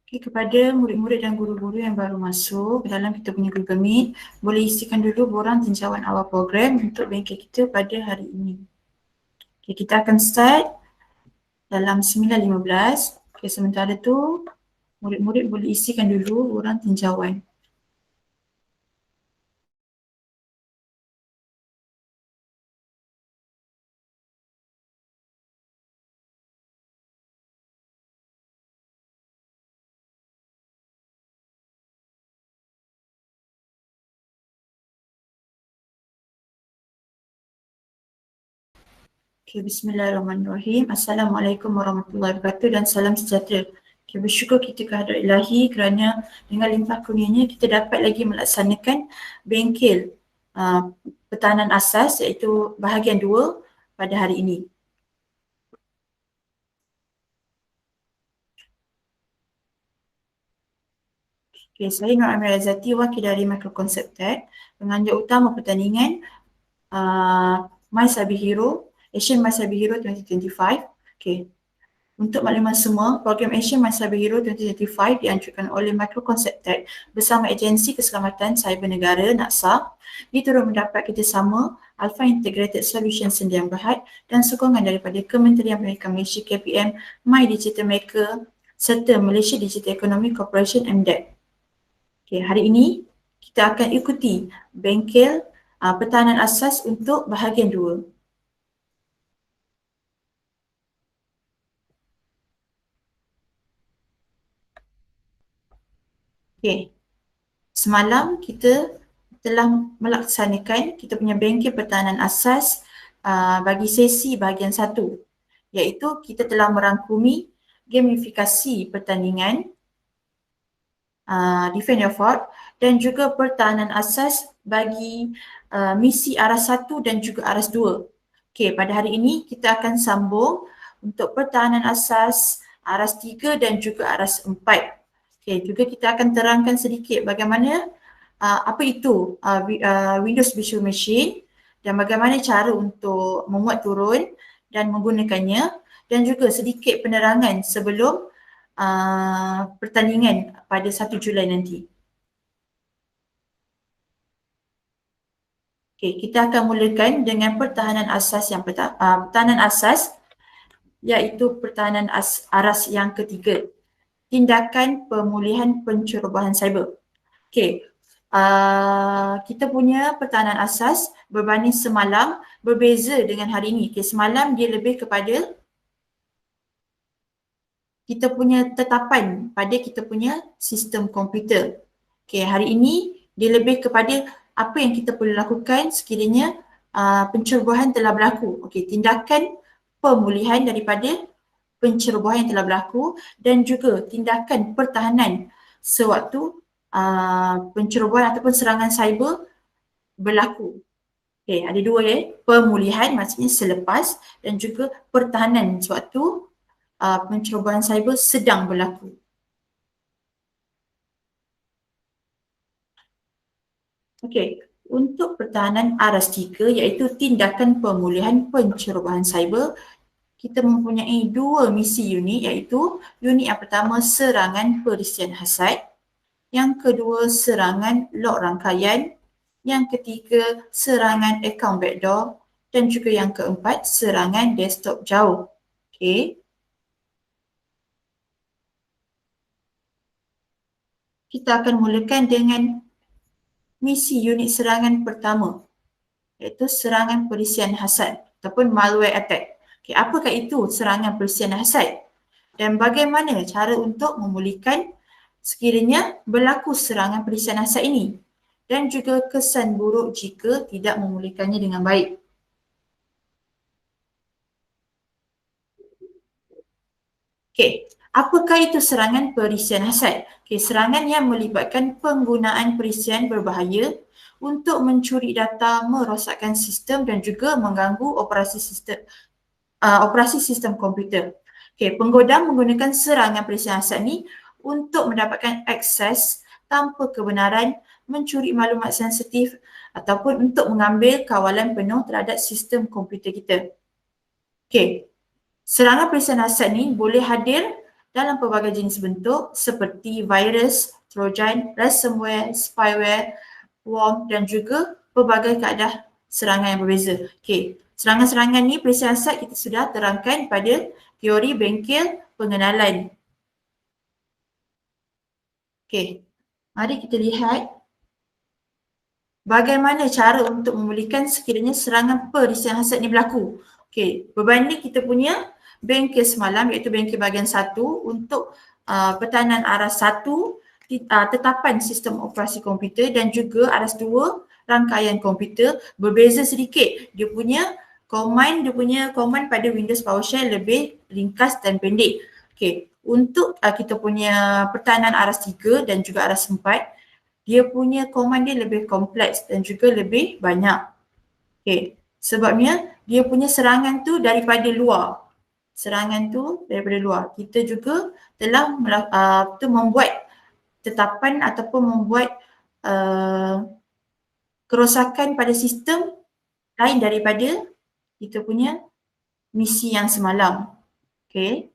Okay, kepada murid-murid dan guru-guru yang baru masuk dalam kita punya Google Meet, boleh isikan dulu borang tinjauan awal program untuk bengkel kita pada hari ini. Okay, kita akan start dalam 9.15. Okay, sementara tu murid-murid boleh isikan dulu borang tinjauan. Okay, bismillahirrahmanirrahim. Assalamualaikum warahmatullahi wabarakatuh dan salam sejahtera. Okay, bersyukur kita kehadrat ilahi kerana dengan limpah kurnianya kita dapat lagi melaksanakan bengkel pertahanan asas iaitu bahagian 2 pada hari ini. Okay, saya Nur Amira Zati, wakil dari Microconcept Tech, penganjur utama pertandingan My Cyber Hero, Asian My Cyber Hero 2025. Okay. Untuk makluman semua, program Asian My Cyber Hero 2025 dianjurkan oleh Microconcept Tech bersama Agensi Keselamatan Cyber Negara NACSA. Diturut mendapat kerjasama Alpha Integrated Solution Sdn Bhd dan sokongan daripada Kementerian Pendidikan Malaysia KPM, My Digital Maker serta Malaysia Digital Economy Corporation MDEC. Okay, hari ini kita akan ikuti bengkel pertahanan asas untuk bahagian 2. Okay, semalam kita telah melaksanakan kita punya bengkel pertahanan asas bagi sesi bahagian 1, iaitu kita telah merangkumi gamifikasi pertandingan, Defend Your Fort dan juga pertahanan asas bagi misi aras 1 dan juga aras 2. Okay, pada hari ini kita akan sambung untuk pertahanan asas aras 3 dan juga aras 4. Okay, juga kita akan terangkan sedikit bagaimana apa itu Windows Virtual Machine dan bagaimana cara untuk memuat turun dan menggunakannya, dan juga sedikit penerangan sebelum pertandingan pada 1 Julai nanti. Okay, kita akan mulakan dengan pertahanan asas yang pertahanan asas iaitu pertahanan aras yang ketiga, tindakan pemulihan pencerobohan cyber. Okay, kita punya pertahanan asas berbanding semalam berbeza dengan hari ini. Okay, semalam dia lebih kepada kita punya tetapan pada kita punya sistem komputer. Okay, hari ini dia lebih kepada apa yang kita perlu lakukan sekiranya pencerobohan telah berlaku. Okay, tindakan pemulihan daripada pencerobohan yang telah berlaku dan juga tindakan pertahanan sewaktu pencerobohan ataupun serangan cyber berlaku. Okay, ada dua ya, pemulihan maksudnya selepas dan juga pertahanan sewaktu pencerobohan cyber sedang berlaku. Okey, untuk pertahanan aras 3 iaitu tindakan pemulihan pencerobohan cyber, kita mempunyai 2 misi unit iaitu unit yang pertama serangan perisian hasad, yang kedua serangan log rangkaian, yang ketiga serangan account backdoor dan juga yang keempat serangan desktop jauh. Okey. Kita akan mulakan dengan misi unit serangan pertama iaitu serangan perisian hasad ataupun malware attack. Okay, apakah itu serangan perisian hasad dan bagaimana cara untuk memulihkan sekiranya berlaku serangan perisian hasad ini dan juga kesan buruk jika tidak memulihkannya dengan baik. Okay, apakah itu serangan perisian hasad? Okay, serangan yang melibatkan penggunaan perisian berbahaya untuk mencuri data, merosakkan sistem dan juga mengganggu operasi sistem komputer. Okay, penggodam menggunakan serangan perisian hasad ni untuk mendapatkan akses tanpa kebenaran, mencuri maklumat sensitif ataupun untuk mengambil kawalan penuh terhadap sistem komputer kita. Okay, serangan perisian hasad ni boleh hadir dalam pelbagai jenis bentuk seperti virus, trojan, ransomware, spyware, worm dan juga pelbagai kaedah serangan yang berbeza. Okey, serangan-serangan ni pelisihan siasat kita sudah terangkan pada teori bengkel pengenalan. Okey, mari kita lihat bagaimana cara untuk memulihkan sekiranya serangan pelisihan siasat ni berlaku. Okey, berbanding kita punya bengkel semalam iaitu bengkel bahagian 1 untuk pertahanan aras 1, tetapan sistem operasi komputer dan juga aras 2 rangkaian komputer berbeza sedikit. Dia punya command pada Windows PowerShell lebih ringkas dan pendek. Okey, untuk kita punya pertahanan aras 3 dan juga aras 4, dia punya command dia lebih kompleks dan juga lebih banyak. Okey, sebabnya dia punya serangan tu daripada luar. Serangan tu daripada luar. Kita juga telah membuat tetapan ataupun membuat kerosakan pada sistem lain daripada kita punya misi yang semalam. Okey.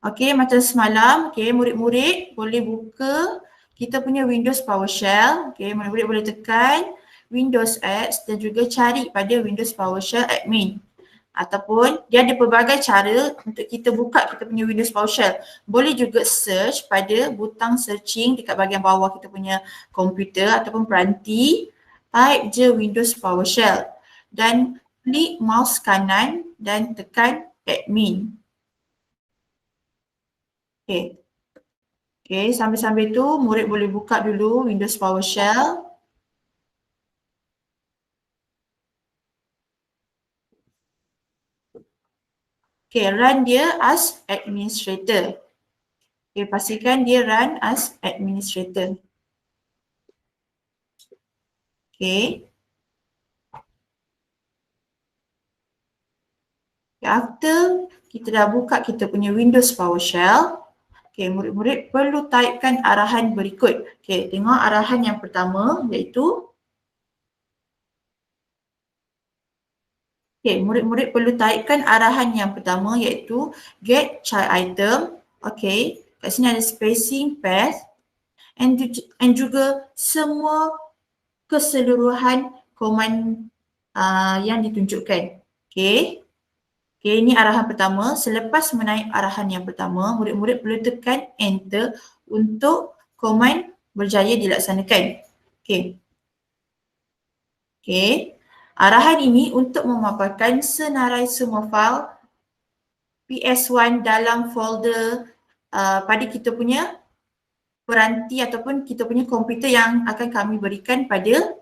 Okey, macam semalam, okey, murid-murid boleh buka kita punya Windows PowerShell. Okey, murid-murid boleh tekan Windows X dan juga cari pada Windows PowerShell admin. Ataupun dia ada pelbagai cara untuk kita buka kita punya Windows PowerShell. Boleh juga search pada butang searching dekat bahagian bawah kita punya komputer ataupun peranti. Type je Windows PowerShell dan klik mouse kanan dan tekan admin. Okay. Okay, sambil-sambil tu murid boleh buka dulu Windows PowerShell. Okay, run dia as administrator. Okay, pastikan dia run as administrator. Okay. After kita dah buka kita punya Windows PowerShell, okay, murid-murid perlu typekan arahan berikut. Okay, tengok arahan yang pertama iaitu okay, murid-murid perlu typekan arahan yang pertama iaitu get child item. Okay, kat sini ada spacing, path and juga semua keseluruhan command yang ditunjukkan. Okay. Okay, ini arahan pertama. Selepas menaip arahan yang pertama, murid-murid perlu tekan enter untuk command berjaya dilaksanakan. Okay. Okay. Arahan ini untuk memaparkan senarai semua fail PS1 dalam folder pada kita punya peranti ataupun kita punya komputer yang akan kami berikan pada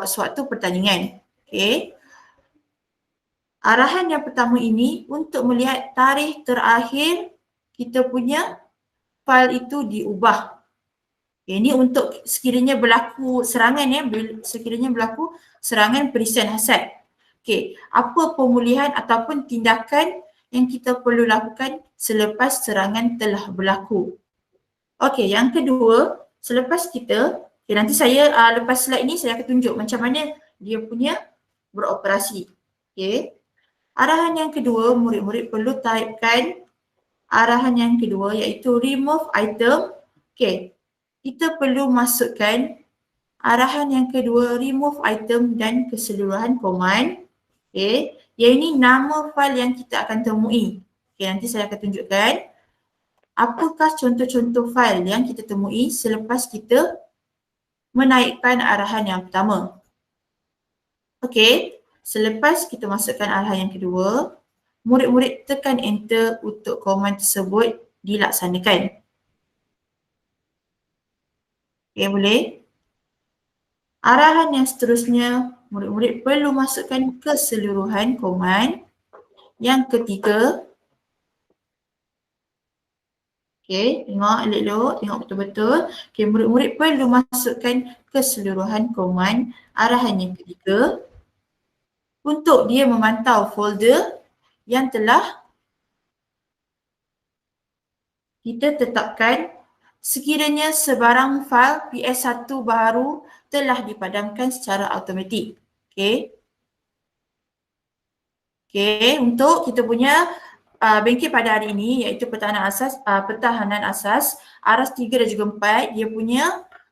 suatu pertandingan. Okay. Arahan yang pertama ini untuk melihat tarikh terakhir kita punya fail itu diubah. Ini untuk sekiranya berlaku serangan sekiranya berlaku serangan pelisihan hasad. Okey, apa pemulihan ataupun tindakan yang kita perlu lakukan selepas serangan telah berlaku. Okey, yang kedua, selepas kita, nanti saya lepas slide ni saya akan tunjuk macam mana dia punya beroperasi. Okey. Arahan yang kedua, murid-murid perlu typekan arahan yang kedua iaitu remove item. Okey, kita perlu masukkan arahan yang kedua remove item dan keseluruhan command. Okey, yang ini nama fail yang kita akan temui. Okey, nanti saya akan tunjukkan apakah contoh-contoh fail yang kita temui selepas kita menaikkan arahan yang pertama. Okey. Selepas kita masukkan arahan yang kedua, murid-murid tekan enter untuk command tersebut dilaksanakan. Okay, boleh? Arahan yang seterusnya, murid-murid perlu masukkan keseluruhan command. Yang ketiga, okay, tengok elok-elok, tengok betul-betul. Okay, murid-murid perlu masukkan keseluruhan command. Arahan yang ketiga, untuk dia memantau folder yang telah kita tetapkan sekiranya sebarang fail PS1 baru telah dipadamkan secara automatik. Okay. Okay, untuk kita punya bangkit pada hari ini iaitu pertahanan asas aras 3 dan juga 4, dia punya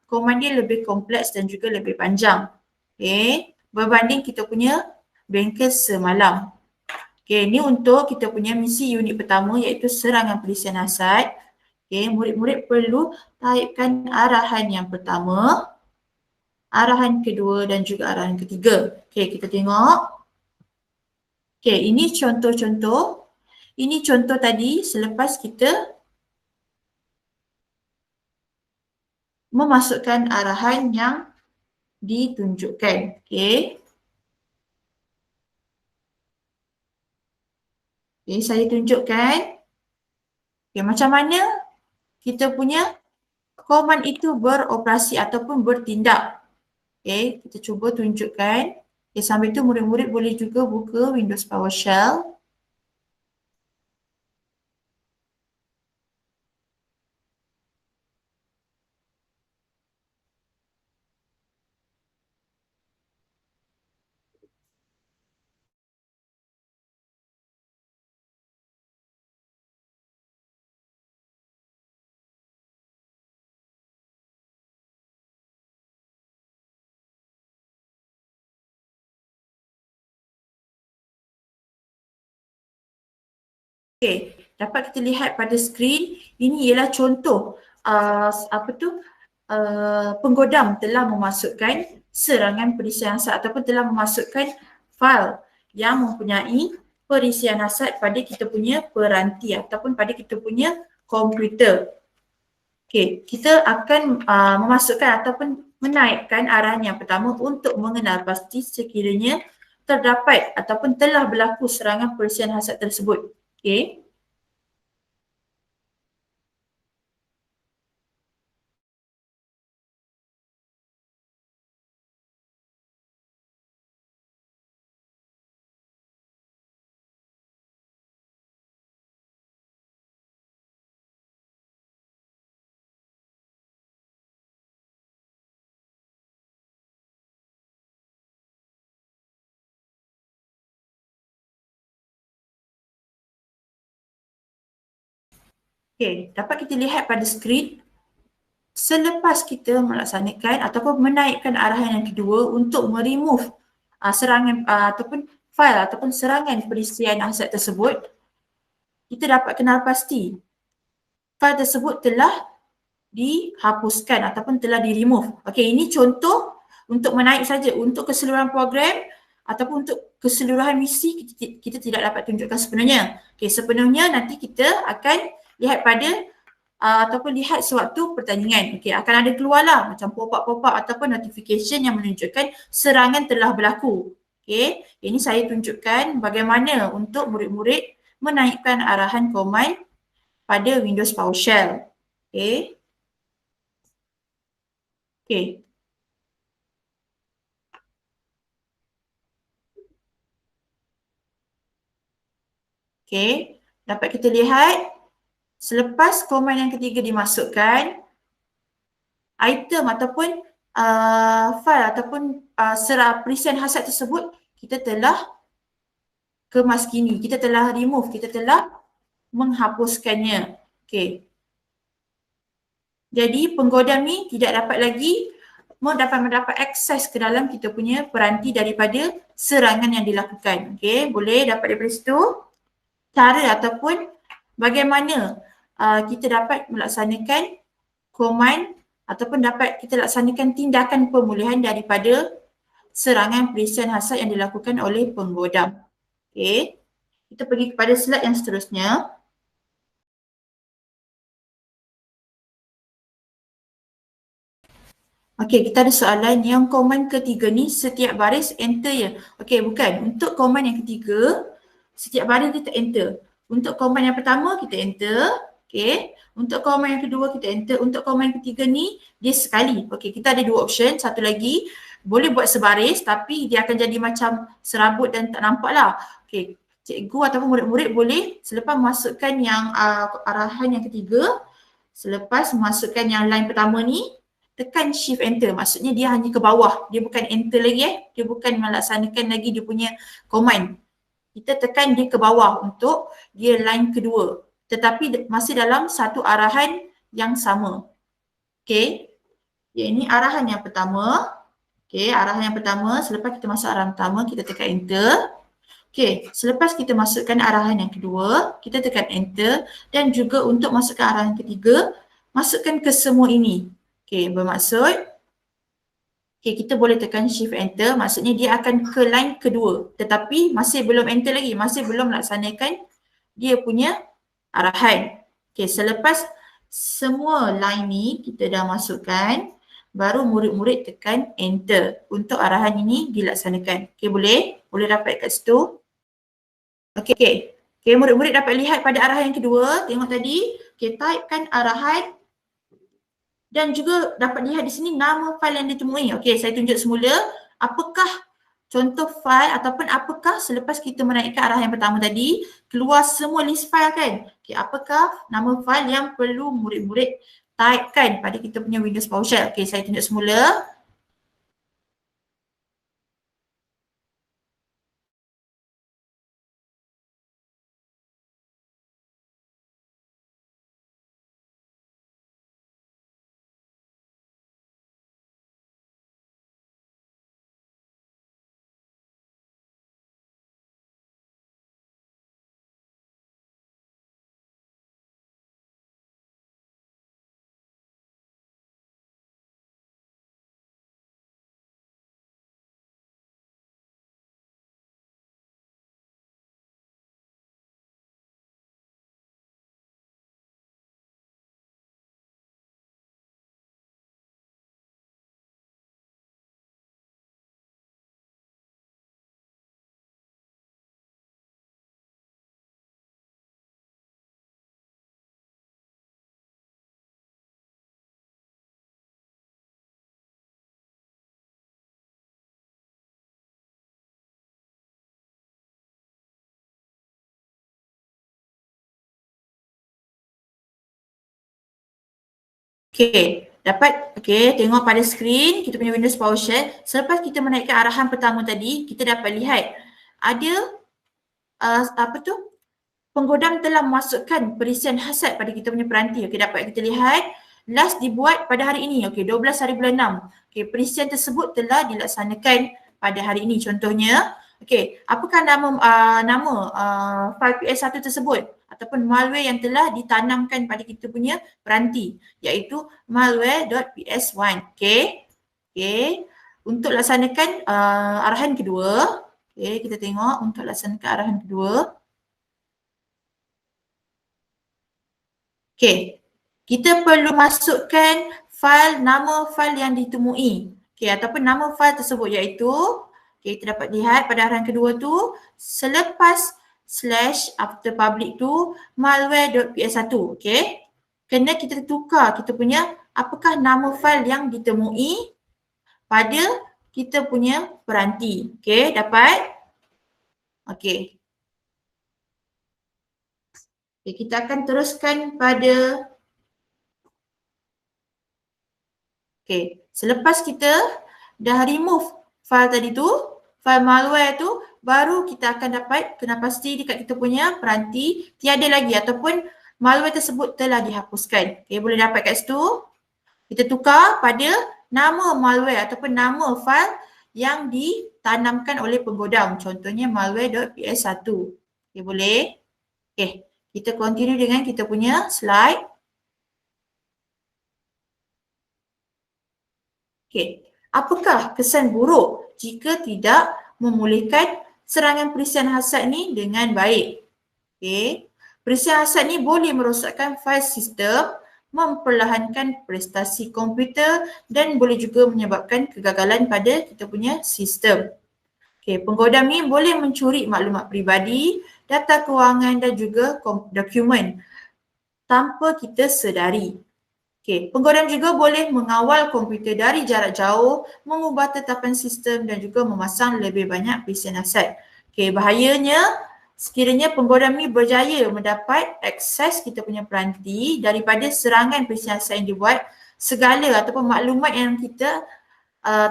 command dia lebih kompleks dan juga lebih panjang. Okay, berbanding kita punya bengkel semalam. Okay, ni untuk kita punya misi unit pertama iaitu serangan pelisian hasad. Okay, murid-murid perlu taipkan arahan yang pertama, arahan kedua dan juga arahan ketiga. Okay, kita tengok. Okay, ini contoh-contoh. Ini contoh tadi selepas kita memasukkan arahan yang ditunjukkan. Okay. Okay, saya tunjukkan. Okay, macam mana kita punya command itu beroperasi ataupun bertindak. Okay, kita cuba tunjukkan. Okay, sambil itu murid-murid boleh juga buka Windows PowerShell. Okay, dapat kita lihat pada skrin, ini ialah contoh penggodam telah memasukkan serangan perisian hasad ataupun telah memasukkan fail yang mempunyai perisian hasad pada kita punya peranti ataupun pada kita punya komputer. Okay, kita akan memasukkan ataupun menaikkan arahan yang pertama untuk mengenal pasti sekiranya terdapat ataupun telah berlaku serangan perisian hasad tersebut. Okay. Okay, dapat kita lihat pada skrin selepas kita melaksanakan ataupun menaikkan arahan yang kedua untuk meremove serangan ataupun fail ataupun serangan perisian hasad tersebut, kita dapat kenal pasti fail tersebut telah dihapuskan ataupun telah di-remove. Okay, ini contoh untuk menaik saja. Untuk keseluruhan program ataupun untuk keseluruhan misi kita tidak dapat tunjukkan sepenuhnya. Okay, sepenuhnya nanti kita akan lihat pada ataupun lihat sewaktu pertandingan. Okay, akan ada keluarlah macam pop-up ataupun notification yang menunjukkan serangan telah berlaku. Okay, ini saya tunjukkan bagaimana untuk murid-murid menaikkan arahan command pada Windows PowerShell. Okay. Okay. Okay, dapat kita lihat selepas command yang ketiga dimasukkan, item ataupun file ataupun perisian hasad tersebut kita telah kemaskini, kita telah remove, kita telah menghapuskannya. Okay. Jadi penggodam ni tidak dapat lagi mendapat akses ke dalam kita punya peranti daripada serangan yang dilakukan. Okay, boleh dapat daripada situ cara ataupun bagaimana kita dapat melaksanakan command ataupun dapat kita laksanakan tindakan pemulihan daripada serangan perisian hasad yang dilakukan oleh penggodam. Okay, kita pergi kepada slide yang seterusnya. Okey, kita ada soalan yang command ketiga ni setiap baris enter ya. Okey, bukan. Untuk command yang ketiga, setiap baris kita enter. Untuk command yang pertama kita enter. Okey. Untuk command yang kedua kita enter. Untuk command yang ketiga ni dia sekali. Okey, kita ada dua option. Satu lagi boleh buat sebaris tapi dia akan jadi macam serabut dan tak nampak lah. Okey, cikgu ataupun murid-murid boleh selepas masukkan yang arahan yang ketiga, selepas masukkan yang line pertama ni, tekan shift enter, maksudnya dia hanya ke bawah, dia bukan enter lagi dia bukan melaksanakan lagi dia punya command. kita tekan dia ke bawah untuk dia line kedua. Tetapi masih dalam satu arahan yang sama. Okay. Ini arahan yang pertama. Okay, arahan yang pertama, selepas kita masuk arahan pertama, kita tekan enter. Okay, selepas kita masukkan arahan yang kedua, kita tekan enter dan juga untuk masukkan arahan ketiga, masukkan ke semua ini. Okay, bermaksud, okay, kita boleh tekan shift enter, maksudnya dia akan ke line kedua. Tetapi masih belum enter lagi, masih belum laksanakan dia punya arahan. Okay, selepas semua line ni kita dah masukkan, baru murid-murid tekan enter untuk arahan ini dilaksanakan. Okay, boleh? Boleh dapat kat situ? Okay, murid-murid dapat lihat pada arahan yang kedua, tengok tadi, okay, typekan arahan dan juga dapat lihat di sini nama fail yang ditemui. Okay, saya tunjuk semula apakah contoh fail ataupun apakah selepas kita menaikkan arahan yang pertama tadi, keluar semua list file kan? Okay, apakah nama fail yang perlu murid-murid typekan pada kita punya Windows PowerShell? Okay, saya tunjuk semula. Okay, dapat, okay, tengok pada skrin kita punya Windows PowerShell. Selepas kita menaikkan arahan pertama tadi, kita dapat lihat ada apa tu? Penggodam telah memasukkan perisian hasad pada kita punya peranti. Okay, dapat kita lihat last dibuat pada hari ini. Okay, 12 hari bulan 6. Okay, perisian tersebut telah dilaksanakan pada hari ini. Contohnya, okay, apakah nama file PS1 tersebut ataupun malware yang telah ditanamkan pada kita punya peranti, iaitu malware.ps1. Okay, okay. Untuk laksanakan arahan kedua, okay, kita tengok untuk laksanakan arahan kedua. Okay, kita perlu masukkan nama file yang ditemui. Okay, ataupun nama file tersebut iaitu, okay, kita dapat lihat pada arahan kedua tu, selepas slash after public tu, malware.ps1. Okay, kena kita tukar kita punya apakah nama file yang ditemui pada kita punya peranti. Okay, dapat? Okay. Okay, kita akan teruskan pada, okay, selepas kita dah remove file tadi tu, file malware tu, baru kita akan dapat kena pasti dekat kita punya peranti tiada lagi ataupun malware tersebut telah dihapuskan. Okay, boleh dapat kat situ. Kita tukar pada nama malware ataupun nama file yang ditanamkan oleh penggodam. Contohnya malware.ps1. Okay, boleh? Okay, kita continue dengan kita punya slide. Okay, apakah kesan buruk jika tidak memulihkan serangan perisian hasad ni dengan baik? Okay, perisian hasad ni boleh merosakkan fail sistem, memperlahankan prestasi komputer dan boleh juga menyebabkan kegagalan pada kita punya sistem. Okay, penggodam ni boleh mencuri maklumat peribadi, data kewangan dan juga dokumen tanpa kita sedari. Okay, penggodam juga boleh mengawal komputer dari jarak jauh, mengubah tetapan sistem dan juga memasang lebih banyak perisian hasad. Okay, bahayanya sekiranya penggodam ni berjaya mendapat akses kita punya peranti daripada serangan perisian hasad yang dibuat, segala ataupun maklumat yang kita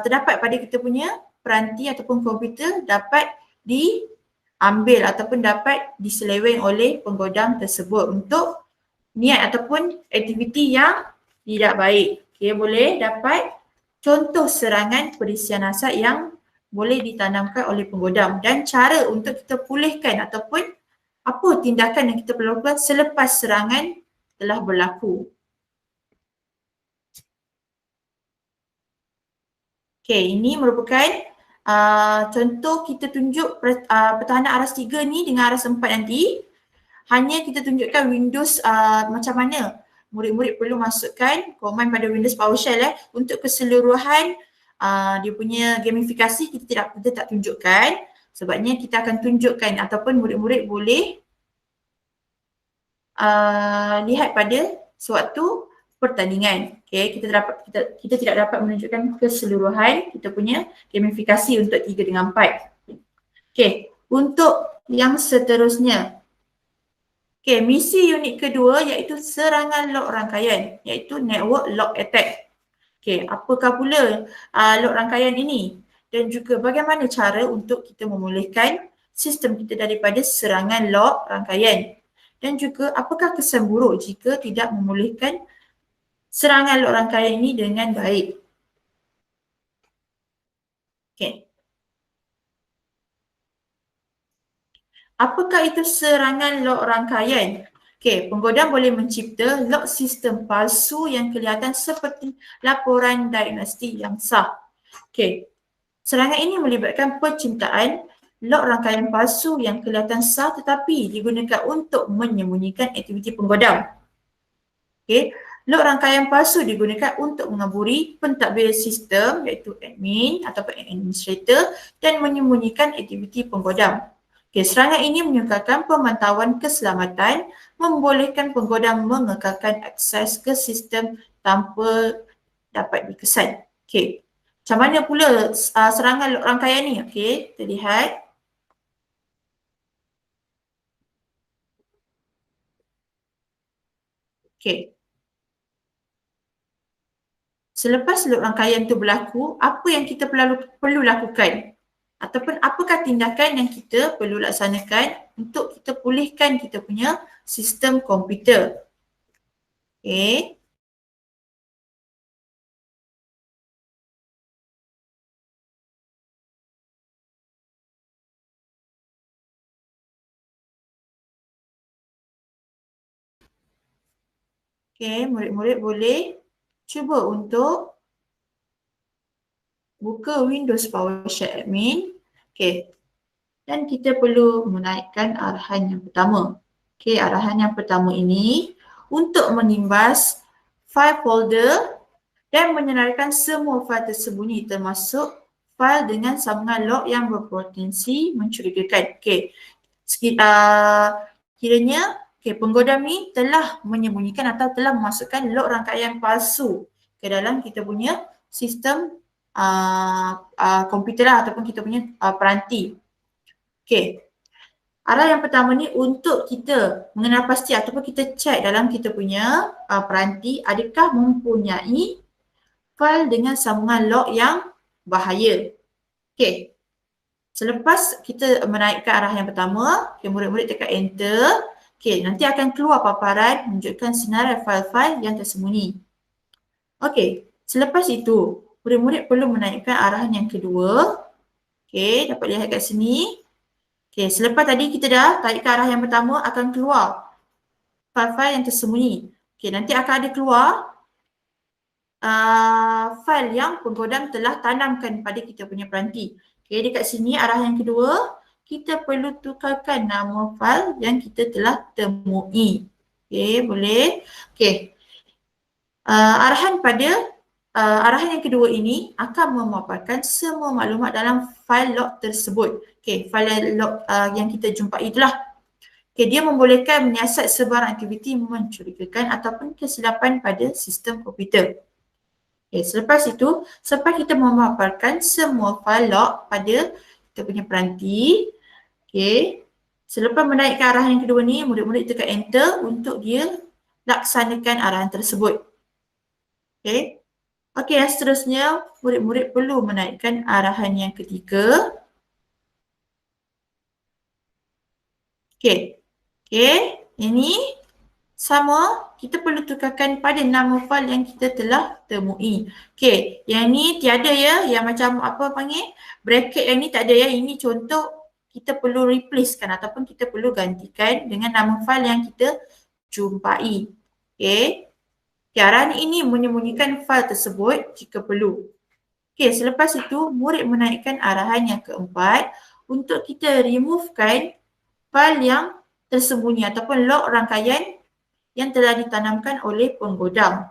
terdapat pada kita punya peranti ataupun komputer dapat ambil ataupun dapat diseleweng oleh penggodam tersebut untuk niat ataupun aktiviti yang tidak baik. Okay, boleh dapat contoh serangan perisian hasad yang boleh ditanamkan oleh penggodam dan cara untuk kita pulihkan ataupun apa tindakan yang kita perlu lakukan selepas serangan telah berlaku. Okay, ini merupakan contoh kita tunjuk pertahanan aras 3 ni dengan aras 4 nanti. Hanya kita tunjukkan Windows macam mana murid-murid perlu masukkan command pada Windows PowerShell untuk keseluruhan dia punya gamifikasi kita tak tunjukkan. Sebabnya kita akan tunjukkan ataupun murid-murid boleh lihat pada suatu pertandingan. Okay, kita tidak dapat menunjukkan keseluruhan kita punya gamifikasi untuk 3 dengan 4. Okay, untuk yang seterusnya. Okay, misi unit kedua iaitu serangan log rangkaian iaitu network log attack. Okay, apakah pula log rangkaian ini dan juga bagaimana cara untuk kita memulihkan sistem kita daripada serangan log rangkaian dan juga apakah kesan buruk jika tidak memulihkan serangan log rangkaian ini dengan baik. Okay. Apakah itu serangan log rangkaian? Okay, penggodam boleh mencipta log sistem palsu yang kelihatan seperti laporan diagnostik yang sah. Okay, serangan ini melibatkan penciptaan log rangkaian palsu yang kelihatan sah tetapi digunakan untuk menyembunyikan aktiviti penggodam. Okay, log rangkaian palsu digunakan untuk mengeburi pentadbir sistem iaitu admin ataupun administrator dan menyembunyikan aktiviti penggodam. Okay, serangan ini menyukarkan pemantauan keselamatan, membolehkan penggodam mengekalkan akses ke sistem tanpa dapat dikesan. Okay, macam mana pula serangan log rangkaian ni? Okay, kita lihat. Okay. Selepas log rangkaian itu berlaku, apa yang kita perlu lakukan? Ataupun apakah tindakan yang kita perlu laksanakan untuk kita pulihkan kita punya sistem komputer? Okay. Okay, murid-murid boleh cuba untuk buka Windows PowerShell Admin. Okay. Dan kita perlu menaikkan arahan yang pertama. Okay, arahan yang pertama ini untuk menimbas file folder dan menyenaraikan semua file tersembunyi termasuk file dengan sambungan log yang berpotensi mencurigakan. Okay. Kiranya penggodam ni telah menyembunyikan atau telah memasukkan log rangkaian palsu ke dalam kita punya sistem komputer lah, ataupun kita punya peranti. Okay. Arah yang pertama ni untuk kita mengenal pasti ataupun kita cek dalam kita punya peranti adakah mempunyai file dengan sambungan log yang bahaya. Okay. Selepas kita menaikkan arah yang pertama, murid-murid tekan enter. Okay, nanti akan keluar paparan menunjukkan senarai file-file yang tersembunyi. Okay, selepas itu, murid-murid perlu menaikkan arahan yang kedua. Okay, dapat lihat kat sini. Okay, selepas tadi kita dah taikkan arah yang pertama, akan keluar file-file yang tersembunyi. Okay, nanti akan ada keluar file yang penggodam telah tanamkan pada kita punya peranti. Okay, dekat sini arah yang kedua, kita perlu tukarkan nama file yang kita telah temui. Okay, boleh. Okay. Arahan yang kedua ini akan memaparkan semua maklumat dalam file log tersebut. Okay, file log yang kita jumpai itulah. Okay, dia membolehkan menyiasat sebarang aktiviti mencurigakan ataupun kesilapan pada sistem komputer. Okay, selepas itu, selepas kita memaparkan semua file log pada kita punya peranti, okay, selepas menaikkan arahan yang kedua ni, murid-murid tekan enter untuk dia laksanakan arahan tersebut. Okay. Okay, yang seterusnya, murid-murid perlu menaikkan arahan yang ketiga. Okay. Okay. Ini sama, kita perlu tukarkan pada nama file yang kita telah temui. Okay, yang ni tiada ya, yang macam apa panggil, bracket yang ni tak ada ya, ini contoh kita perlu replacekan ataupun kita perlu gantikan dengan nama file yang kita jumpai. Okay, arahan ini menyembunyikan file tersebut jika perlu. Okay, selepas itu murid menaikkan arahan yang keempat untuk kita removekan file yang tersembunyi ataupun log rangkaian yang telah ditanamkan oleh penggodam.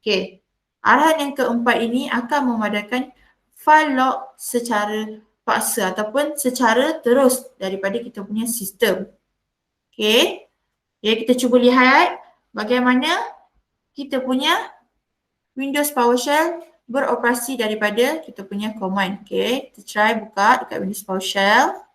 Okey. Arahan yang keempat ini akan memadamkan file log secara paksa ataupun secara terus daripada kita punya sistem. Okey. Jadi kita cuba lihat bagaimana kita punya Windows PowerShell beroperasi daripada kita punya command. Okey, kita try buka dekat Windows PowerShell.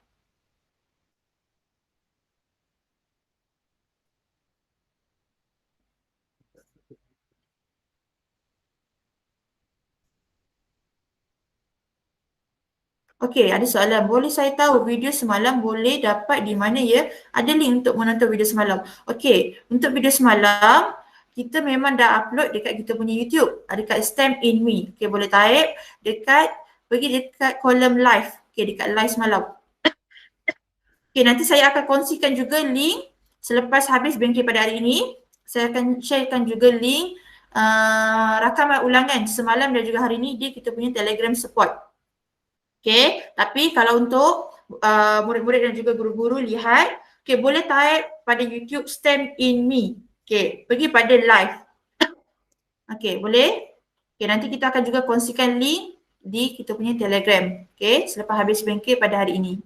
Okey, ada soalan. Boleh saya tahu video semalam boleh dapat di mana ya? Ada link untuk menonton video semalam. Okey, untuk video semalam, kita memang dah upload dekat kita punya YouTube. Ada kat Stamp in Me. Okey, boleh type pergi dekat kolom live. Okey, dekat live semalam. Okey, nanti saya akan kongsikan juga link selepas habis bengkel pada hari ini. Saya akan sharekan juga link rakaman ulangan semalam dan juga hari ini di kita punya Telegram support. Okay, tapi kalau untuk murid-murid dan juga guru-guru lihat, okay, boleh type pada YouTube Stamp in Me. Okay, pergi pada live. Okay, boleh? Okay, nanti kita akan juga kongsikan link di kita punya Telegram. Okay, selepas habis bengkel pada hari ini.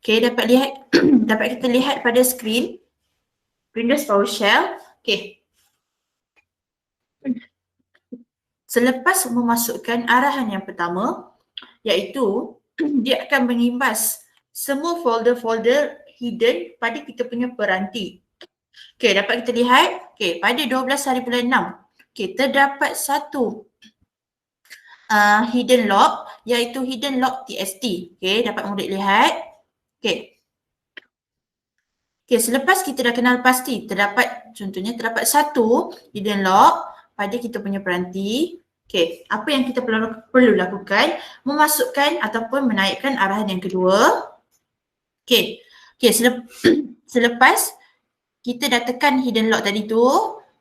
Okay, dapat lihat dapat kita lihat pada skrin Windows PowerShell. Okay. Selepas memasukkan arahan yang pertama, iaitu dia akan mengimbas semua folder-folder hidden pada kita punya peranti. Okey, dapat kita lihat, okey, pada 12 hari bulan 6, okey, terdapat satu hidden log iaitu hidden log txt. Okey, dapat murid lihat. Okey. Okey, selepas kita dah kenal pasti terdapat, contohnya terdapat satu hidden log pada kita punya peranti. Okey, apa yang kita perlu lakukan? Memasukkan ataupun menaikkan arahan yang kedua. Okey. Okey, selepas kita dah tekan hidden log tadi tu,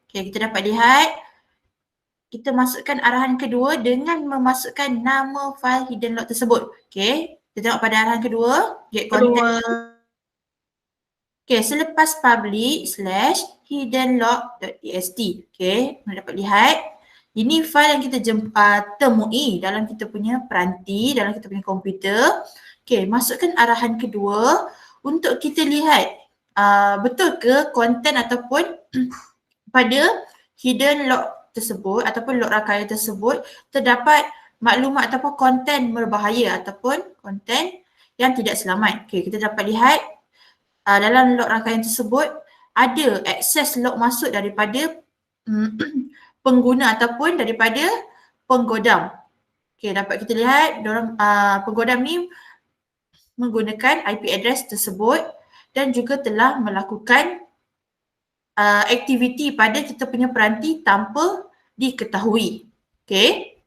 okey, kita dapat lihat kita masukkan arahan kedua dengan memasukkan nama file hidden log tersebut. Okey, kita tengok pada arahan kedua, get content. Okey, selepas public / hiddenlog.txt. Okey, anda dapat lihat ini file yang kita temui dalam kita punya peranti, dalam kita punya komputer. Okey, masukkan arahan kedua untuk kita lihat betul ke konten ataupun pada hidden log tersebut ataupun log rangkaian tersebut terdapat maklumat ataupun konten berbahaya ataupun konten yang tidak selamat. Okey, kita dapat lihat dalam log rangkaian tersebut ada akses log masuk daripada pengguna ataupun daripada penggodam. Okey, dapat kita lihat penggodam ni menggunakan IP address tersebut dan juga telah melakukan aktiviti pada kita punya peranti tanpa diketahui. Okey.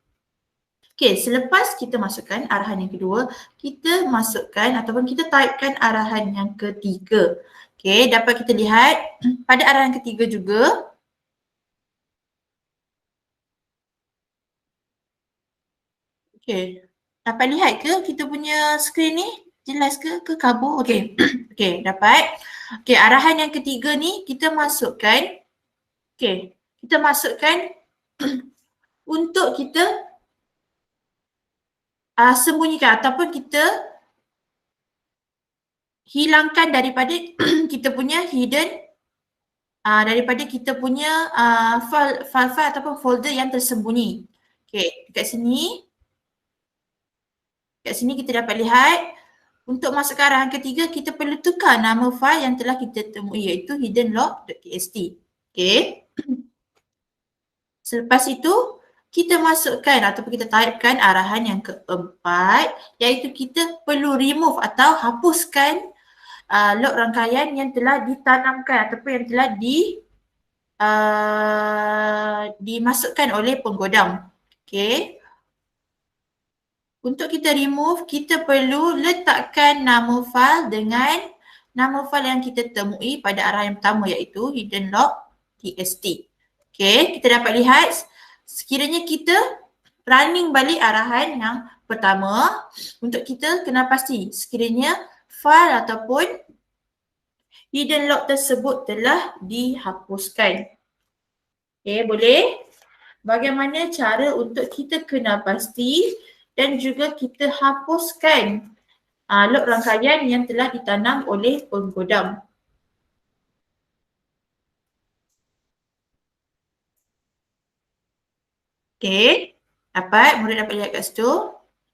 Okey, selepas kita masukkan arahan yang kedua, kita masukkan ataupun kita typekan arahan yang ketiga. Okey, dapat kita lihat pada arahan ketiga juga. Okey, dapat lihat ke kita punya skrin ni? Jelas ke kabur? Okey. Okey, dapat. Okey, arahan yang ketiga ni kita masukkan. Okey, kita masukkan untuk kita sembunyikan ataupun kita hilangkan daripada kita punya hidden daripada kita punya file ataupun folder yang tersembunyi. Okey, dekat sini kita dapat lihat untuk masuk ke arahan ketiga kita perlu tukar nama file yang telah kita temui iaitu hiddenlog.txt. Okey. Selepas itu kita masukkan ataupun kita typekan arahan yang keempat iaitu kita perlu remove atau hapuskan log rangkaian yang telah ditanamkan ataupun yang telah dimasukkan oleh penggodam. Okey. Untuk kita remove, kita perlu letakkan nama file dengan nama file yang kita temui pada arahan yang pertama iaitu hiddenlog.txt. Okey, kita dapat lihat sekiranya kita running balik arahan yang pertama untuk kita kena pasti sekiranya file ataupun hidden log tersebut telah dihapuskan. Okey, boleh? Bagaimana cara untuk kita kena pasti dan juga kita hapuskan log rangkaian yang telah ditanam oleh penggodam. Okey, murid dapat lihat kat situ.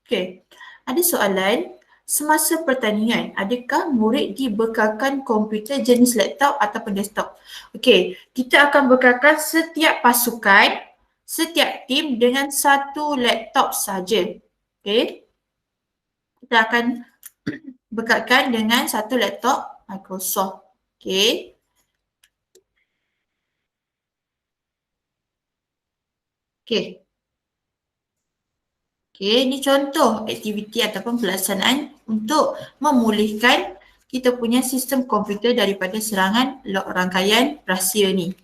Okey, ada soalan, semasa pertandingan, adakah murid dibekalkan komputer jenis laptop ataupun desktop? Okey, kita akan bekalkan setiap pasukan, setiap tim dengan satu laptop saja. Okey, kita akan bekalkan dengan satu laptop Microsoft. Okey. Okey. Okey, ini contoh aktiviti ataupun pelaksanaan untuk memulihkan kita punya sistem komputer daripada serangan log rangkaian rahsia ni.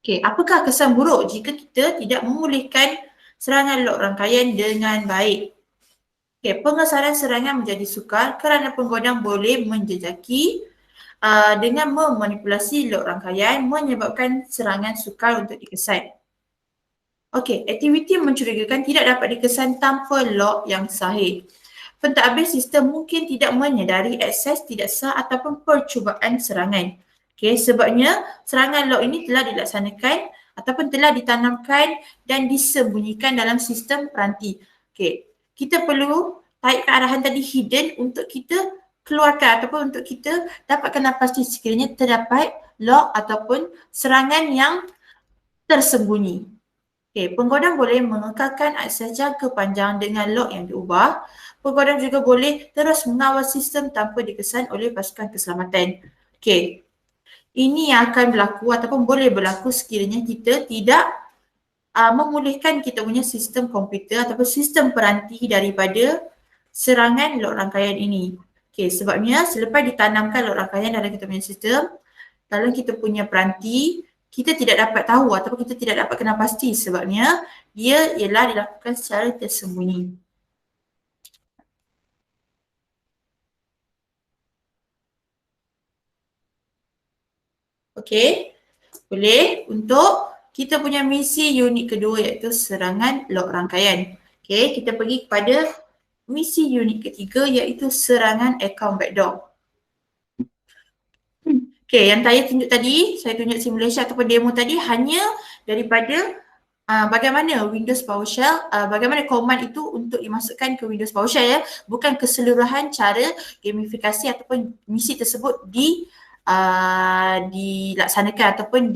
Okey, apakah kesan buruk jika kita tidak memulihkan serangan log rangkaian dengan baik? Okey, pengesaran serangan menjadi sukar kerana penggodam boleh menjejaki dengan memanipulasi log rangkaian menyebabkan serangan sukar untuk dikesan. Okey, aktiviti mencurigakan tidak dapat dikesan tanpa log yang sahih. Pentadbir sistem mungkin tidak menyedari akses tidak sah ataupun percubaan serangan. Okey, sebabnya serangan log ini telah dilaksanakan ataupun telah ditanamkan dan disembunyikan dalam sistem peranti. Okey, kita perlu taikkan arahan tadi hidden untuk kita keluarkan ataupun untuk kita dapatkan pasti sekiranya terdapat log ataupun serangan yang tersembunyi. Okey, penggodam boleh mengekalkan akses jangka panjang dengan log yang diubah. Penggodam juga boleh terus mengawal sistem tanpa dikesan oleh pasukan keselamatan. Okey, ini yang akan berlaku ataupun boleh berlaku sekiranya kita tidak memulihkan kita punya sistem komputer ataupun sistem peranti daripada serangan log rangkaian ini. Okey, sebabnya selepas ditanamkan log rangkaian dalam kita punya sistem, dalam kita punya peranti, kita tidak dapat tahu ataupun kita tidak dapat kenal pasti sebabnya dia ialah dilakukan secara tersembunyi. Okey, boleh untuk kita punya misi unit kedua iaitu serangan log rangkaian. Okey, kita pergi kepada misi unit ketiga iaitu serangan account backdoor. Okey, yang saya tunjuk tadi, saya tunjuk simulasi ataupun demo tadi hanya daripada bagaimana Windows PowerShell, bagaimana command itu untuk dimasukkan ke Windows PowerShell ya, bukan keseluruhan cara gamifikasi ataupun misi tersebut dilaksanakan ataupun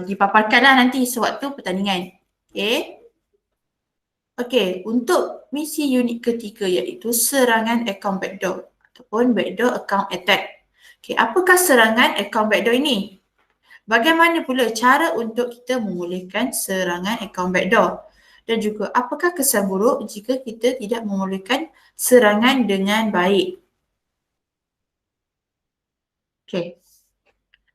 dipaparkanlah nanti sewaktu pertandingan. Okey. Okey, untuk misi unit ketiga iaitu serangan account backdoor ataupun backdoor account attack. Okey, apakah serangan account backdoor ini? Bagaimana pula cara untuk kita memulihkan serangan account backdoor? Dan juga apakah kesan buruk jika kita tidak memulihkan serangan dengan baik? Okey.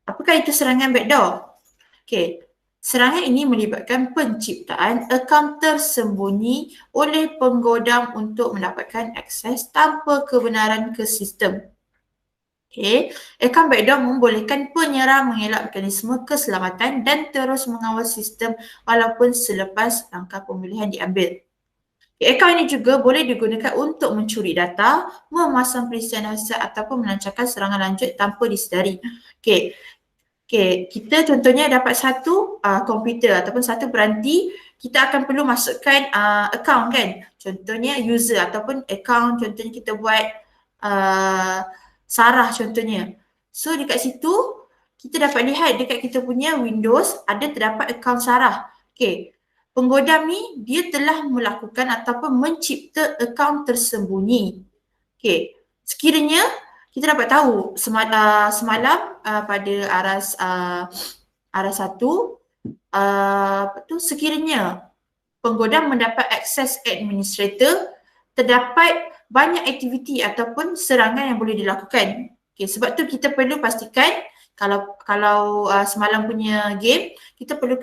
Apakah itu serangan backdoor? Okey. Serangan ini melibatkan penciptaan akaun tersembunyi oleh penggodam untuk mendapatkan akses tanpa kebenaran ke sistem. Okey, akaun backdoor membolehkan penyerang mengelak mekanisme keselamatan dan terus mengawal sistem walaupun selepas langkah pemulihan diambil. Akaun ini juga boleh digunakan untuk mencuri data, memasang perisian dasar ataupun melancarkan serangan lanjut tanpa disedari. Okey, kita contohnya dapat satu komputer ataupun satu peranti, kita akan perlu masukkan akaun kan. Contohnya user ataupun akaun, contohnya kita buat Sarah contohnya. So dekat situ kita dapat lihat dekat kita punya Windows ada terdapat akaun Sarah. Okey. Penggodam ni dia telah melakukan ataupun mencipta akaun tersembunyi. Okey. Sekiranya kita dapat tahu semalam pada aras 1 sekiranya penggodam mendapat akses administrator, terdapat banyak aktiviti ataupun serangan yang boleh dilakukan. Okay, sebab tu kita perlu pastikan kalau semalam punya game, kita perlu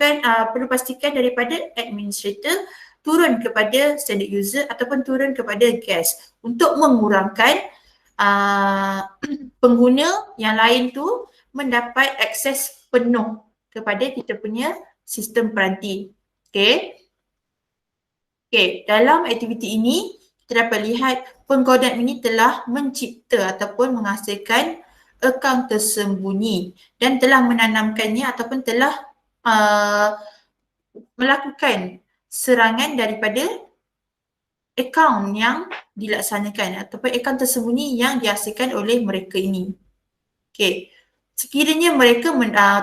pastikan daripada administrator turun kepada standard user ataupun turun kepada guest untuk mengurangkan pengguna yang lain tu mendapat akses penuh kepada kita punya sistem peranti. Okay. Okay, dalam aktiviti ini kita dapat lihat penggodam ini telah mencipta ataupun menghasilkan akaun tersembunyi dan telah menanamkannya ataupun telah melakukan serangan daripada akaun yang dilaksanakan ataupun akaun tersembunyi yang dihasilkan oleh mereka ini. Okay. Sekiranya mereka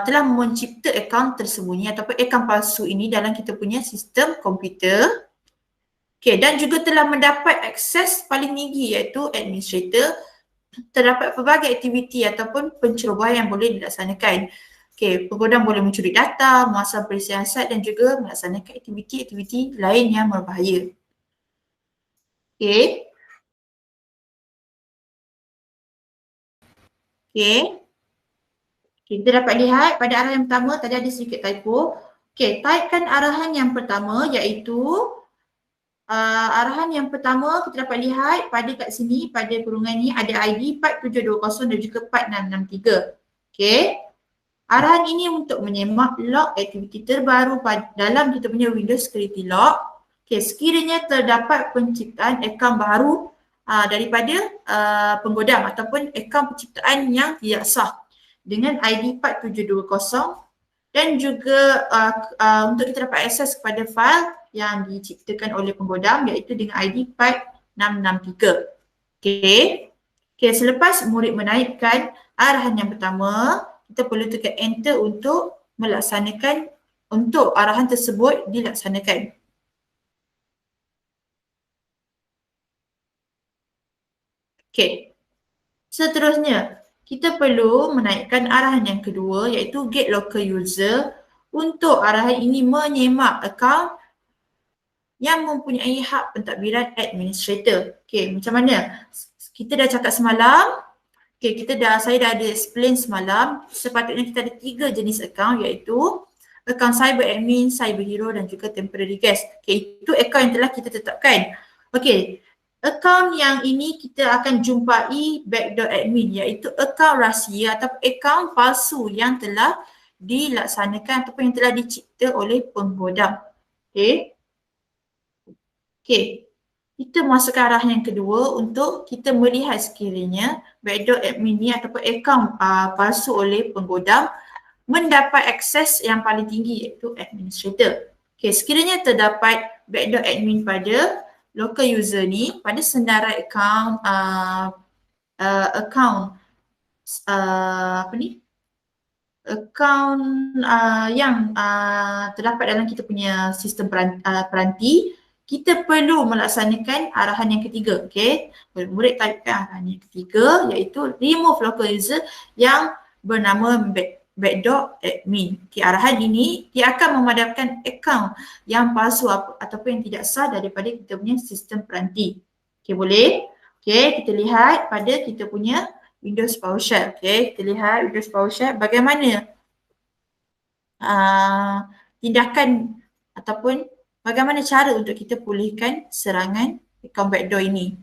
telah mencipta akaun tersembunyi ataupun akaun palsu ini dalam kita punya sistem komputer, okay, dan juga telah mendapat akses paling tinggi iaitu administrator, terdapat pelbagai aktiviti ataupun pencerobohan yang boleh dilaksanakan. Okay, penggodam boleh mencuri data, memasang perisian aset dan juga melaksanakan aktiviti-aktiviti lain yang berbahaya. Okay. Okay. Kita dapat lihat pada arahan yang pertama tadi ada sedikit typo. Okay, typekan arahan yang pertama iaitu arahan yang pertama kita dapat lihat pada kat sini pada kurungan ni ada ID 4720 dan juga 4663. Okay. Arahan ini untuk menyemak log aktiviti terbaru dalam kita punya Windows Security Log. Okay, sekiranya terdapat penciptaan akaun baru daripada penggodam ataupun akaun penciptaan yang tidak sah dengan ID 4720 dan juga untuk kita dapat akses kepada fail yang diciptakan oleh penggodam iaitu dengan ID 4663. Okay. Okay, selepas murid menaipkan arahan yang pertama, kita perlu tekan enter untuk melaksanakan, untuk arahan tersebut dilaksanakan. Okay. Seterusnya, kita perlu menaikkan arahan yang kedua iaitu get local user untuk arahan ini menyemak akaun yang mempunyai hak pentadbiran administrator. Okay, macam mana? Kita dah cakap semalam, okay, saya dah ada explain semalam, sepatutnya kita ada 3 jenis akaun iaitu akaun cyber admin, cyber hero dan juga temporary guest. Okay, itu akaun yang telah kita tetapkan. Okay, akaun yang ini kita akan jumpai backdoor admin iaitu akaun rahsia atau akaun palsu yang telah dilaksanakan ataupun yang telah dicipta oleh penggodam. Okay. Okay, kita masuk ke arah yang kedua untuk kita melihat sekiranya backdoor admin ni ataupun akaun palsu oleh penggodam mendapat akses yang paling tinggi iaitu administrator. Okay, sekiranya terdapat backdoor admin pada local user ni pada senarai akaun akaun yang terdapat dalam kita punya sistem peranti, kita perlu melaksanakan arahan yang ketiga. Okay, murid taipkan arahan yang ketiga iaitu remove local user yang bernama backdoor admin. Okay, arahan ini dia akan memadamkan akaun yang palsu ataupun yang tidak sah daripada kita punya sistem peranti. Okay, boleh? Okay, kita lihat pada kita punya Windows PowerShell. Okay, kita lihat Windows PowerShell bagaimana tindakan ataupun bagaimana cara untuk kita pulihkan serangan akaun backdoor ini.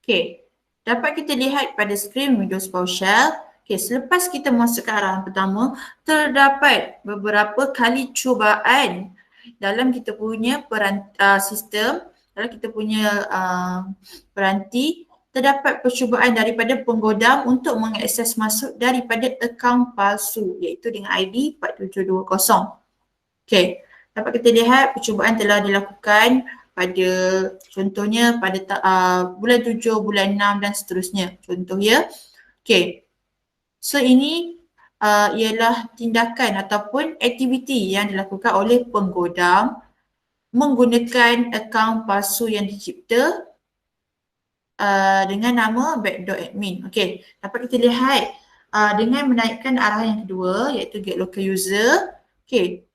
Okay, dapat kita lihat pada skrin Windows PowerShell. Okay, selepas kita masuk ke arahan pertama, terdapat beberapa kali cubaan dalam kita punya sistem, dalam kita punya peranti, terdapat percubaan daripada penggodam untuk mengakses masuk daripada akaun palsu iaitu dengan ID 4720. Okay, dapat kita lihat percubaan telah dilakukan pada contohnya pada bulan 7, bulan 6 dan seterusnya. Contoh ya. Okay. So ini ialah tindakan ataupun aktiviti yang dilakukan oleh penggodam menggunakan akaun palsu yang dicipta dengan nama backdoor admin. Okay. Dapat kita lihat dengan menaikkan arahan yang kedua iaitu get local user. Okay.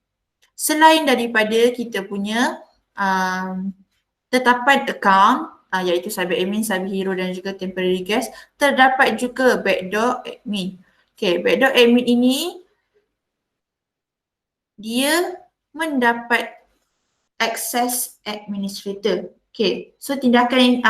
Selain daripada kita punya tetapan akaun iaitu cyber admin, cyber hero dan juga temporary guest, terdapat juga backdoor admin. Okay, backdoor admin ini dia mendapat akses administrator. Okay, so tindakan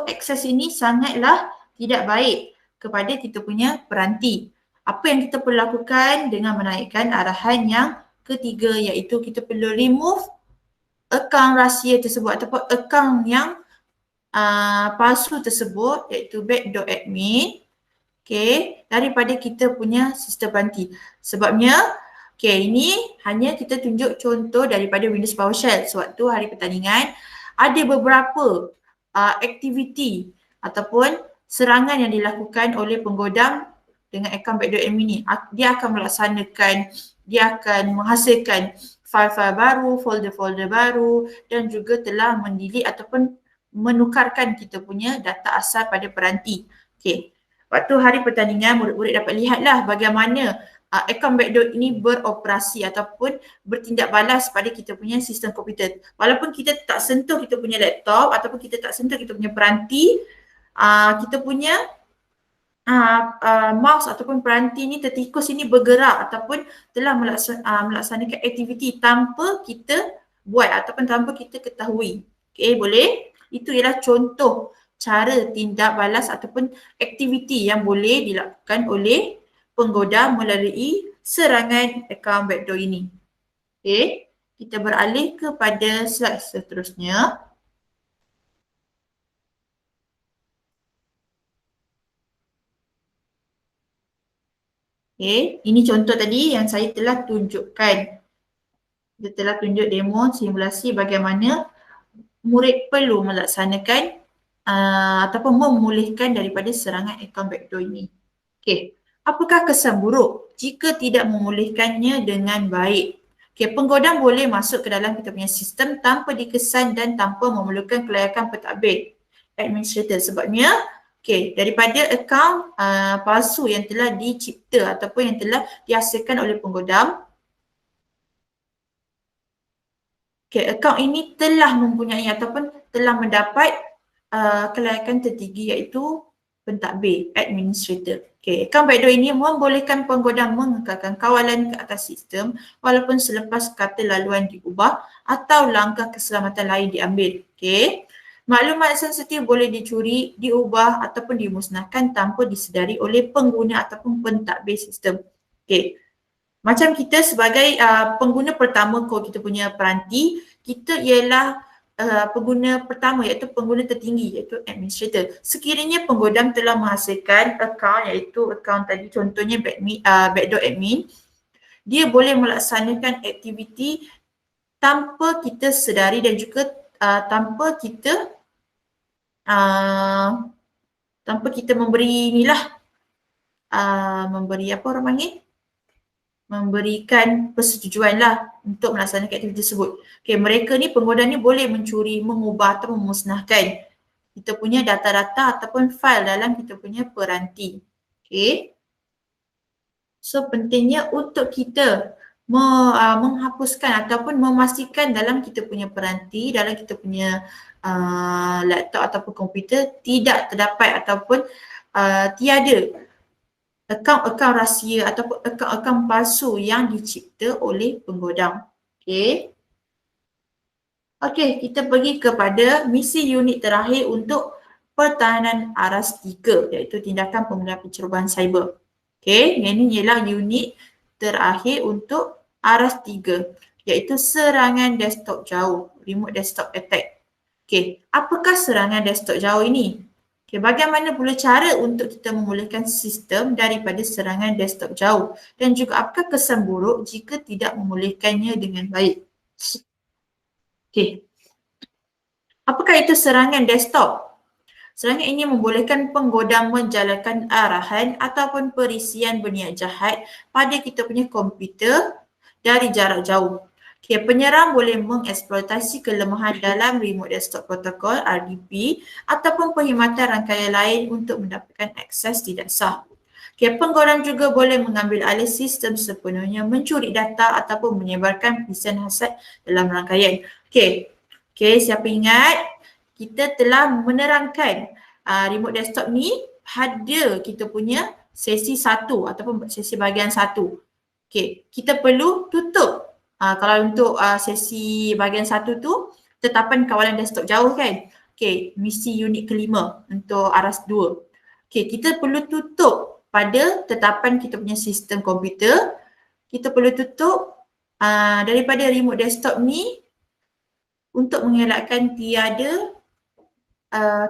akses ini sangatlah tidak baik kepada kita punya peranti. Apa yang kita perlu lakukan dengan menaikkan arahan yang ketiga iaitu kita perlu remove akaun rahsia tersebut ataupun akaun yang palsu tersebut iaitu backdoor admin, okay, daripada kita punya sistem peranti. Sebabnya Okay, ini hanya kita tunjuk contoh daripada Windows PowerShell. Sewaktu hari pertandingan, ada beberapa aktiviti ataupun serangan yang dilakukan oleh penggodam dengan akaun backdoor.admin ni. Dia akan melaksanakan, dia akan menghasilkan file-file baru, folder-folder baru dan juga telah mendelete ataupun menukarkan kita punya data asal pada peranti. Okay. Waktu hari pertandingan, murid-murid dapat lihatlah bagaimana akaun backdoor ini beroperasi ataupun bertindak balas pada kita punya sistem komputer. Walaupun kita tak sentuh kita punya laptop ataupun kita tak sentuh kita punya peranti, kita punya mouse ataupun peranti ni tertikus ini bergerak ataupun telah melaksanakan aktiviti tanpa kita buat ataupun tanpa kita ketahui. Okay, boleh? Itu ialah contoh cara tindak balas ataupun aktiviti yang boleh dilakukan oleh penggoda melalui serangan akaun backdoor ini. Okay, kita beralih kepada slide seterusnya. Okay, ini contoh tadi yang saya telah tunjukkan. Kita telah tunjuk demo simulasi bagaimana murid perlu melaksanakan ataupun memulihkan daripada serangan akaun backdoor ini. Okay, apakah kesan buruk jika tidak memulihkannya dengan baik? Okay, penggodam boleh masuk ke dalam kita punya sistem tanpa dikesan dan tanpa memerlukan kelayakan pentadbir administrator. Sebabnya, okay, daripada akaun palsu yang telah dicipta ataupun yang telah dihasilkan oleh penggodam, okay, akaun ini telah mempunyai ataupun telah mendapat kelayakan tertinggi iaitu pentadbir administrator. Okay, akaun backdoor ini membolehkan penggoda mengekalkan kawalan ke atas sistem walaupun selepas kata laluan diubah atau langkah keselamatan lain diambil. Okay, maklumat sensitif boleh dicuri, diubah ataupun dimusnahkan tanpa disedari oleh pengguna ataupun pentadbir sistem. Okay, macam kita sebagai pengguna pertama kita punya peranti, kita ialah pengguna pertama iaitu pengguna tertinggi iaitu administrator. Sekiranya penggodam telah menghasilkan akaun iaitu akaun tadi contohnya backdoor admin, dia boleh melaksanakan aktiviti tanpa kita sedari dan juga tanpa kita memberi inilah memberi apa orang panggil? Memberikan persetujuan lah untuk melaksanakan aktiviti tersebut. Okay, mereka ni penggoda ni boleh mencuri, mengubah atau memusnahkan kita punya data-data ataupun fail dalam kita punya peranti. Okay. So pentingnya untuk kita menghapuskan ataupun memastikan dalam kita punya peranti, dalam kita punya laptop ataupun komputer tidak terdapat ataupun tiada akaun-akaun rahsia ataupun akaun-akaun palsu yang dicipta oleh penggodam. Okey. Okey, kita pergi kepada misi unit terakhir untuk pertahanan aras 3 iaitu tindakan penggunaan pencerobohan cyber. Okey, yang ini ialah unit terakhir untuk aras 3 iaitu serangan desktop jauh, remote desktop attack. Okey, apakah serangan desktop jauh ini? Okay, bagaimana pula cara untuk kita memulihkan sistem daripada serangan desktop jauh dan juga apakah kesan buruk jika tidak memulihkannya dengan baik? Okay. Apakah itu serangan desktop? Serangan ini membolehkan penggoda menjalankan arahan ataupun perisian berniat jahat pada kita punya komputer dari jarak jauh. Okay, penyerang boleh mengeksploitasi kelemahan dalam Remote Desktop Protocol RDP ataupun perkhidmatan rangkaian lain untuk mendapatkan akses tidak sah. Okay, penggodam juga boleh mengambil alih sistem sepenuhnya, mencuri data ataupun menyebarkan perisian hasad dalam rangkaian. Okay, siapa ingat kita telah menerangkan Remote Desktop ni ada kita punya sesi 1 ataupun sesi bahagian 1. Okay, kita perlu tutup. Kalau untuk sesi bahagian 1 tu, tetapan kawalan desktop jauh kan. Okay, misi unit kelima untuk aras 2. Okay, kita perlu tutup pada tetapan kita punya sistem komputer. Kita perlu tutup daripada remote desktop ni untuk mengelakkan tiada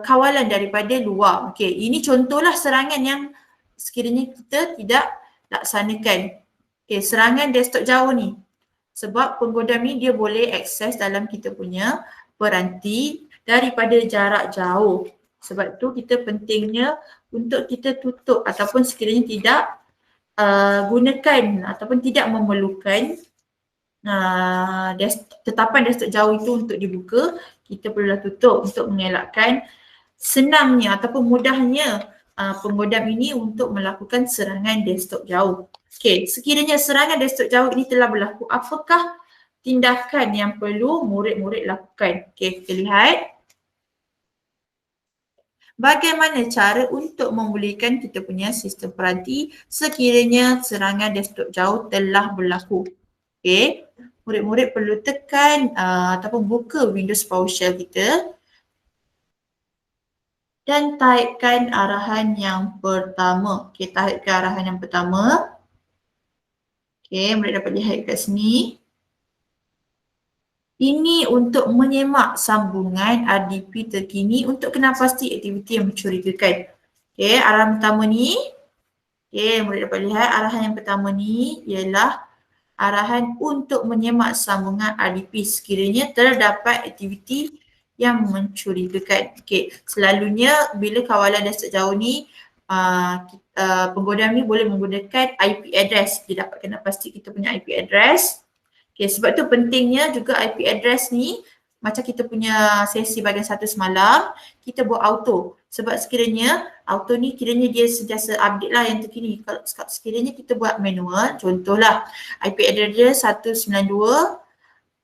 kawalan daripada luar. Okay, ini contohlah serangan yang sekiranya kita tidak laksanakan. Okay, serangan desktop jauh ni. Sebab penggodam ni dia boleh akses dalam kita punya peranti daripada jarak jauh. Sebab tu kita pentingnya untuk kita tutup ataupun sekiranya tidak gunakan ataupun tidak memerlukan tetapan desktop jauh itu untuk dibuka, kita perlulah tutup untuk mengelakkan senangnya ataupun mudahnya penggodam ini untuk melakukan serangan desktop jauh. Okey, sekiranya serangan desktop jauh ini telah berlaku, apakah tindakan yang perlu murid-murid lakukan? Okey, kita lihat. Bagaimana cara untuk memulihkan kita punya sistem peranti sekiranya serangan desktop jauh telah berlaku? Okey, murid-murid perlu tekan ataupun buka Windows PowerShell kita dan taipkan arahan yang pertama. Okey, taipkan arahan yang pertama. Okey, murid dapat lihat kat sini. Ini untuk menyemak sambungan RDP terkini untuk kenal pasti aktiviti yang mencurigakan. Okey, arahan pertama ni. Okey, murid dapat lihat arahan yang pertama ni ialah arahan untuk menyemak sambungan RDP sekiranya terdapat aktiviti yang mencurigakan. Okey, selalunya bila kawalan desktop jauh ni penggodam ni boleh menggunakan IP address. Dia dapat kenal pasti kita punya IP address. Okay, sebab tu pentingnya juga IP address ni macam kita punya sesi bahagian 1 semalam, kita buat auto. Sebab sekiranya auto ni kiranya dia sentiasa update lah yang terkini. Kalau sekiranya kita buat manual, contohlah IP address dia 192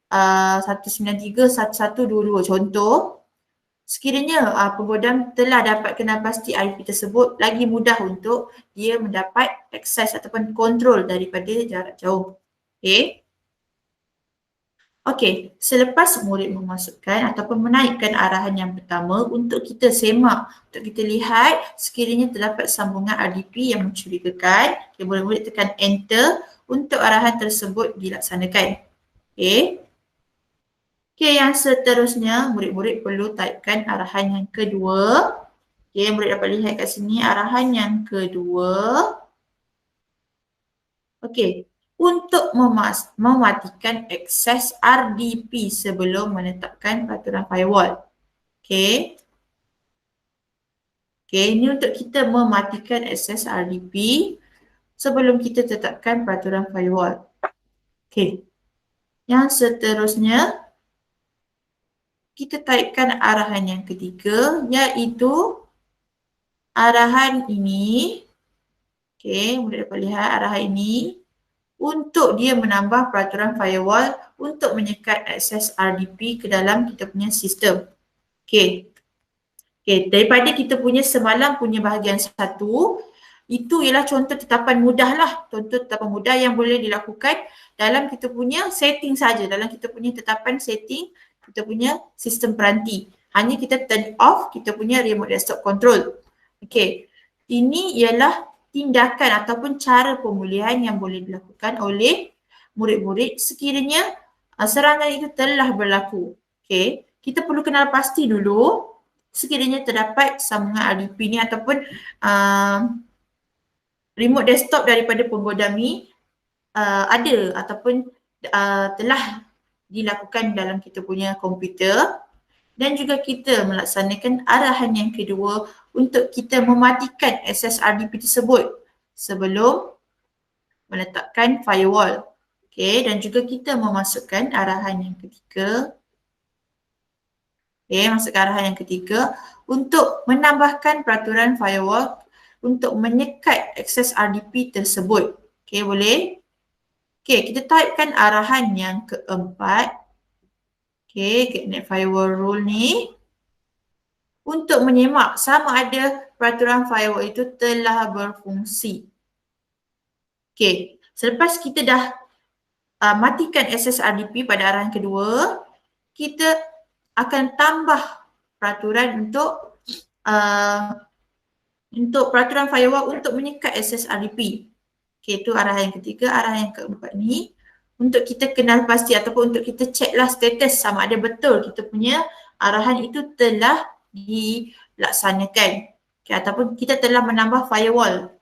193 1122 contoh. Sekiranya penggodam telah dapat kenal pasti IP tersebut, lagi mudah untuk dia mendapat akses ataupun kontrol daripada jarak jauh. Okay. Okey, selepas murid memasukkan ataupun menaikkan arahan yang pertama untuk kita semak, untuk kita lihat sekiranya terdapat sambungan RDP yang mencurigakan, murid-murid tekan enter untuk arahan tersebut dilaksanakan. Okey. Okey, yang seterusnya murid-murid perlu taipkan arahan yang kedua. Okey, murid dapat lihat kat sini arahan yang kedua. Okey, untuk mematikan akses RDP sebelum menetapkan peraturan firewall. Okey. Okey, ini untuk kita mematikan akses RDP sebelum kita tetapkan peraturan firewall. Okey. Yang seterusnya, kita taipkan arahan yang ketiga iaitu arahan ini. Okey, murid dapat lihat arahan ini untuk dia menambah peraturan firewall untuk menyekat akses RDP ke dalam kita punya sistem. Okey. Okey, daripada kita punya semalam punya bahagian 1, itu ialah contoh tetapan mudah lah. Contoh tetapan mudah yang boleh dilakukan dalam kita punya setting saja, dalam kita punya tetapan setting kita punya sistem peranti. Hanya kita turn off kita punya remote desktop control. Okey, ini ialah tindakan ataupun cara pemulihan yang boleh dilakukan oleh murid-murid sekiranya serangan itu telah berlaku. Okey, kita perlu kenal pasti dulu sekiranya terdapat sambungan RDP ni ataupun remote desktop daripada penggodam ni ada ataupun telah dilakukan dalam kita punya komputer, dan juga kita melaksanakan arahan yang kedua untuk kita mematikan akses RDP tersebut sebelum meletakkan firewall. Okey, dan juga kita memasukkan arahan yang ketiga. Okey, masukkan arahan yang ketiga untuk menambahkan peraturan firewall untuk menyekat akses RDP tersebut. Okey, boleh? Okey, kita typekan arahan yang keempat. Okey, getnet firewall rule ni untuk menyemak sama ada peraturan firewall itu telah berfungsi. Okey, selepas kita dah matikan akses RDP pada arahan kedua, kita akan tambah peraturan untuk peraturan firewall untuk menyekat akses RDP. Okey, itu arahan yang ketiga. Arahan yang keempat ni untuk kita kenal pasti ataupun untuk kita ceklah status sama ada betul kita punya arahan itu telah dilaksanakan. Okay, ataupun kita telah menambah firewall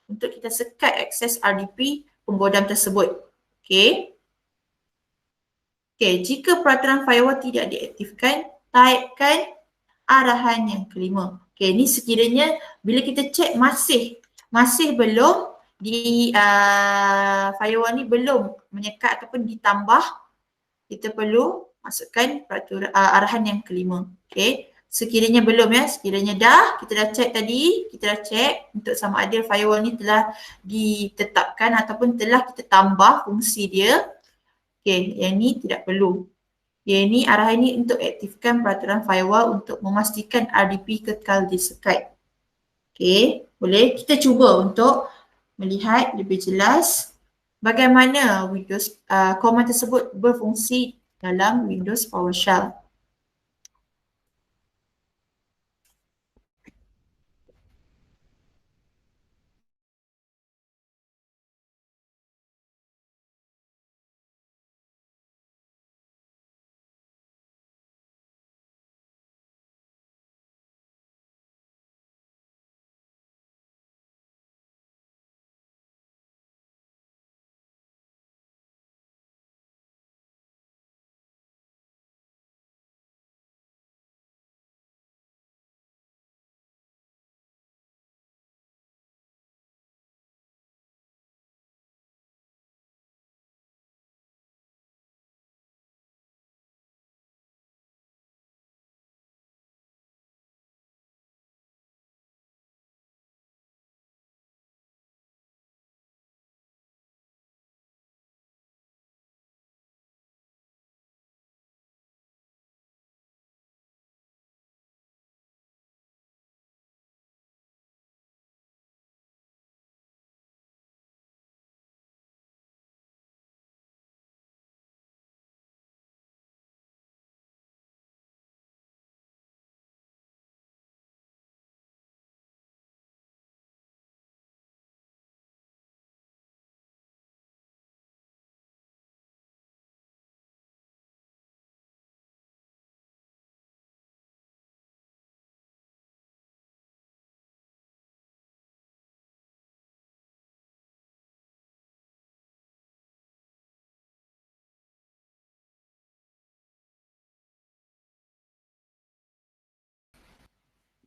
untuk kita sekat akses RDP penggodam tersebut. Okay. Okay, jika peraturan firewall tidak diaktifkan, taipkan arahan yang kelima. Okay, ni sekiranya bila kita cek masih belum di firewall ni belum menyekat ataupun ditambah, kita perlu masukkan peraturan arahan yang kelima. Okay, sekiranya belum ya, sekiranya dah, kita dah cek tadi, kita dah cek untuk sama ada firewall ni telah ditetapkan ataupun telah kita tambah fungsi dia. Okay, yang ni tidak perlu. Yang ni arahan ni untuk aktifkan peraturan firewall untuk memastikan RDP kekal disekat. Okay, boleh kita cuba untuk melihat lebih jelas bagaimana Windows command tersebut berfungsi dalam Windows PowerShell.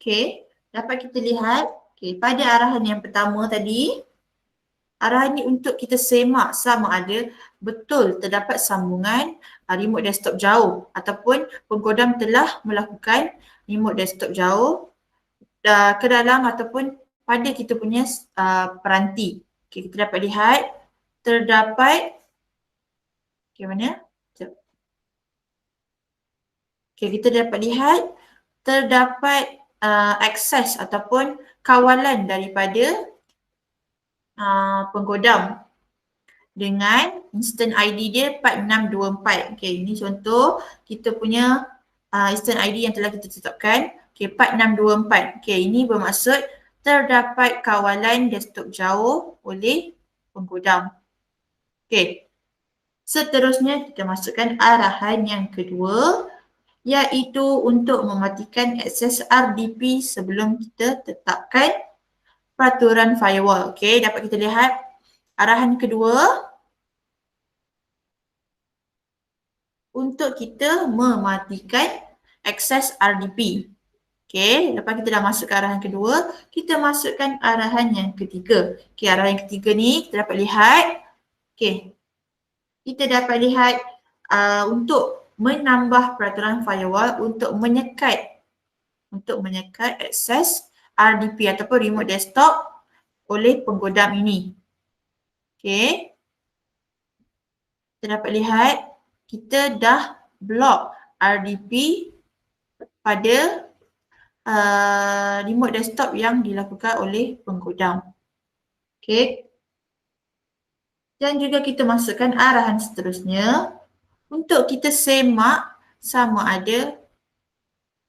Okay, dapat kita lihat pada arahan yang pertama tadi, arahan ni untuk kita semak sama ada betul terdapat sambungan remote desktop jauh ataupun penggodam telah melakukan remote desktop jauh ke dalam ataupun pada kita punya peranti. Okay, kita dapat lihat terdapat mana? Okay, kita dapat lihat terdapat akses ataupun kawalan daripada penggodam dengan instant ID dia 4624. Okay, ini contoh kita punya instant ID yang telah kita tetapkan. Okay, 4624. Okay, ini bermaksud terdapat kawalan desktop jauh oleh penggodam. Okay, seterusnya kita masukkan arahan yang kedua, iaitu untuk mematikan akses RDP sebelum kita tetapkan peraturan firewall. Okay, dapat kita lihat arahan kedua untuk kita mematikan akses RDP. Okay, lepas kita dah masuk ke arahan kedua, kita masukkan arahan yang ketiga. Okay, arahan yang ketiga ni kita dapat lihat, okay, kita dapat lihat untuk menambah peraturan firewall untuk menyekat akses RDP ataupun remote desktop oleh penggodam ini. Okay, kita dapat lihat kita dah block RDP pada remote desktop yang dilakukan oleh penggodam. Okay. Dan juga kita masukkan arahan seterusnya untuk kita semak sama ada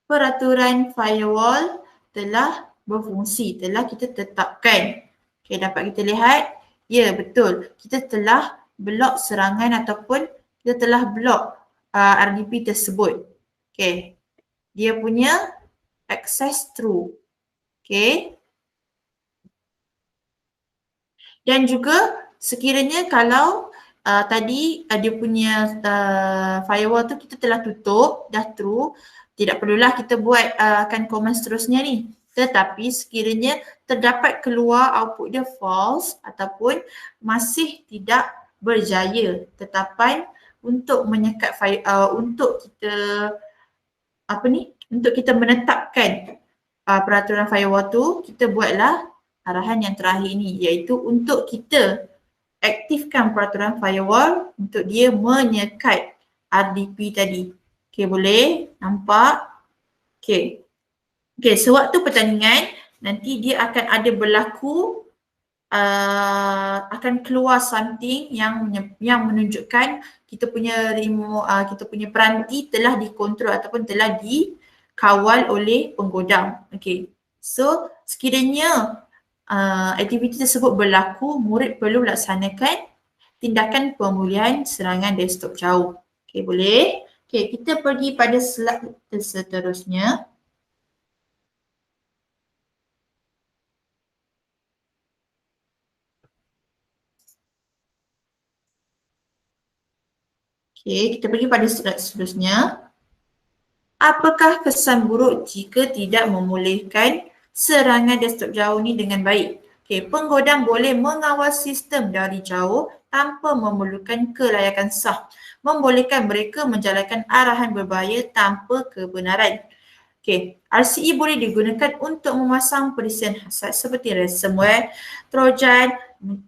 peraturan firewall telah berfungsi, telah kita tetapkan. Okay, dapat kita lihat, ya betul, kita telah block serangan ataupun kita telah block RDP tersebut. Okay, dia punya access true. Okay. Dan juga sekiranya kalau tadi dia punya firewall tu kita telah tutup, dah true, tidak perlulah kita buat akan command seterusnya ni. Tetapi sekiranya terdapat keluar output dia false ataupun masih tidak berjaya tetapan untuk menyekat untuk kita untuk kita menetapkan peraturan firewall tu, kita buatlah arahan yang terakhir ni, iaitu untuk kita aktifkan peraturan firewall untuk dia menyekat RDP tadi. Okey, boleh nampak? Okey. Okey, sewaktu pertandingan nanti dia akan ada berlaku akan keluar something yang menunjukkan kita punya remote, kita punya peranti telah dikontrol ataupun telah dikawal oleh penggodam. Okey. So, sekiranya aktiviti tersebut berlaku, murid perlu laksanakan tindakan pemulihan serangan desktop jauh. Okey, boleh? Okey, kita pergi pada slide seterusnya. Okey, kita pergi pada slide seterusnya. Apakah kesan buruk jika tidak memulihkan serangan desktop jauh ni dengan baik? Okey, penggodam boleh mengawal sistem dari jauh tanpa memerlukan kelayakan sah, membolehkan mereka menjalankan arahan berbahaya tanpa kebenaran. Okey, RCE boleh digunakan untuk memasang perisian hasad seperti ransomware, trojan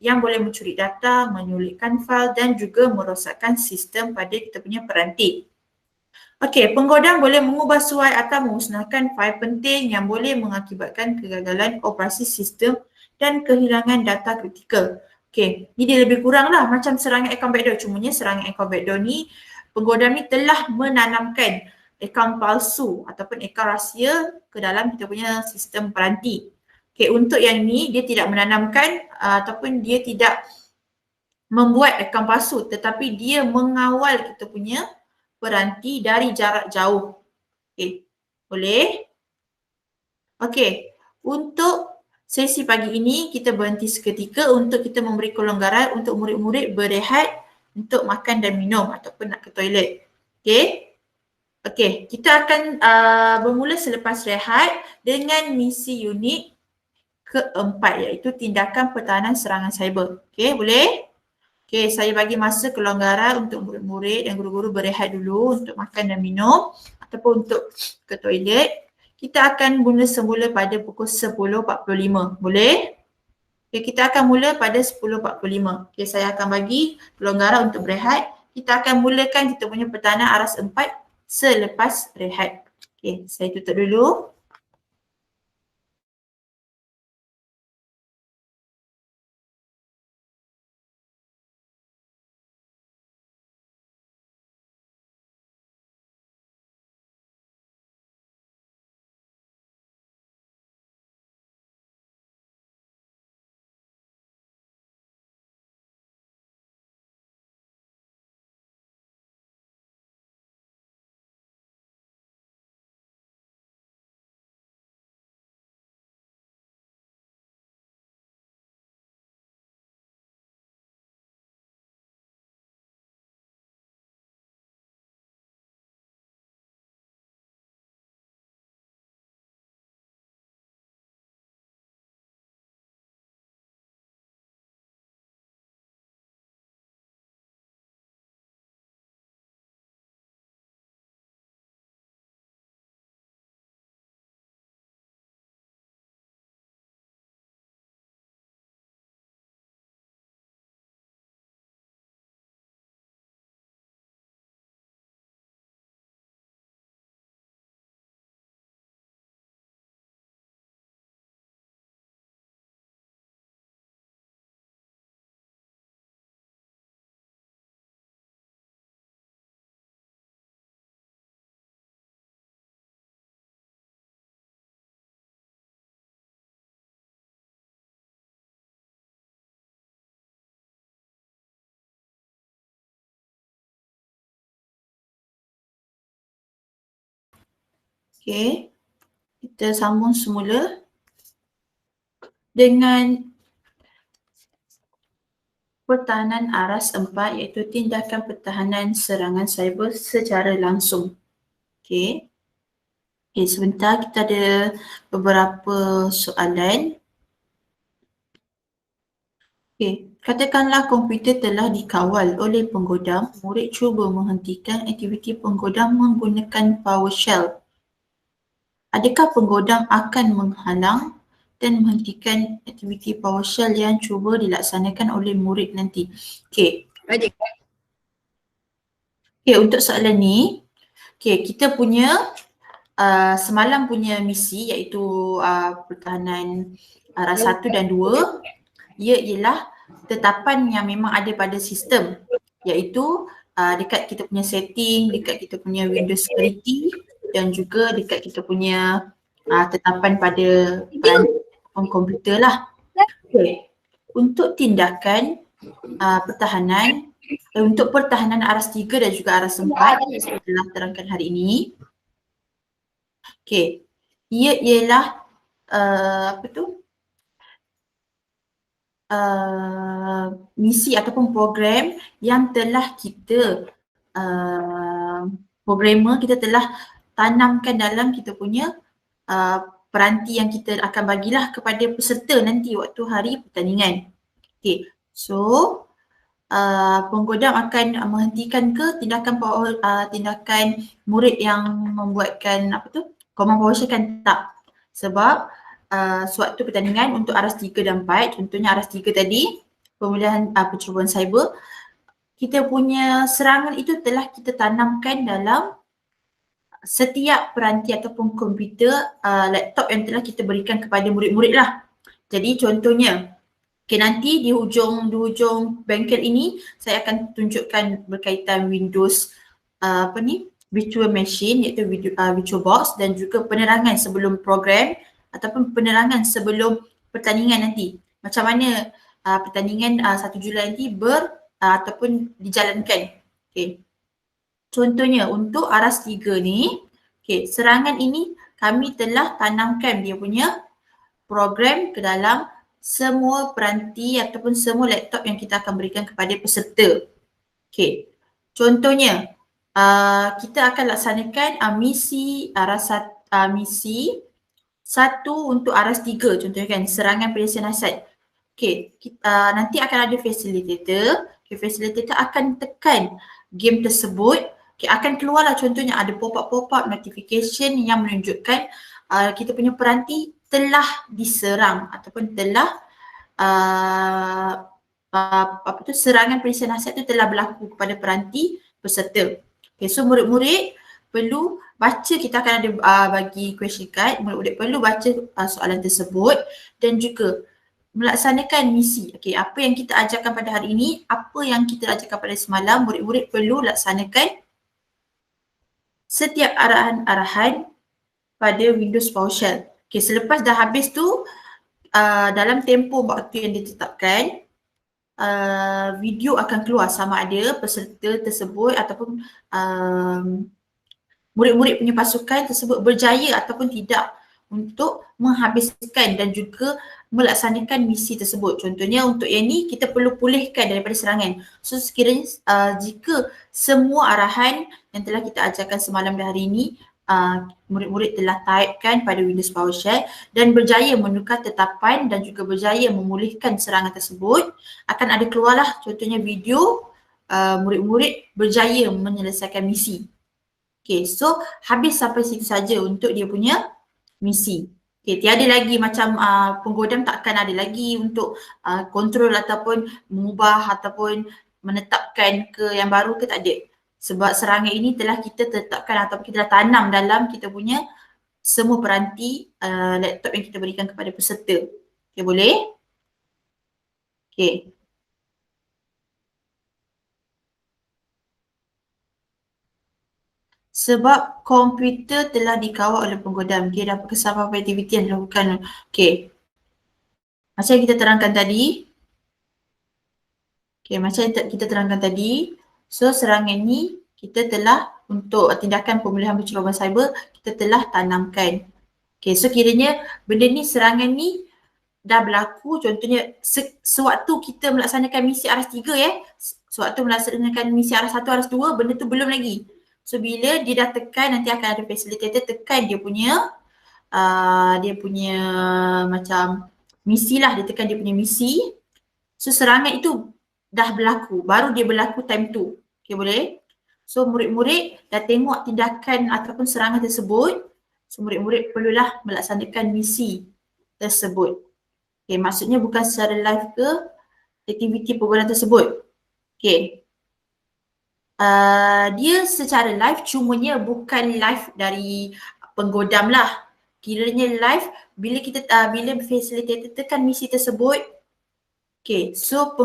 yang boleh mencuri data, menyulitkan fail dan juga merosakkan sistem pada kita punya peranti. Okey, penggodam boleh mengubah suai atau memusnahkan fail penting yang boleh mengakibatkan kegagalan operasi sistem dan kehilangan data kritikal. Okey, ni dia lebih kurang lah macam serangan account backdoor. Cumanya serangan account backdoor ni, penggodam ni telah menanamkan akaun palsu ataupun akaun rahsia ke dalam kita punya sistem peranti. Okey, untuk yang ni dia tidak menanamkan ataupun dia tidak membuat akaun palsu tetapi dia mengawal kita punya peranti dari jarak jauh. Okey, boleh? Okey, untuk sesi pagi ini kita berhenti seketika untuk kita memberi kelonggaran untuk murid-murid berehat untuk makan dan minum ataupun nak ke toilet. Okey? Okey, kita akan bermula selepas rehat dengan misi unit keempat iaitu tindakan pertahanan serangan cyber. Okey, boleh? Okey, saya bagi masa kelonggaran untuk murid-murid dan guru-guru berehat dulu untuk makan dan minum ataupun untuk ke toilet. Kita akan mula semula pada pukul 10.45. Boleh? Okey, kita akan mula pada 10.45. Okey, saya akan bagi kelonggaran untuk berehat. Kita akan mulakan kita punya pertahanan aras 4 selepas rehat. Okey, saya tutup dulu. Okey, kita sambung semula. Dengan pertahanan aras 4 iaitu tindakan pertahanan serangan cyber secara langsung. Okey. Okey, sebentar kita ada beberapa soalan. Okey, katakanlah komputer telah dikawal oleh penggodam, murid cuba menghentikan aktiviti penggodam menggunakan PowerShell. Adakah penggodam akan menghalang dan menghentikan aktiviti PowerShell yang cuba dilaksanakan oleh murid nanti? Okey. Okey, untuk soalan ni, okey, kita punya semalam punya misi iaitu pertahanan aras 1 dan 2, ia ialah tetapan yang memang ada pada sistem, iaitu dekat kita punya setting, dekat kita punya Windows security dan juga dekat kita punya tetapan pada peranti komputer lah. Okay. Untuk tindakan pertahanan, untuk pertahanan aras 3 dan juga aras 4 yang saya telah terangkan hari ini, okay, ia ialah misi ataupun program yang telah kita programmer kita telah tanamkan dalam kita punya peranti yang kita akan bagilah kepada peserta nanti waktu hari pertandingan. Okay, so penggodam akan menghentikan ke tindakan murid yang membuatkan command PowerShell kan tak, sebab sewaktu pertandingan untuk aras 3 dan 4, contohnya aras 3 tadi, pemulihan percubaan cyber, kita punya serangan itu telah kita tanamkan dalam setiap peranti ataupun komputer laptop yang telah kita berikan kepada murid-murid lah. Jadi contohnya, okay, nanti di hujung bengkel ini saya akan tunjukkan berkaitan Windows virtual machine iaitu VirtualBox dan juga penerangan sebelum program ataupun penerangan sebelum pertandingan nanti. Macam mana pertandingan 1 Julai nanti ataupun dijalankan. Okay. Contohnya untuk aras 3 ni, okay, serangan ini kami telah tanamkan dia punya program ke dalam semua peranti ataupun semua laptop yang kita akan berikan kepada peserta. Okay. Contohnya, kita akan laksanakan misi aras misi 1 untuk aras 3, contohnya kan, serangan penyelesaian asat. Okay, nanti akan ada facilitator. Okay, facilitator akan tekan game tersebut. Okay, akan keluarlah contohnya ada pop-up notification yang menunjukkan kita punya peranti telah diserang ataupun telah serangan penyelesaian asat itu telah berlaku kepada peranti peserta. Okay, so murid-murid perlu baca, kita akan ada bagi question card, murid-murid perlu baca soalan tersebut dan juga melaksanakan misi. Okay, apa yang kita ajarkan pada hari ini, apa yang kita ajarkan pada semalam, murid-murid perlu laksanakan setiap arahan-arahan pada Windows PowerShell. Okay, selepas dah habis tu, dalam tempoh waktu yang ditetapkan, video akan keluar sama ada peserta tersebut ataupun murid-murid punya pasukan tersebut berjaya ataupun tidak untuk menghabiskan dan juga melaksanakan misi tersebut. Contohnya untuk yang ni kita perlu pulihkan daripada serangan. So sekiranya jika semua arahan yang telah kita ajarkan semalam dan hari ini murid-murid telah typekan pada Windows PowerShell dan berjaya menukar tetapan dan juga berjaya memulihkan serangan tersebut, akan ada keluarlah contohnya video murid-murid berjaya menyelesaikan misi. Okay, so habis sampai situ saja untuk dia punya misi. Okay, tiada lagi macam penggodam takkan ada lagi untuk kontrol ataupun mengubah ataupun menetapkan ke yang baru ke, tak ada. Sebab serangan ini telah kita tetapkan ataupun kita dah tanam dalam kita punya semua peranti laptop yang kita berikan kepada peserta. Okay, boleh? Okay. Sebab komputer telah dikawal oleh penggodam. Okay, dapat kesalahan aktiviti yang dilakukan. Okay. Macam yang kita terangkan tadi. Okay, macam yang kita terangkan tadi. So, serangan ni kita telah untuk tindakan pemulihan pencerobohan cyber, kita telah tanamkan. Okay, so kiranya benda ni, serangan ni dah berlaku, contohnya sewaktu kita melaksanakan misi RS3 sewaktu melaksanakan misi RS1, RS2, benda tu belum lagi. So bila dia dah tekan, nanti akan ada facilitator tekan dia punya macam misi lah, dia tekan dia punya misi. So serangan itu dah berlaku, baru dia berlaku time tu. Okay, boleh? So murid-murid dah tengok tindakan ataupun serangan tersebut, so murid-murid perlulah melaksanakan misi tersebut. Okay, maksudnya bukan secara live ke aktiviti perbualan tersebut. Okay. Dia secara live, cumanya bukan live dari penggodam lah. Kiranya live bila kita bila facilitator tekan misi tersebut. Okay, so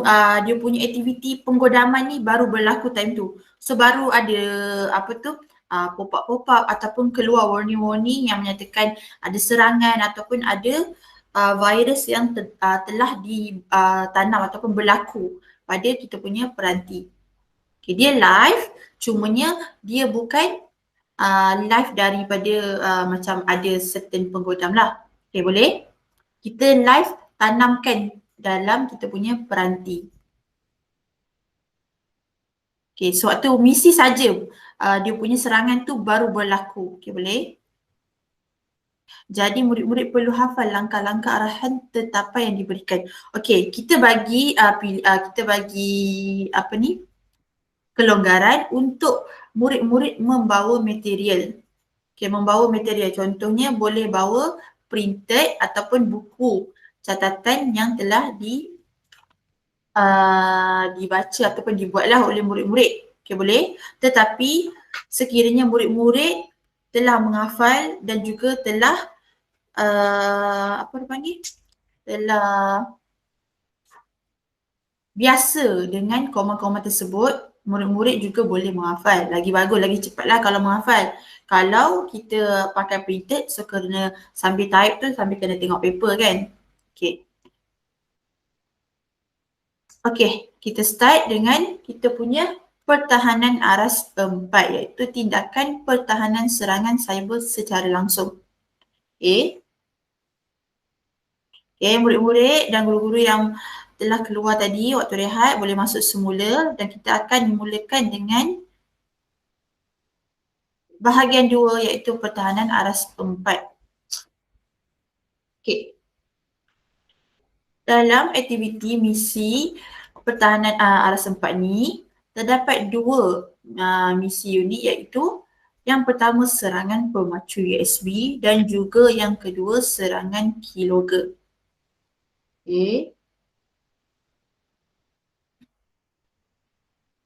dia punya aktiviti penggodaman ni baru berlaku time tu. So baru ada pop-up ataupun keluar warning-warning yang menyatakan ada serangan ataupun ada virus yang telah ditanam ataupun berlaku pada kita punya peranti. Okay, dia live, cumanya dia bukan live daripada macam ada certain penggodam lah. Okay, boleh? Kita live tanamkan dalam kita punya peranti. Okay, sewaktu misi saja dia punya serangan tu baru berlaku. Okay, boleh? Jadi murid-murid perlu hafal langkah-langkah arahan tetapan yang diberikan. Okay, kita bagi kelonggaran untuk murid-murid membawa material. Okay, membawa material. Contohnya boleh bawa printed ataupun buku catatan yang telah dibaca ataupun dibuatlah oleh murid-murid. Okay, boleh? Tetapi sekiranya murid-murid telah menghafal dan juga telah telah biasa dengan koma-koma tersebut, murid-murid juga boleh menghafal. Lagi bagus, lagi cepatlah kalau menghafal. Kalau kita pakai printed, so kena sambil type tu, sambil kena tengok paper kan. Okay. Okay, kita start dengan kita punya pertahanan aras 4, iaitu tindakan pertahanan serangan cyber secara langsung. Okay. Okay, murid-murid dan guru-guru yang telah keluar tadi waktu rehat boleh masuk semula dan kita akan memulakan dengan bahagian 2 iaitu pertahanan aras 4. Okay. Dalam aktiviti misi pertahanan aras 4 ni, terdapat 2 misi unik iaitu yang pertama serangan pemacu USB dan juga yang kedua serangan keylogger. Okay.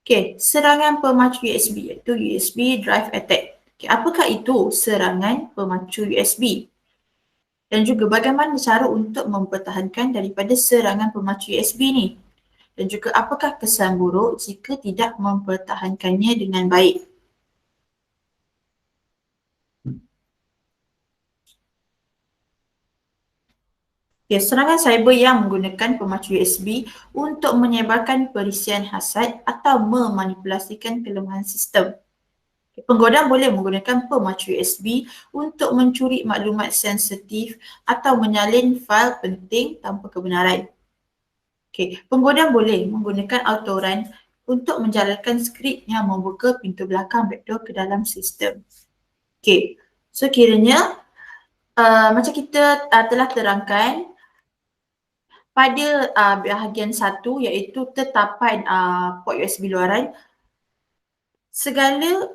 Okay, serangan pemacu USB iaitu USB drive attack. Okay, apakah itu serangan pemacu USB? Dan juga bagaimana cara untuk mempertahankan daripada serangan pemacu USB ni? Dan juga apakah kesan buruk jika tidak mempertahankannya dengan baik? Okay, serangan cyber yang menggunakan pemacu USB untuk menyebarkan perisian hasad atau memanipulasikan kelemahan sistem. Penggodam boleh menggunakan pemacu USB untuk mencuri maklumat sensitif atau menyalin fail penting tanpa kebenaran. Okay. Penggodam boleh menggunakan autorun untuk menjalankan skrip yang membuka pintu belakang backdoor ke dalam sistem. Okay. So kiranya macam kita telah terangkan pada bahagian 1 iaitu tetapan port USB luaran, segala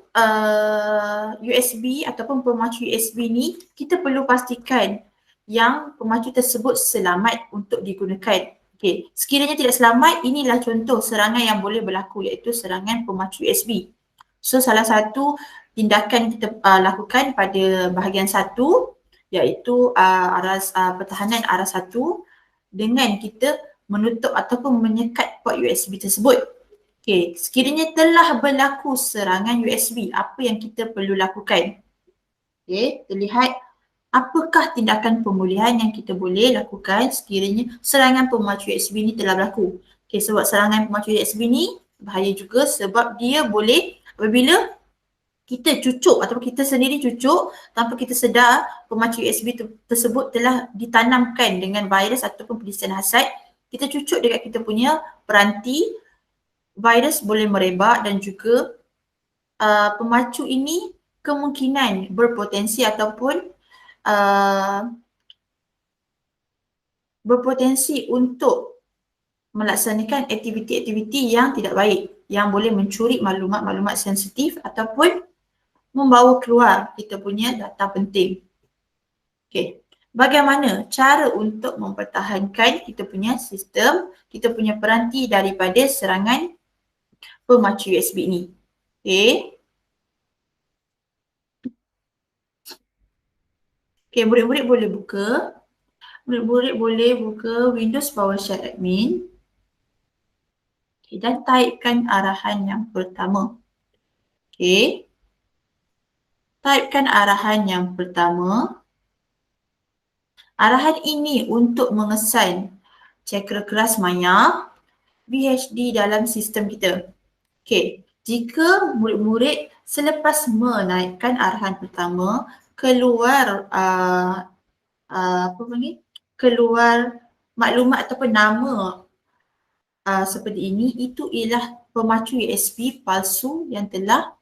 USB ataupun pemacu USB ni kita perlu pastikan yang pemacu tersebut selamat untuk digunakan. Okay. Sekiranya tidak selamat, inilah contoh serangan yang boleh berlaku iaitu serangan pemacu USB. So salah satu tindakan kita lakukan pada bahagian 1 iaitu pertahanan aras 1 dengan kita menutup ataupun menyekat port USB tersebut. Okay, sekiranya telah berlaku serangan USB, apa yang kita perlu lakukan? Okay, terlihat apakah tindakan pemulihan yang kita boleh lakukan sekiranya serangan pemacu USB ni telah berlaku. Okay, sebab serangan pemacu USB ni bahaya juga sebab dia boleh apabila kita cucuk ataupun kita sendiri cucuk tanpa kita sedar pemacu USB tersebut telah ditanamkan dengan virus ataupun pelisian hasad. Kita cucuk dekat kita punya peranti, virus boleh merebak dan juga pemacu ini kemungkinan berpotensi ataupun berpotensi untuk melaksanakan aktiviti-aktiviti yang tidak baik yang boleh mencuri maklumat-maklumat sensitif ataupun membawa keluar kita punya data penting. Okey. Bagaimana cara untuk mempertahankan kita punya sistem, kita punya peranti daripada serangan pemacu USB ini? Okey. Okey, murid-murid boleh buka. Murid-murid boleh buka Windows PowerShell Admin. Okay, dan typekan arahan yang pertama. Okay. Typekan arahan yang pertama. Arahan ini untuk mengesan cakra keras maya VHD dalam sistem kita. Okay. Jika murid-murid selepas menaikkan arahan pertama keluar keluar maklumat ataupun nama seperti ini, itu ialah pemacu USB palsu yang telah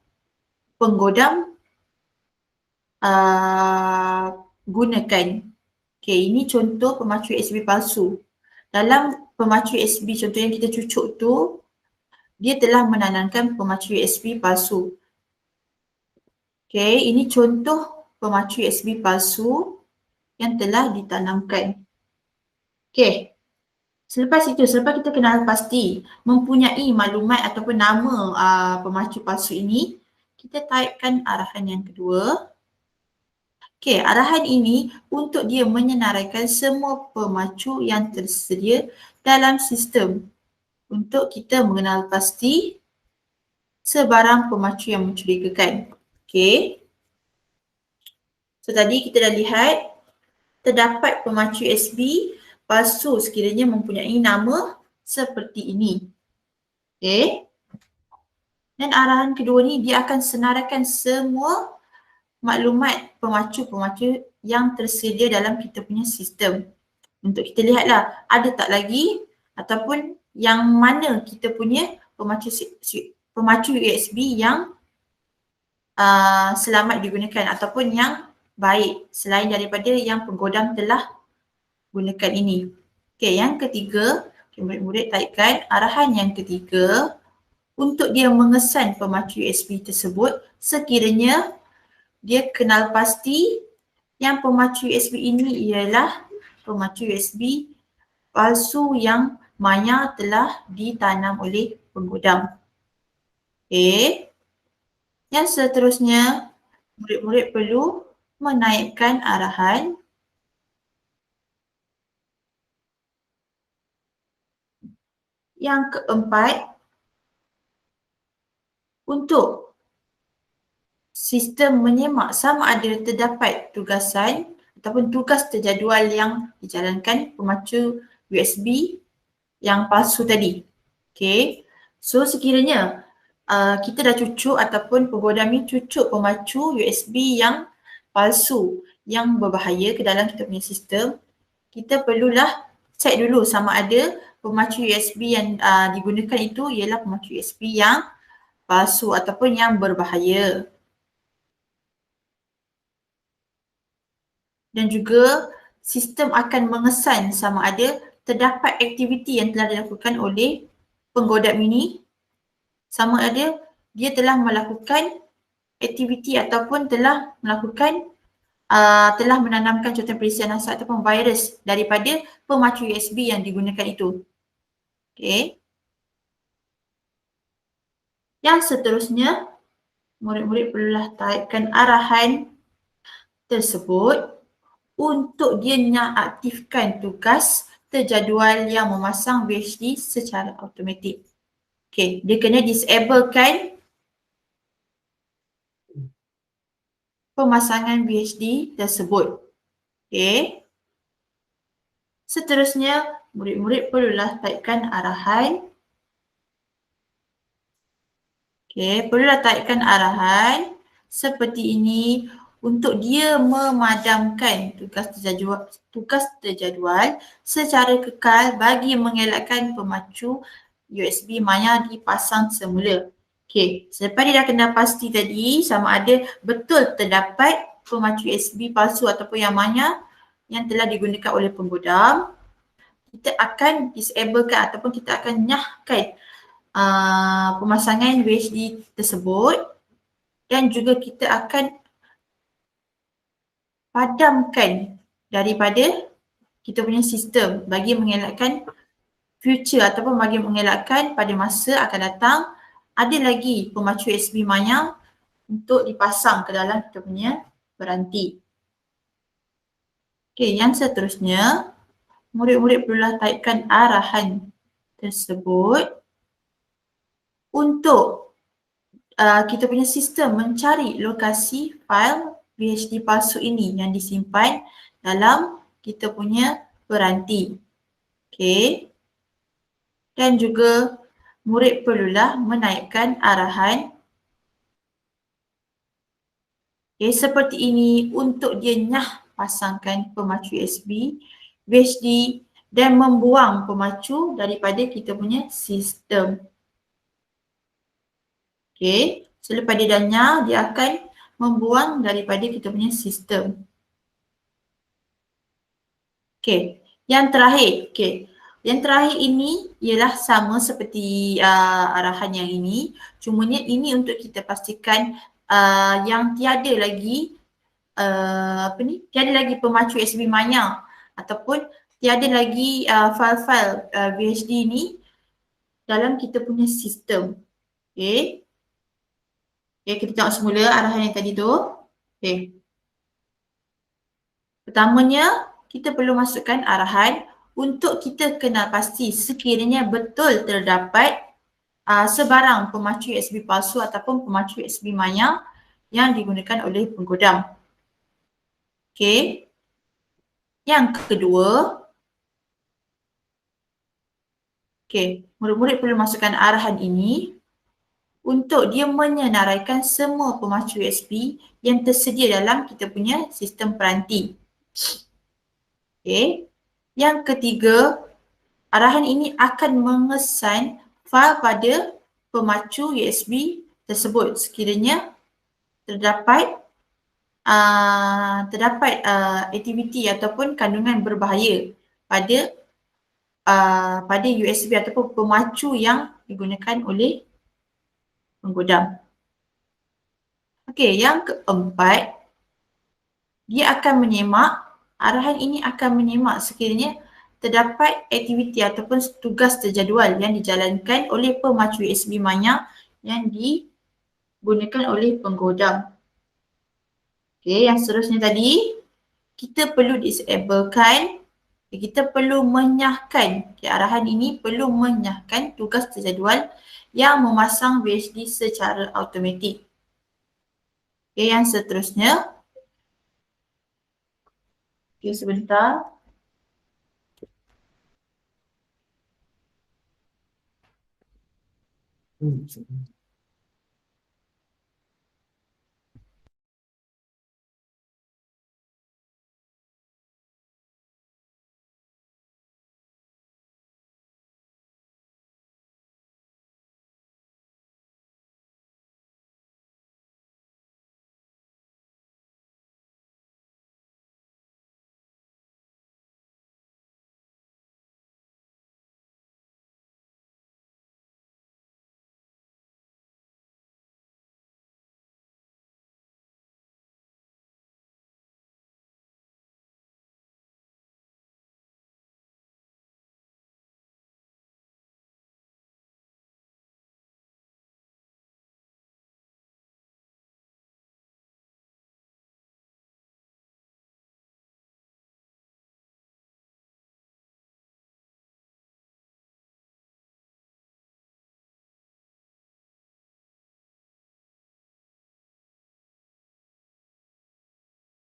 penggodam gunakan. Okay, ini contoh pemacu USB palsu. Dalam pemacu USB contoh yang kita cucuk tu, dia telah menanamkan pemacu USB palsu. Okay, ini contoh pemacu USB palsu yang telah ditanamkan. Okay. Selepas itu, selepas kita kenal pasti mempunyai maklumat ataupun nama pemacu palsu ini, kita typekan arahan yang kedua. Okey, arahan ini untuk dia menyenaraikan semua pemacu yang tersedia dalam sistem untuk kita mengenal pasti sebarang pemacu yang mencurigakan. Okey. So tadi kita dah lihat terdapat pemacu USB palsu sekiranya mempunyai nama seperti ini. Okey. Dan arahan kedua ni dia akan senaraikan semua maklumat pemacu-pemacu yang tersedia dalam kita punya sistem. Untuk kita lihatlah ada tak lagi ataupun yang mana kita punya pemacu USB yang selamat digunakan ataupun yang baik selain daripada yang penggodam telah gunakan ini. Okey, yang ketiga, murid-murid typekan arahan yang ketiga untuk dia mengesan pemacu USB tersebut sekiranya dia kenal pasti yang pemacu USB ini ialah pemacu USB palsu yang maya telah ditanam oleh penggodam. Okey. Yang seterusnya, murid-murid perlu menaikkan arahan yang keempat untuk sistem menyemak sama ada terdapat tugasan ataupun tugas terjadual yang dijalankan pemacu USB yang palsu tadi. Okay. So sekiranya kita dah cucuk ataupun penggodam ni cucuk pemacu USB yang palsu yang berbahaya ke dalam kita punya sistem, kita perlulah cek dulu sama ada pemacu USB yang digunakan itu ialah pemacu USB yang palsu ataupun yang berbahaya. Dan juga sistem akan mengesan sama ada terdapat aktiviti yang telah dilakukan oleh penggodam ini sama ada dia telah melakukan aktiviti ataupun telah melakukan telah menanamkan contoh pelisian hasad ataupun virus daripada pemacu USB yang digunakan itu. Okey. Yang seterusnya, murid-murid perlulah typekan arahan tersebut untuk dia nak aktifkan tugas terjadual yang memasang VHD secara automatik. Okey, dia kena disablekan pemasangan VHD tersebut. Okey. Seterusnya, murid-murid perlulah typekan arahan. Okey, perlulah typekan arahan seperti ini untuk dia memadamkan tugas terjadual secara kekal bagi mengelakkan pemacu USB maya dipasang semula. Okey, selepas dia dah kenal pasti tadi sama ada betul terdapat pemacu USB palsu ataupun yang maya yang telah digunakan oleh penggodam, kita akan disablekan ataupun kita akan nyahkan pemasangan UHD tersebut dan juga kita akan padamkan daripada kita punya sistem bagi mengelakkan future ataupun bagi mengelakkan pada masa akan datang ada lagi pemacu USB maya untuk dipasang ke dalam kita punya peranti. Okey, yang seterusnya murid-murid perlulah taipkan arahan tersebut untuk kita punya sistem mencari lokasi fail VHD palsu ini yang disimpan dalam kita punya peranti. Okey. Dan juga murid perlulah menaipkan arahan seperti ini untuk dia nyah pasangkan pemacu USB, VHD dan membuang pemacu daripada kita punya sistem. Okey, selepas dia dah nyah, dia akan membuang daripada kita punya sistem. Okey, yang terakhir, yang terakhir ini ialah sama seperti arahan yang ini, cumanya ini untuk kita pastikan yang tiada lagi tiada lagi pemacu USB maya ataupun tiada lagi file-file VHD ni dalam kita punya sistem. Okey. Okay, kita tengok semula arahan yang tadi tu. Okay. Pertamanya, kita perlu masukkan arahan untuk kita kenal pasti sekiranya betul terdapat sebarang pemacu USB palsu ataupun pemacu USB maya yang digunakan oleh penggodam. Okey. Yang kedua, murid-murid perlu masukkan arahan ini untuk dia menyenaraikan semua pemacu USB yang tersedia dalam kita punya sistem peranti. Okey. Yang ketiga, arahan ini akan mengesan fail pada pemacu USB tersebut sekiranya terdapat aktiviti ataupun kandungan berbahaya pada USB ataupun pemacu yang digunakan oleh penggodam. Okey, yang keempat, dia akan menyemak, arahan ini akan menyemak sekiranya terdapat aktiviti ataupun tugas terjadual yang dijalankan oleh pemacu USB maya yang digunakan oleh penggodam. Okey, yang seterusnya tadi, kita perlu disablekan, kita perlu menyahkan, arahan ini perlu menyahkan tugas terjadual yang memasang VHD secara automatik. Okey, yang seterusnya. Okey, sebentar.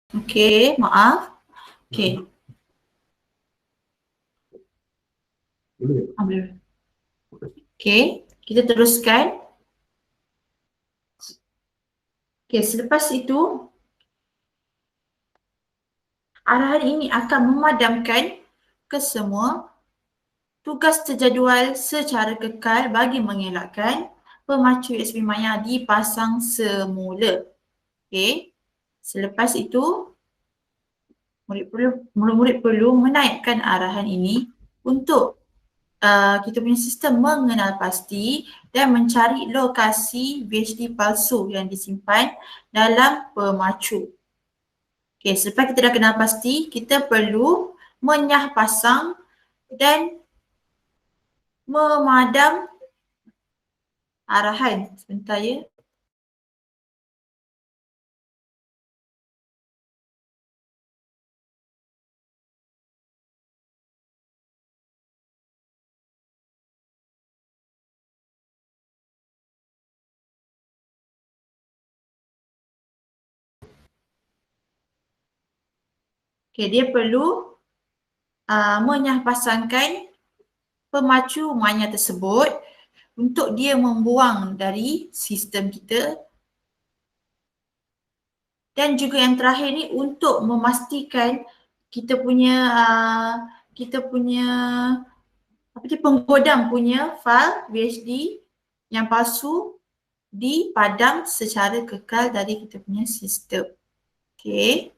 Okey, maaf. Okey. Boleh. Okey, kita teruskan. Okey, selepas itu arahan ini akan memadamkan kesemua tugas terjadual secara kekal bagi mengelakkan pemacu USB maya dipasang semula. Okey. Selepas itu murid-murid perlu menaikkan arahan ini untuk kita punya sistem mengenal pasti dan mencari lokasi VHD palsu yang disimpan dalam pemacu. Okey, selepas kita dah kenal pasti, kita perlu menyah pasang dan memadam arahan. Sebentar ya. Okey, dia perlu menyah pasangkan pemacu maya tersebut untuk dia membuang dari sistem kita. Dan juga yang terakhir ni untuk memastikan kita punya penggodam punya file VHD yang palsu dipadam secara kekal dari kita punya sistem. Okey.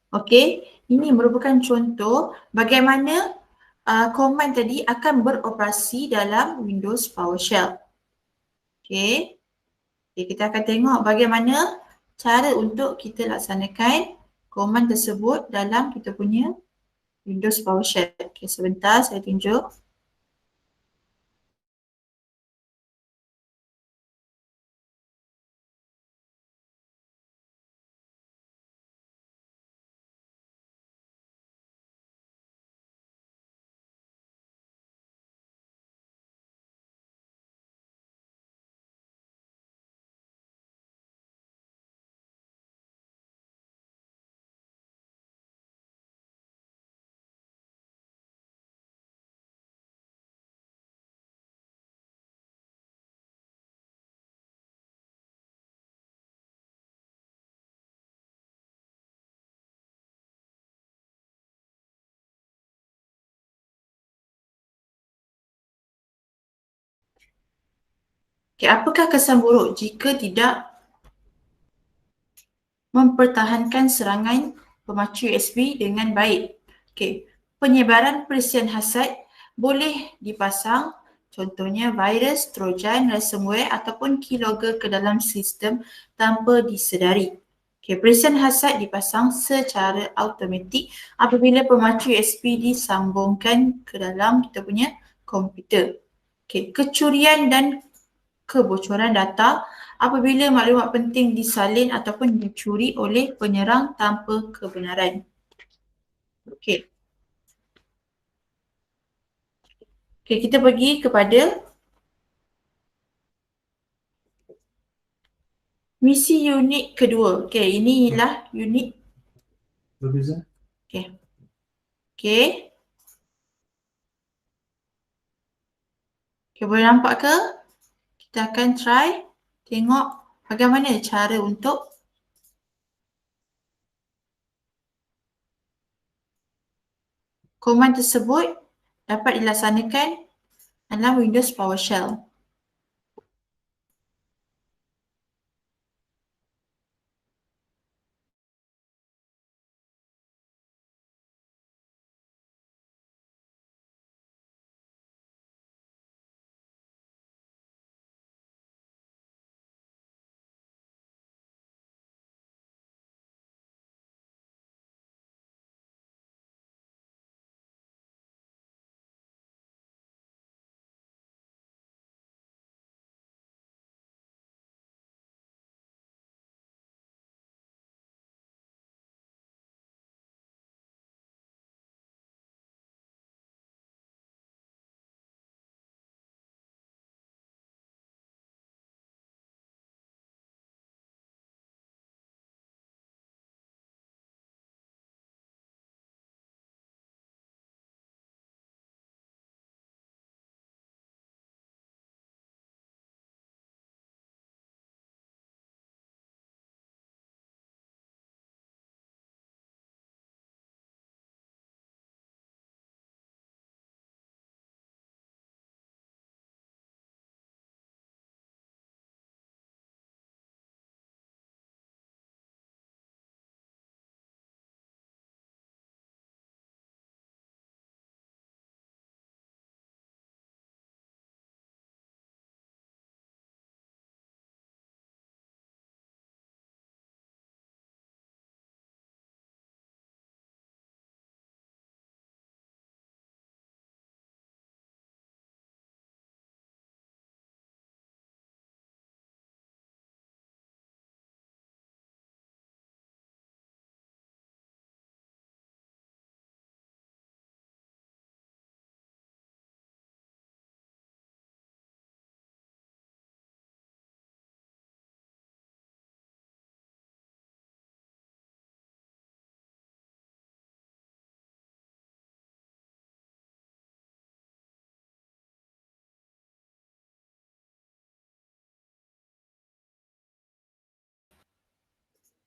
Okey, ini merupakan contoh bagaimana command tadi akan beroperasi dalam Windows PowerShell. Okey. Okay, kita akan tengok bagaimana cara untuk kita laksanakan command tersebut dalam kita punya Windows PowerShell. Okey, sebentar saya tunjuk. Okey, apakah kesan buruk jika tidak mempertahankan serangan pemacu USB dengan baik? Okey, penyebaran perisian hasad boleh dipasang, contohnya virus, trojan, ransomware ataupun keylogger ke dalam sistem tanpa disedari. Okey, perisian hasad dipasang secara automatik apabila pemacu USB disambungkan ke dalam kita punya komputer. Okey, kecurian dan kebocoran data apabila maklumat penting disalin ataupun dicuri oleh penyerang tanpa kebenaran. Okey. Okey, kita pergi kepada misi unit kedua. Okey, inilah unit. Berbeza. Okey. Okey. Okey, boleh nampak ke? Kita akan try tengok bagaimana cara untuk command tersebut dapat dilaksanakan dalam Windows PowerShell.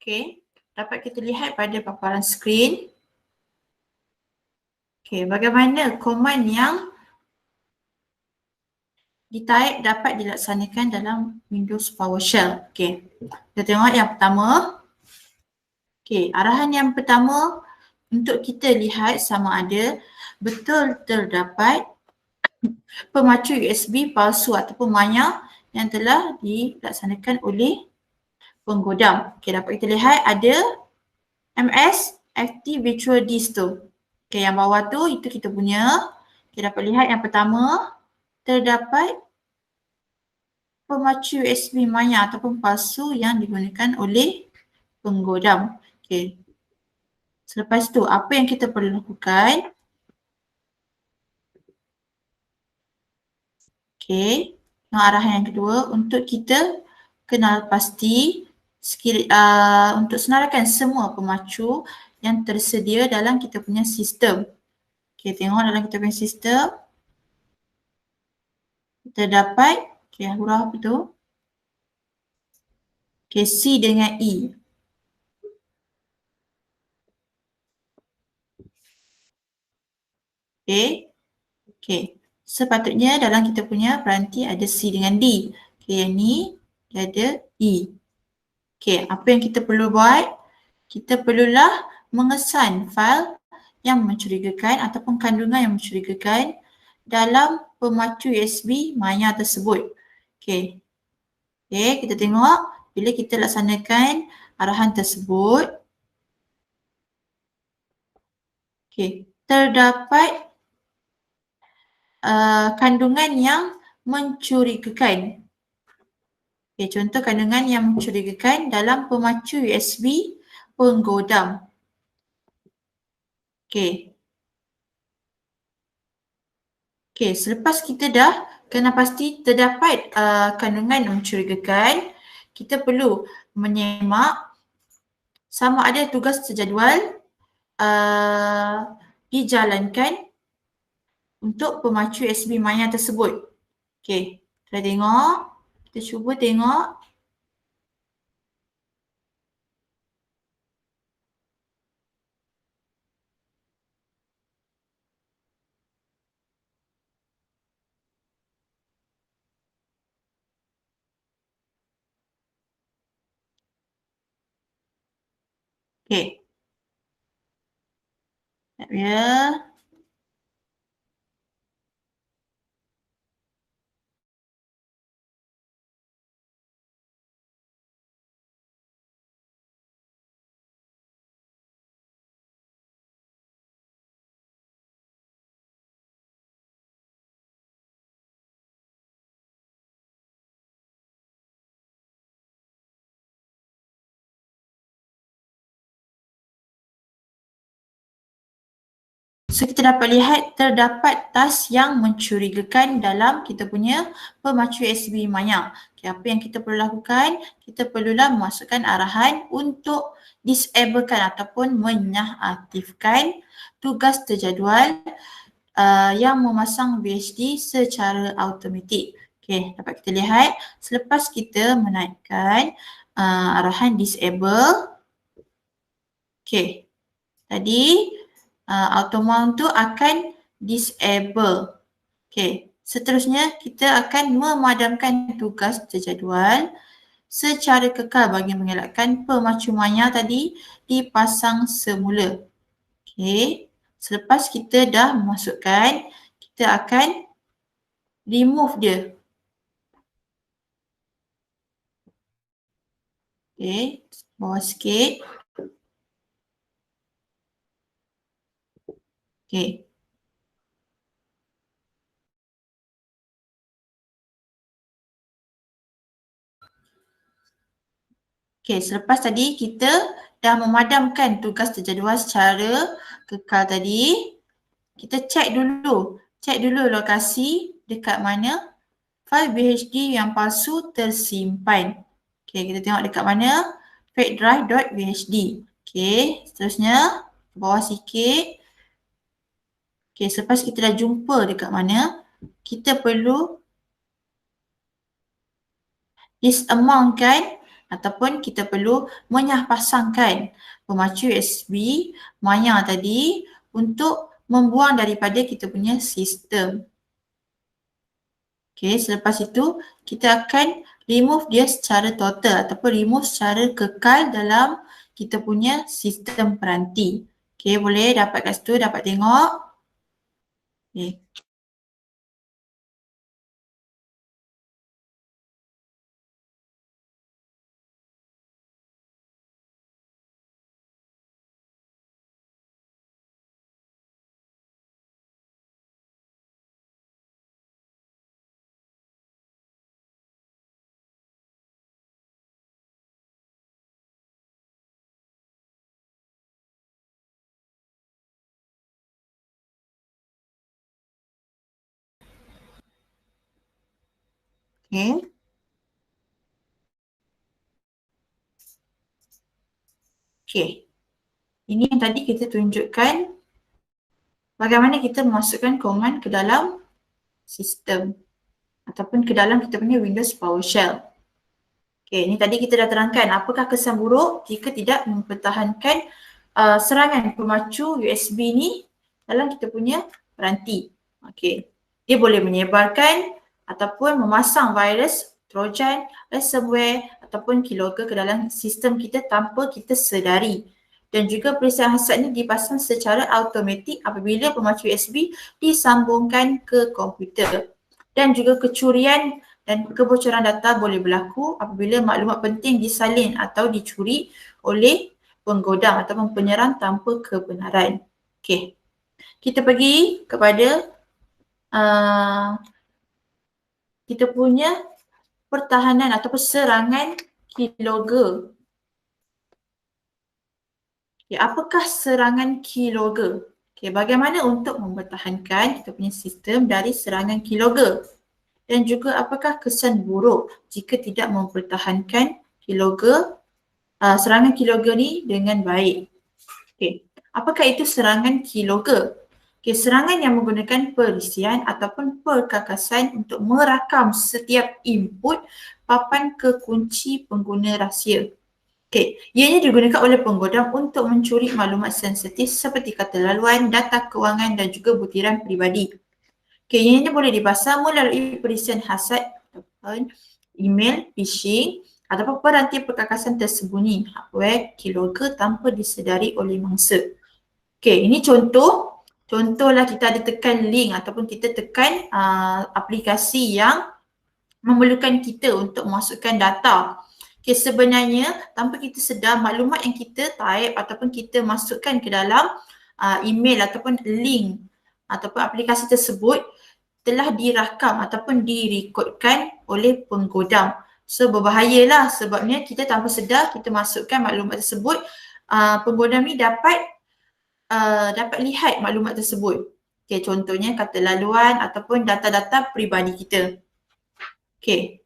Okey, dapat kita lihat pada paparan skrin. Okey, bagaimana command yang di-type dapat dilaksanakan dalam Windows PowerShell. Okey, kita tengok yang pertama. Okey, arahan yang pertama untuk kita lihat sama ada betul terdapat pemacu USB palsu ataupun maya yang telah dilaksanakan oleh penggodam. Okey, dapat kita lihat ada MS Active Virtual Disk tu. Okey, yang bawah tu itu kita punya. Kita dapat lihat yang pertama terdapat pemacu USB maya ataupun palsu yang digunakan oleh penggodam. Okey. Selepas tu apa yang kita perlu lakukan? Okey. Arahan yang kedua untuk kita kenal pasti untuk senaraikan semua pemacu yang tersedia dalam kita punya sistem. Okey, tengok dalam kita punya sistem. Kita dapat, okey, huruf apa tu? Okey, C dengan E. Okey. Okey. Sepatutnya dalam kita punya peranti ada C dengan D. Okey, yang ni dia ada E. Okey, apa yang kita perlu buat? Kita perlulah mengesan fail yang mencurigakan ataupun kandungan yang mencurigakan dalam pemacu USB maya tersebut. Okey. Okey, kita tengok bila kita laksanakan arahan tersebut. Okey, terdapat kandungan yang mencurigakan. Okay, contoh kandungan yang mencurigakan dalam pemacu USB penggodam. Okay. Okay, selepas kita dah kena pasti terdapat kandungan yang mencurigakan, kita perlu menyemak sama ada tugas terjadual dijalankan untuk pemacu USB maya tersebut. Okay, kita tengok. Kita cuba tengok. Okay. Sekejap ya. So kita dapat lihat terdapat task yang mencurigakan dalam kita punya pemacu USB maya. Okay, apa yang kita perlu lakukan? Kita perlulah memasukkan arahan untuk disablekan ataupun menyahaktifkan tugas terjadual yang memasang VHD secara automatik. Okay, dapat kita lihat selepas kita menaikkan arahan disable. Okay, tadi auto mount tu akan disable. Okay, seterusnya kita akan memadamkan tugas terjadual secara kekal bagi mengelakkan pemacu maya tadi dipasang semula. Okay, selepas kita dah memasukkan, kita akan remove dia. Okay, bawah sikit. Okay. Okay, selepas tadi kita dah memadamkan tugas terjadual secara kekal tadi, kita cek dulu lokasi dekat mana fail VHD yang palsu tersimpan. Okay, kita tengok dekat mana fake-drive.vhd. Okay, seterusnya ke bawah sikit. Okay, selepas kita dah jumpa dekat mana, kita perlu disamountkan ataupun kita perlu menyahpasangkan pemacu USB Maya tadi untuk membuang daripada kita punya sistem. Okay, selepas itu kita akan remove dia secara total ataupun remove secara kekal dalam kita punya sistem peranti. Okay, boleh dapat kat situ, dapat tengok. Okay. Okay. Okay. Ini yang tadi kita tunjukkan bagaimana kita memasukkan command ke dalam sistem ataupun ke dalam kita punya Windows PowerShell. Okay, ini tadi kita dah terangkan apakah kesan buruk jika tidak mempertahankan serangan pemacu USB ni dalam kita punya peranti. Okay, dia boleh menyebarkan ataupun memasang virus, trojan, ransomware ataupun keylogger ke dalam sistem kita tanpa kita sedari. Dan juga perisai hasad ini dipasang secara automatik apabila pemacu USB disambungkan ke komputer. Dan juga kecurian dan kebocoran data boleh berlaku apabila maklumat penting disalin atau dicuri oleh penggodam ataupun penyerang tanpa kebenaran. Okey. Kita pergi kepada kita punya pertahanan ataupun serangan keylogger. Okay, apakah serangan keylogger? Okay, bagaimana untuk mempertahankan kita punya sistem dari serangan keylogger? Dan juga apakah kesan buruk jika tidak mempertahankan keylogger, serangan keylogger ni dengan baik? Okay, apakah itu serangan keylogger? Okay, serangan yang menggunakan perisian ataupun perkakasan untuk merakam setiap input papan kekunci pengguna rahsia. Okay, ianya digunakan oleh penggodam untuk mencuri maklumat sensitif seperti kata laluan, data kewangan dan juga butiran peribadi. Okay, ianya boleh dipasang melalui perisian hasad ataupun email, phishing ataupun peranti perkakasan tersembunyi, hardware, keylogger tanpa disedari oleh mangsa. Okay, ini contoh. Contohlah kita ada tekan link ataupun kita tekan aplikasi yang memerlukan kita untuk memasukkan data. Okay, sebenarnya tanpa kita sedar maklumat yang kita type ataupun kita masukkan ke dalam email ataupun link ataupun aplikasi tersebut telah dirakam ataupun direkodkan oleh penggodam. So berbahayalah sebabnya kita tanpa sedar kita masukkan maklumat tersebut, penggodam ni dapat lihat maklumat tersebut. Okay, contohnya kata laluan ataupun data-data peribadi kita. Okay.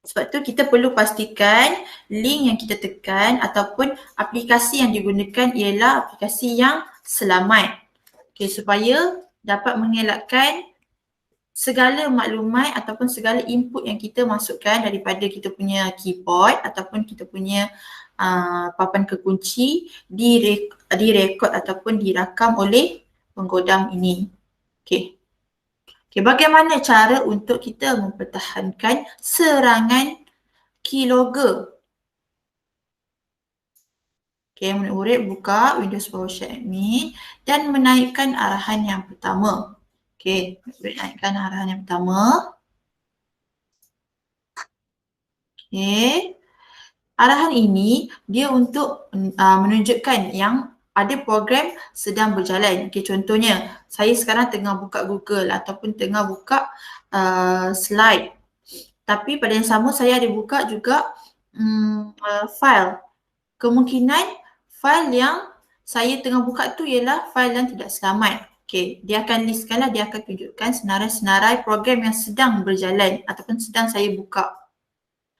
Sebab tu kita perlu pastikan link yang kita tekan ataupun aplikasi yang digunakan ialah aplikasi yang selamat. Okay, supaya dapat mengelakkan segala maklumat ataupun segala input yang kita masukkan daripada kita punya keyboard ataupun kita punya papan kekunci direkod ataupun dirakam oleh penggodam ini. Okay. Okay, bagaimana cara untuk kita mempertahankan serangan keylogger? Okay, murid buka Windows PowerShell Admin dan menaikkan arahan yang pertama. Okay, murid naikkan arahan yang pertama. Okay, arahan ini dia untuk menunjukkan yang ada program sedang berjalan. Okay, contohnya saya sekarang tengah buka Google ataupun tengah buka slide. Tapi pada yang sama saya ada buka juga file. Kemungkinan file yang saya tengah buka tu ialah file yang tidak selamat. Okay, dia akan listkanlah, dia akan tunjukkan senarai-senarai program yang sedang berjalan ataupun sedang saya buka.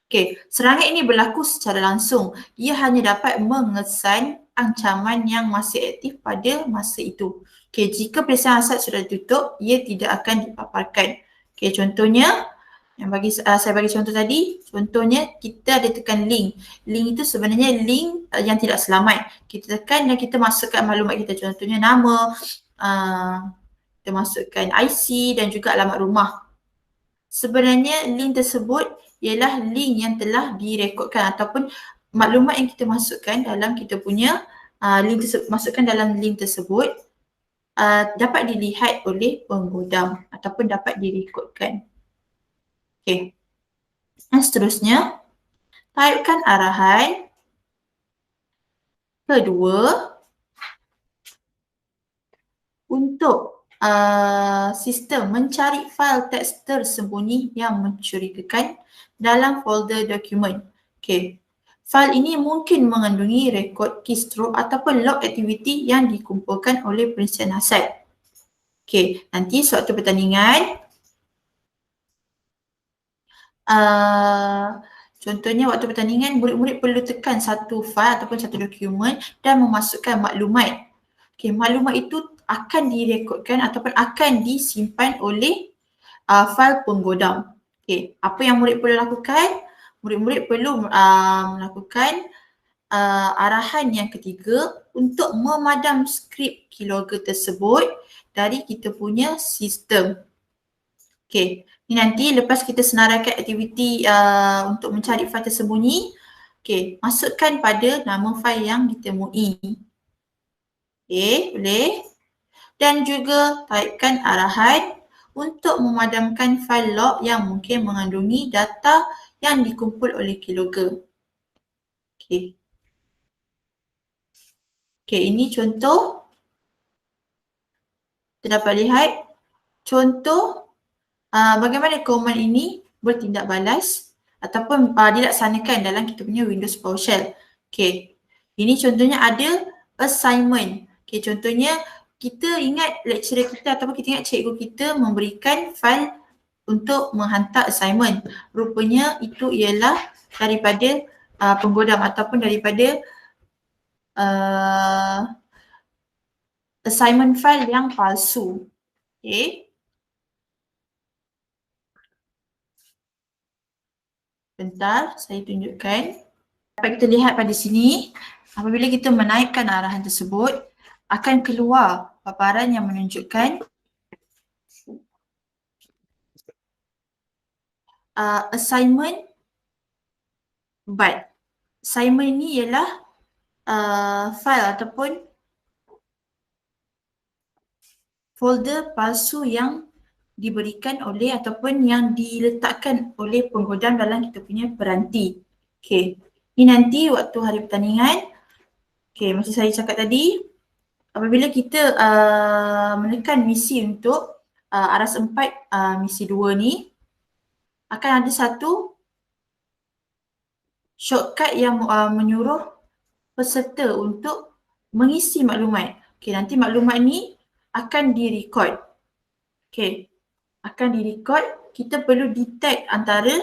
Okay, serangan ini berlaku secara langsung. Ia hanya dapat mengesan ancaman yang masih aktif pada masa itu. Okay, jika perisai hasad sudah ditutup, ia tidak akan dipaparkan. Okay, contohnya Saya bagi contoh tadi, contohnya kita ada tekan link. Link itu sebenarnya link yang tidak selamat. Kita tekan dan kita masukkan maklumat kita, contohnya nama, kita masukkan IC dan juga alamat rumah. Sebenarnya link tersebut ialah link yang telah direkodkan ataupun maklumat yang kita masukkan dalam kita punya link tersebut, masukkan dalam link tersebut dapat dilihat oleh penggodam ataupun dapat direkodkan. Okey. Dan seterusnya, typekan arahan kedua untuk sistem mencari fail teks tersembunyi yang mencurigakan dalam folder dokumen. Okey. Fail ini mungkin mengandungi rekod keystroke ataupun log aktiviti yang dikumpulkan oleh penelitian hasad. Okey, nanti sewaktu pertandingan contohnya waktu pertandingan murid-murid perlu tekan satu file ataupun satu dokumen dan memasukkan maklumat. Okey, maklumat itu akan direkodkan ataupun akan disimpan oleh fail penggodam. Okey, apa yang murid perlu lakukan? Murid-murid perlu melakukan arahan yang ketiga untuk memadam skrip keylogger tersebut dari kita punya sistem. Okey, ni nanti lepas kita senaraikan aktiviti untuk mencari fail tersembunyi, okey, masukkan pada nama fail yang ditemui. Okey, boleh. Dan juga typekan arahan untuk memadamkan fail log yang mungkin mengandungi data yang dikumpul oleh keylogger. Okey. Okey, ini contoh. Kita dapat lihat contoh bagaimana command ini bertindak balas ataupun dilaksanakan dalam kita punya Windows PowerShell. Okey, ini contohnya ada assignment. Okey, contohnya kita ingat lecturer kita ataupun kita ingat cikgu kita memberikan file untuk menghantar assignment. Rupanya itu ialah daripada penggodam ataupun daripada assignment file yang palsu. Okey. Bentar, saya tunjukkan. Dapat kita lihat pada sini, apabila kita menaikkan arahan tersebut, akan keluar paparan yang menunjukkan assignment but. Assignment ini ialah file ataupun folder palsu yang diberikan oleh ataupun yang diletakkan oleh penggodam dalam kita punya peranti. Okey, ini nanti waktu hari pertandingan, okey, macam saya cakap tadi, apabila kita menekan misi untuk aras 4 misi 2 ni, akan ada satu shortcut yang menyuruh peserta untuk mengisi maklumat. Okey, nanti maklumat ni akan direkod. Okey, akan direkod. Kita perlu detect antara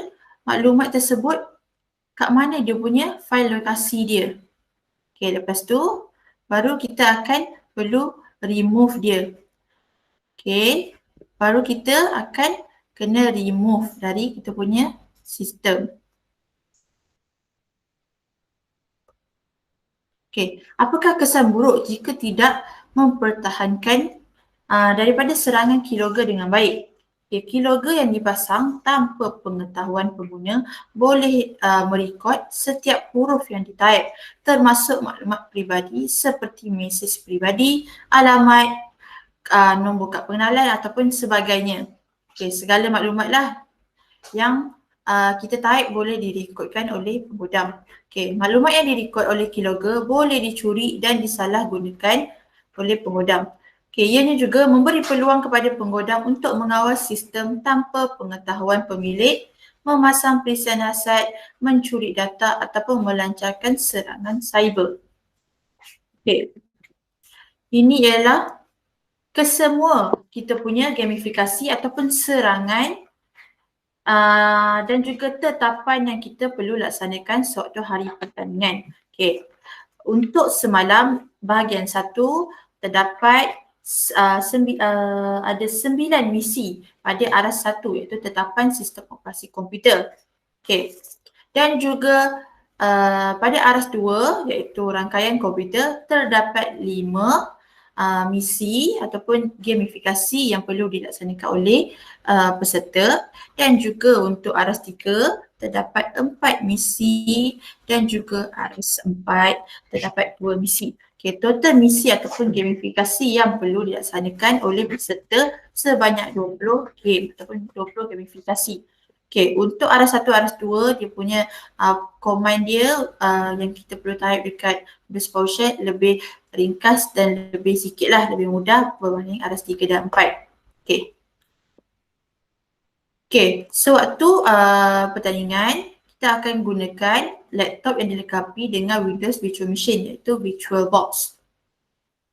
maklumat tersebut kat mana dia punya file lokasi dia. Okey, lepas tu baru kita akan perlu remove dia. Okey, baru kita akan kena remove dari kita punya sistem. Okey, apakah kesan buruk jika tidak mempertahankan daripada serangan keylogger dengan baik? Okay, keylogger yang dipasang tanpa pengetahuan pengguna boleh merekod setiap huruf yang ditype, termasuk maklumat peribadi seperti mesej peribadi, alamat, nombor kad pengenalan ataupun sebagainya. Okay, segala maklumat lah yang kita type boleh direkodkan oleh penggodam. Okay, maklumat yang direkod oleh keylogger boleh dicuri dan disalahgunakan oleh penggodam. Okay, ianya juga memberi peluang kepada penggodam untuk mengawal sistem tanpa pengetahuan pemilik, memasang perisian hasad, mencuri data ataupun melancarkan serangan cyber. Okay, ini ialah kesemua kita punya gamifikasi ataupun serangan dan juga tetapan yang kita perlu laksanakan sewaktu hari pertandingan. Okay, untuk semalam bahagian 1 terdapat ada 9 misi pada aras 1 iaitu tetapan sistem operasi komputer. Okey. Dan juga pada aras 2 iaitu rangkaian komputer terdapat 5 misi ataupun gamifikasi yang perlu dilaksanakan oleh peserta, dan juga untuk aras 3 terdapat 4 misi dan juga aras 4 terdapat 2 misi. Okay, total misi ataupun gamifikasi yang perlu dilaksanakan oleh peserta sebanyak 20 game ataupun 20 gamifikasi. Okay, untuk aras 1, aras 2 dia punya command dia yang kita perlu type dekat Windows PowerShell lebih ringkas dan lebih sikit lah, lebih mudah berbanding aras 3 dan 4. Okay. Okay, sewaktu pertandingan kita akan gunakan laptop yang dilengkapi dengan Windows Virtual Machine iaitu VirtualBox.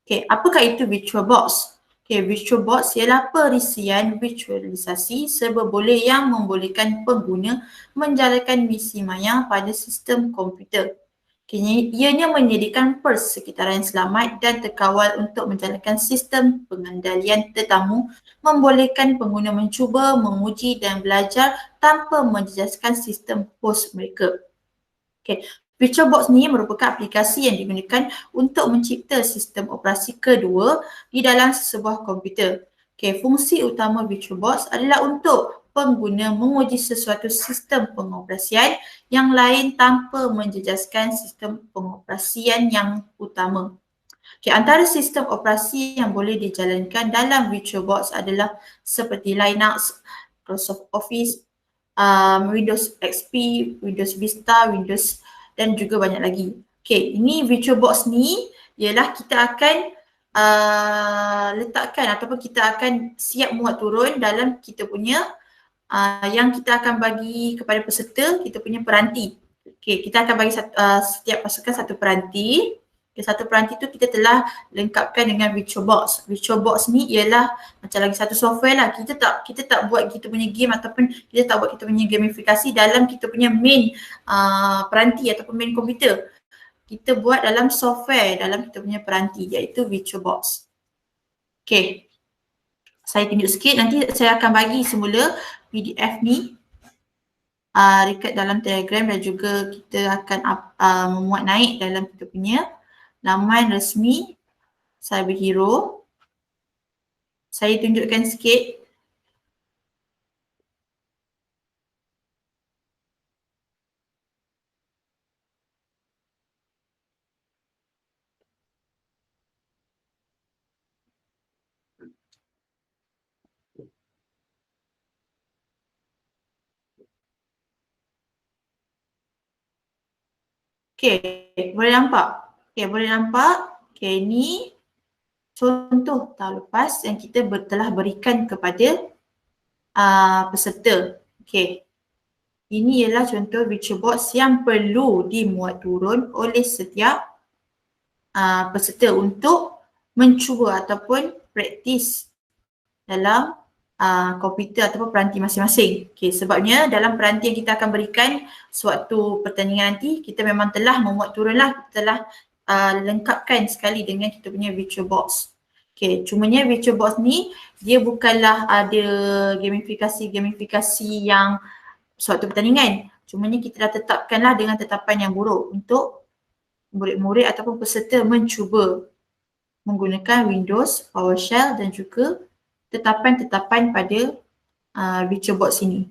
Okay, apakah itu VirtualBox? Okay, VirtualBox ialah perisian virtualisasi serba boleh yang membolehkan pengguna menjalankan misi maya pada sistem komputer. Okay, ianya menyediakan persekitaran selamat dan terkawal untuk menjalankan sistem pengendalian tetamu, membolehkan pengguna mencuba, menguji dan belajar tanpa menjejaskan sistem hos mereka. Okay. VirtualBox ni merupakan aplikasi yang digunakan untuk mencipta sistem operasi kedua di dalam sebuah komputer. Okay, fungsi utama VirtualBox adalah untuk pengguna menguji sesuatu sistem pengoperasian yang lain tanpa menjejaskan sistem pengoperasian yang utama. Okay, antara sistem operasi yang boleh dijalankan dalam VirtualBox adalah seperti Linux, Microsoft Office, Windows XP, Windows Vista, Windows dan juga banyak lagi. Okay, ini VirtualBox ni ialah kita akan letakkan ataupun kita akan siap muat turun dalam kita punya yang kita akan bagi kepada peserta, kita punya peranti. Okay, kita akan bagi setiap pasukan satu peranti. Okay, satu peranti tu kita telah lengkapkan dengan VirtualBox. VirtualBox ni ialah macam lagi satu software lah. Kita tak buat kita punya game ataupun kita tak buat kita punya gamifikasi dalam kita punya main peranti ataupun main komputer. Kita buat dalam software dalam kita punya peranti iaitu VirtualBox. Okay. Saya tunjuk sikit, nanti saya akan bagi semula PDF ni dekat dalam Telegram dan juga kita akan memuat naik dalam kita punya laman resmi Cyberhero. Saya tunjukkan sikit. Okay, boleh nampak? Okay, boleh nampak? Okay, ni contoh tahun lepas yang kita telah berikan kepada peserta. Okay, ini ialah contoh VirtualBox yang perlu dimuat turun oleh setiap peserta untuk mencuba ataupun praktis dalam komputer ataupun peranti masing-masing. Okay, sebabnya dalam peranti yang kita akan berikan sewaktu pertandingan nanti, kita memang telah memuat turunlah, telah lengkapkan sekali dengan kita punya VirtualBox. Okay, cumanya VirtualBox ni dia bukanlah ada gamifikasi yang sewaktu pertandingan. Cumanya kita dah tetapkanlah dengan tetapan yang buruk untuk murid-murid ataupun peserta mencuba menggunakan Windows, PowerShell dan juga tetapan-tetapan pada VirtualBox ini.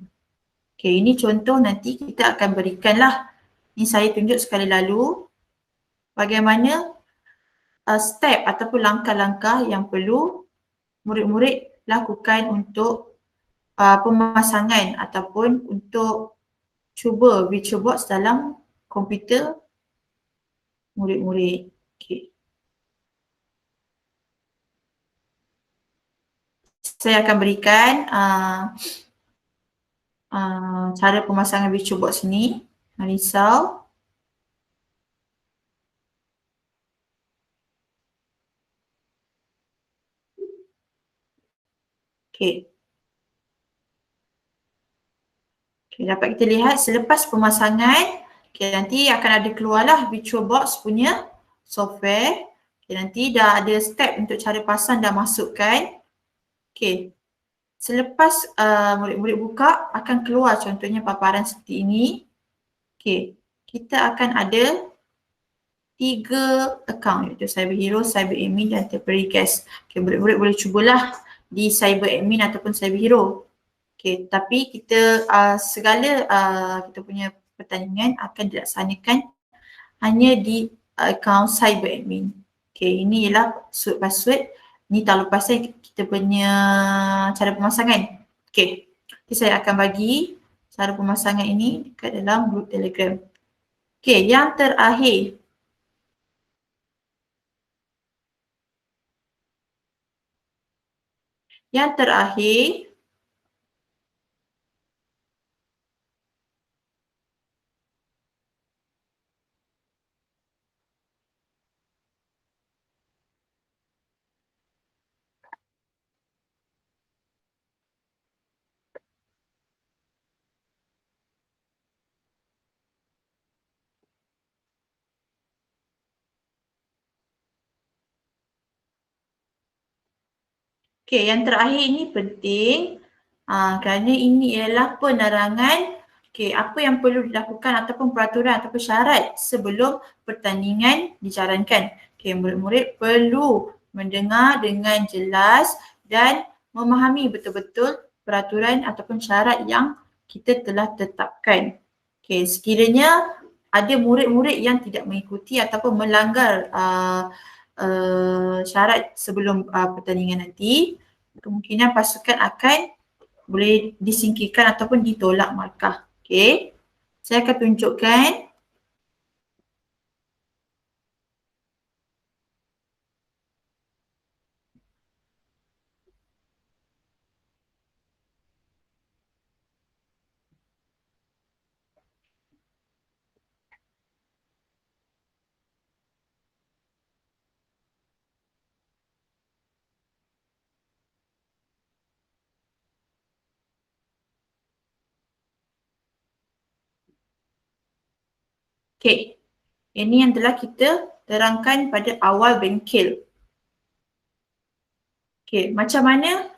Okay, ini contoh nanti kita akan berikanlah. Ini saya tunjuk sekali lalu bagaimana step ataupun langkah-langkah yang perlu murid-murid lakukan untuk pemasangan ataupun untuk cuba VirtualBox dalam komputer murid-murid. Okay. Saya akan berikan cara pemasangan VirtualBox ini. Jangan risau. Okay. Okay, dapat kita lihat selepas pemasangan, okay, nanti akan ada keluarlah VirtualBox punya software. Okay, nanti dah ada step untuk cara pasang dah masukkan. Okay, selepas murid-murid buka akan keluar contohnya paparan seperti ini. Okay, kita akan ada 3 account iaitu Cyber Hero, Cyber Admin dan Temporary Guest. Okay, murid-murid boleh cubalah di Cyber Admin ataupun Cyber Hero. Okay, tapi kita segala kita punya pertandingan akan dilaksanakan hanya di account Cyber Admin. Okay, ini ialah password. Ni tak lepasnya kita punya cara pemasangan. Okay, jadi saya akan bagi cara pemasangan ini dekat dalam grup Telegram. Okay, yang terakhir. Yang terakhir, okay, yang terakhir ini penting kerana ini ialah penerangan apa yang perlu dilakukan ataupun peraturan ataupun syarat sebelum pertandingan dijalankan. Okay, murid-murid perlu mendengar dengan jelas dan memahami betul-betul peraturan ataupun syarat yang kita telah tetapkan. Okay, sekiranya ada murid-murid yang tidak mengikuti ataupun melanggar syarat sebelum pertandingan nanti, kemungkinan pasukan akan boleh disingkirkan ataupun ditolak markah. Okey. Saya akan tunjukkan okey. Ini yang telah kita terangkan pada awal bengkel. Okey, macam mana?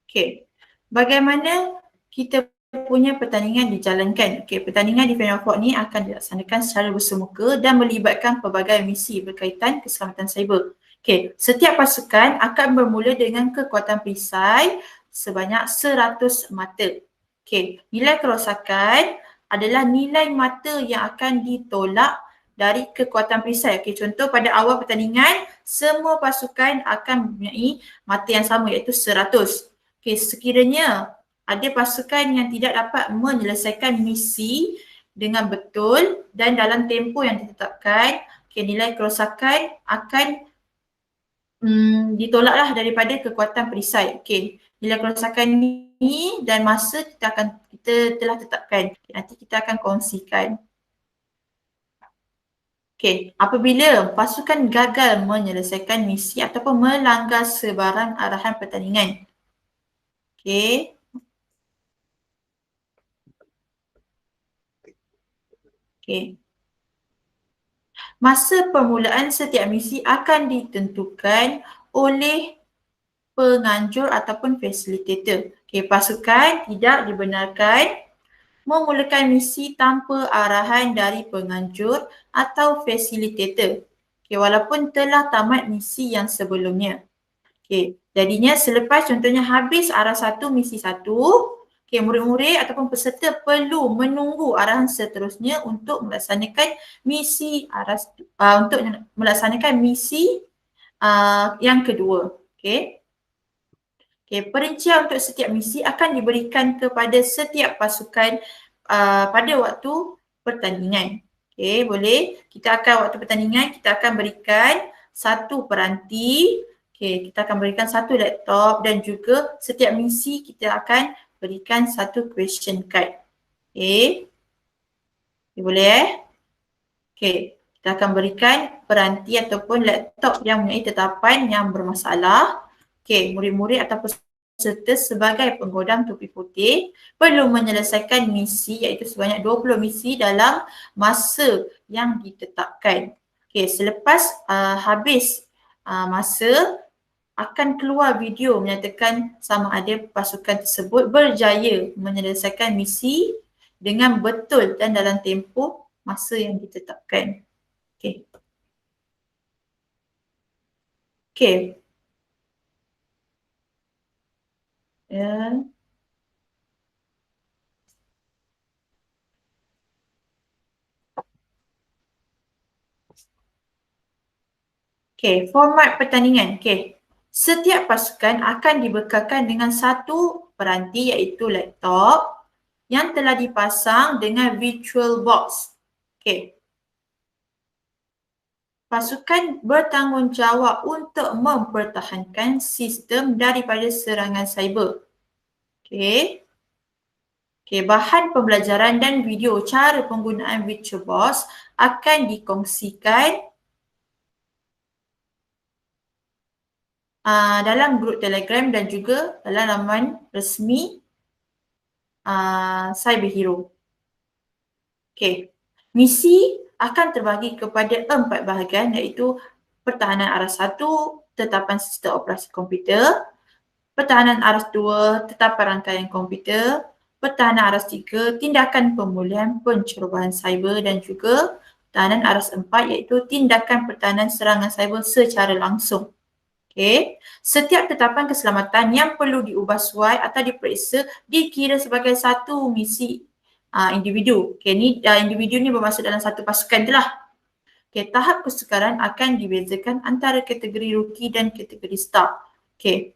Okey. Bagaimana kita punya pertandingan dijalankan? Okey, pertandingan di Final Four ni akan dilaksanakan secara bersemuka dan melibatkan pelbagai misi berkaitan keselamatan cyber. Okey, setiap pasukan akan bermula dengan kekuatan perisai sebanyak 100 mata. Okey, nilai kerosakan adalah nilai mata yang akan ditolak dari kekuatan perisai. Okey, contoh pada awal pertandingan semua pasukan akan mempunyai mata yang sama iaitu 100. Okey, sekiranya ada pasukan yang tidak dapat menyelesaikan misi dengan betul dan dalam tempoh yang ditetapkan, nilai kerosakan akan ditolaklah daripada kekuatan perisai. Okey, nilai kerosakan ni dan masa kita telah tetapkan. Nanti kita akan kongsikan. Okey, apabila pasukan gagal menyelesaikan misi ataupun melanggar sebarang arahan pertandingan. Okey. Okey. Masa permulaan setiap misi akan ditentukan oleh penganjur ataupun fasilitator. Okey, pasukan tidak dibenarkan memulakan misi tanpa arahan dari penganjur atau fasilitator. Okey, walaupun telah tamat misi yang sebelumnya. Okey, jadinya selepas contohnya habis arah satu misi satu, murid-murid ataupun peserta perlu menunggu arahan seterusnya untuk melaksanakan misi yang kedua. Okey. Perincian untuk setiap misi akan diberikan kepada setiap pasukan pada waktu pertandingan. Okey, boleh. Waktu pertandingan kita akan berikan satu peranti, kita akan berikan satu laptop dan juga setiap misi kita akan berikan satu question card. Okey. Boleh . Okey. Kita akan berikan peranti ataupun laptop yang mempunyai tetapan yang bermasalah. Okey, murid-murid ataupun peserta sebagai penggodam topi putih perlu menyelesaikan misi iaitu sebanyak 20 misi dalam masa yang ditetapkan. Okey, selepas habis masa akan keluar video menyatakan sama ada pasukan tersebut berjaya menyelesaikan misi dengan betul dan dalam tempoh masa yang ditetapkan. Okey. Okey. Ya. Okey, format pertandingan. Okey. Setiap pasukan akan dibekalkan dengan satu peranti iaitu laptop yang telah dipasang dengan virtual box. Okey. Pasukan bertanggungjawab untuk mempertahankan sistem daripada serangan cyber. Okey. Okey, bahan pembelajaran dan video cara penggunaan virtual box akan dikongsikan dalam grup Telegram dan juga dalam laman resmi Cyber Hero. Okey. Misi akan terbahagi kepada 4 bahagian iaitu pertahanan arah 1, tetapan sistem operasi komputer, pertahanan arah 2, tetapan rangkaian komputer, pertahanan arah 3, tindakan pemulihan pencerobohan cyber dan juga pertahanan arah 4 iaitu tindakan pertahanan serangan cyber secara langsung. Okey, setiap tetapan keselamatan yang perlu diubah suai atau diperiksa dikira sebagai satu misi individu. Okey, ni individu ni bermaksud dalam satu pasukan je lah. Okey, tahap kesukaran akan dibezakan antara kategori rookie dan kategori star. Okey,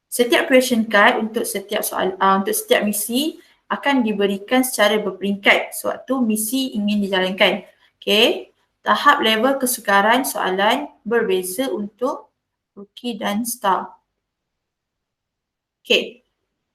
setiap question card untuk setiap soal untuk setiap misi akan diberikan secara berperingkat sewaktu misi ingin dijalankan. Okey, tahap level kesukaran soalan berbeza untuk rookie dan star. Okey,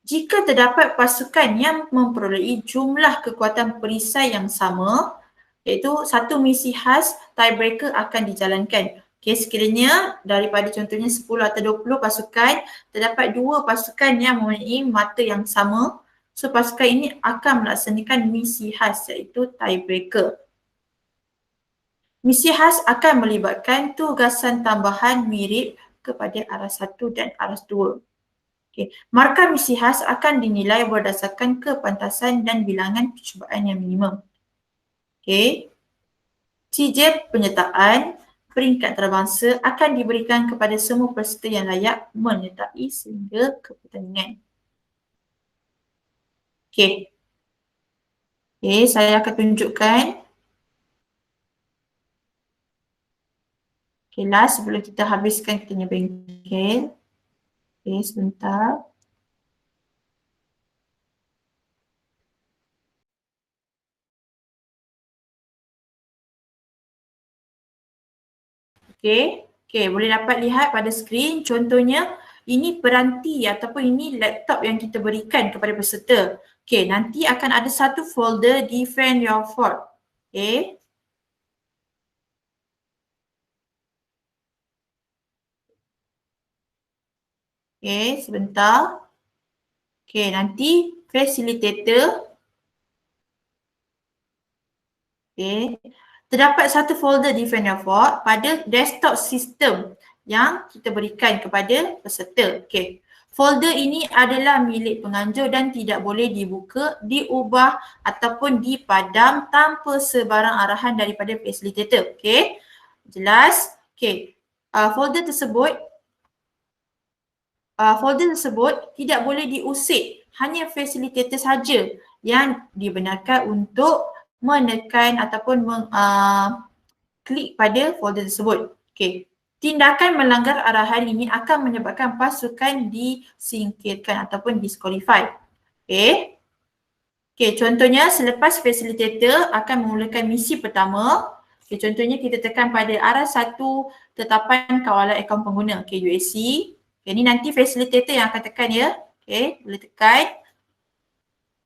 jika terdapat pasukan yang memperolehi jumlah kekuatan perisai yang sama, iaitu satu misi khas tiebreaker akan dijalankan. Okey, sekiranya daripada contohnya 10 atau 20 pasukan, terdapat 2 pasukan yang mempunyai mata yang sama, so pasukan ini akan melaksanakan misi khas iaitu tiebreaker. Misi khas akan melibatkan tugasan tambahan mirip kepada arah 1 dan arah 2. Okay. Markah misi khas akan dinilai berdasarkan kepantasan dan bilangan percubaan yang minimum. Okay. Sijil penyertaan peringkat antarabangsa akan diberikan kepada semua peserta yang layak menyertai sehingga ke pertandingan. Okay. Okay, saya akan tunjukkan. Okay, last sebelum kita habiskan kita punya bengkel. Okay, sebentar. Okay, boleh dapat lihat pada skrin contohnya ini peranti ataupun ini laptop yang kita berikan kepada peserta. Okay, nanti akan ada satu folder Defend Your Fort. Okay. Okay, sebentar. Okay, nanti facilitator. Okay. Terdapat satu folder Defend Your Fort pada desktop system yang kita berikan kepada peserta. Okay. Folder ini adalah milik penganjur dan tidak boleh dibuka, diubah ataupun dipadam tanpa sebarang arahan daripada facilitator. Okay. Jelas? Okay. Folder tersebut tidak boleh diusik. Hanya facilitator saja yang dibenarkan untuk menekan ataupun klik pada folder tersebut. Okay. Tindakan melanggar arahan ini akan menyebabkan pasukan disingkirkan ataupun disqualify. Okay. Okay, contohnya selepas facilitator akan memulakan misi pertama. Okay, contohnya kita tekan pada arah 1 tetapan kawalan akaun pengguna. Okay, UAC. Okay, ini nanti facilitator yang akan tekan ya. Okay, boleh tekan.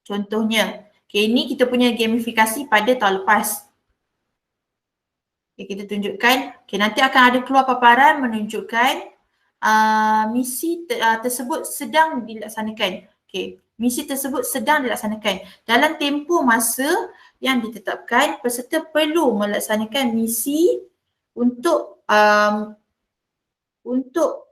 Contohnya. Okay, ini kita punya gamifikasi pada tahun lepas. Okay, kita tunjukkan. Okay, nanti akan ada keluar paparan menunjukkan misi tersebut sedang dilaksanakan. Okay, misi tersebut sedang dilaksanakan. Dalam tempoh masa yang ditetapkan, peserta perlu melaksanakan misi untuk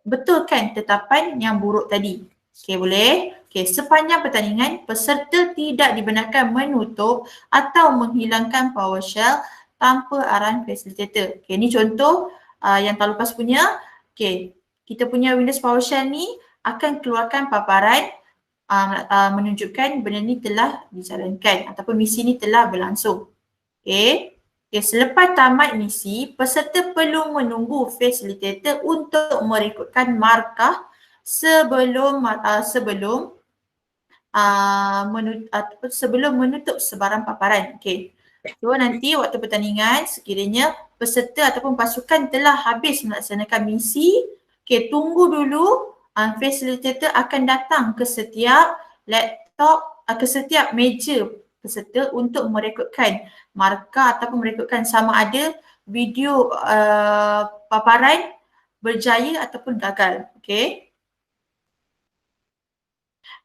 betulkan tetapan yang buruk tadi. Okay, boleh? Okay, sepanjang pertandingan, peserta tidak dibenarkan menutup atau menghilangkan PowerShell tanpa arahan fasilitator. Okay, ni contoh yang tahun lepas punya. Okay, kita punya Windows PowerShell ni akan keluarkan paparan menunjukkan benda ni telah dijalankan ataupun misi ni telah berlangsung. Okay. Okay, selepas tamat misi, peserta perlu menunggu fasilitator untuk merekodkan markah sebelum menutup sebarang paparan. Okay. So nanti waktu pertandingan sekiranya peserta ataupun pasukan telah habis melaksanakan misi, okay, tunggu dulu, fasilitator akan datang ke setiap laptop, ke setiap meja peserta untuk merekodkan markah ataupun merekodkan sama ada video paparan berjaya ataupun gagal. Okay.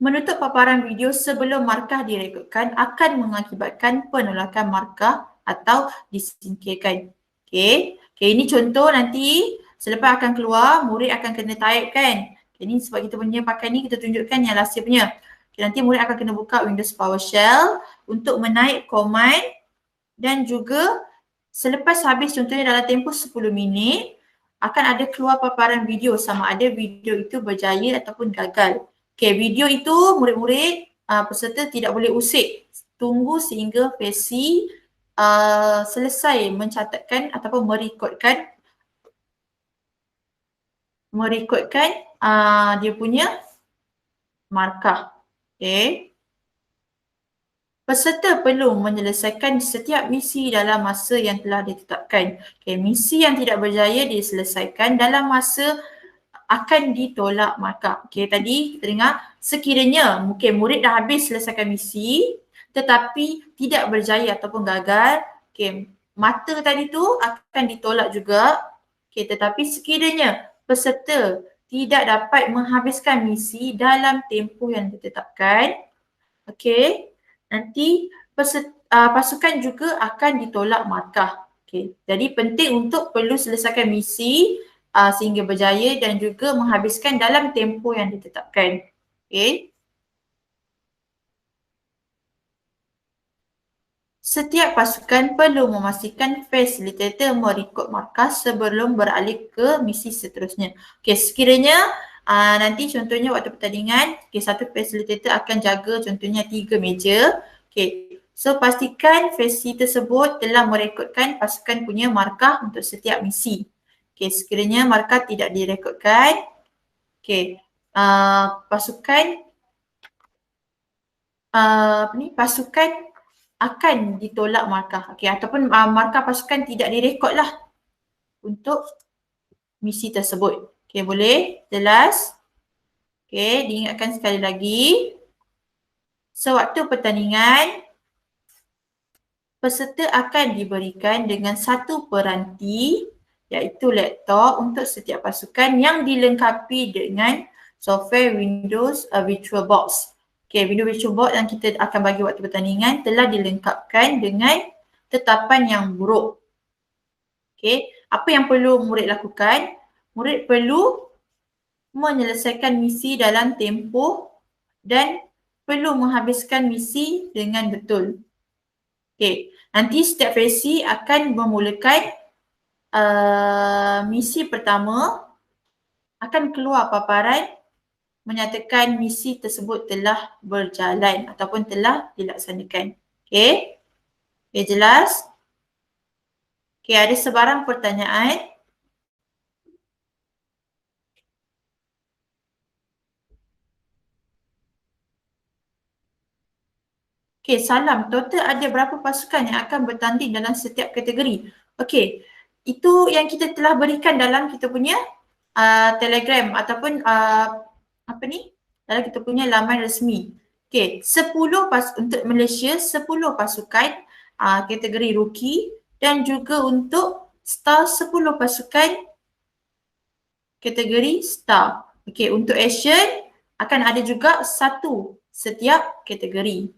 Menutup paparan video sebelum markah direkodkan akan mengakibatkan penolakan markah atau disingkirkan. Okay. Okay, ini contoh nanti selepas akan keluar, murid akan kena type kan. Okay, ini sebab kita punya pakai ni, kita tunjukkan yang last year punya. Okay, nanti murid akan kena buka Windows PowerShell untuk menaik command dan juga selepas habis contohnya dalam tempoh 10 minit akan ada keluar paparan video sama ada video itu berjaya ataupun gagal. Okay, video itu murid-murid peserta tidak boleh usik. Tunggu sehingga Faci selesai mencatatkan ataupun merekodkan dia punya markah. Okay. Peserta perlu menyelesaikan setiap misi dalam masa yang telah ditetapkan. Okay, misi yang tidak berjaya diselesaikan dalam masa akan ditolak markah. Okay, tadi kita dengar sekiranya mungkin murid dah habis selesaikan misi tetapi tidak berjaya ataupun gagal, okay, mata tadi tu akan ditolak juga. Okay, tetapi sekiranya peserta tidak dapat menghabiskan misi dalam tempoh yang ditetapkan, okay, nanti pasukan juga akan ditolak markah. Okay, jadi penting untuk perlu selesaikan misi sehingga berjaya dan juga menghabiskan dalam tempoh yang ditetapkan. Okay. Setiap pasukan perlu memastikan fasilitator merekod markah sebelum beralih ke misi seterusnya. Okay, sekiranya nanti contohnya waktu pertandingan, okay, satu fasilitator akan jaga contohnya 3 meja. Okay, so pastikan Faci tersebut telah merekodkan pasukan punya markah untuk setiap misi. Okay, sekiranya markah tidak direkodkan, okay, pasukan akan ditolak markah. Okay, ataupun markah pasukan tidak direkod lah untuk misi tersebut. Okay, boleh? Jelas? Okay, diingatkan sekali lagi. Sewaktu pertandingan, peserta akan diberikan dengan satu peranti iaitu laptop untuk setiap pasukan yang dilengkapi dengan software Windows VirtualBox. Okay, Windows VirtualBox yang kita akan bagi waktu pertandingan telah dilengkapkan dengan tetapan yang buruk. Okay, apa yang perlu murid lakukan? Murid perlu menyelesaikan misi dalam tempoh dan perlu menghabiskan misi dengan betul. Okay, nanti setiap Faci akan memulakan misi pertama, akan keluar paparan menyatakan misi tersebut telah berjalan ataupun telah dilaksanakan. Okay, okay, jelas? Okay, ada sebarang pertanyaan? Okay, salam. Total ada berapa pasukan yang akan bertanding dalam setiap kategori? Okay, itu yang kita telah berikan dalam kita punya Telegram ataupun dalam kita punya laman resmi. Okay, 10 untuk Malaysia, 10 pasukan kategori rookie dan juga untuk star 10 pasukan kategori star. Okey, untuk Asian akan ada juga satu setiap kategori.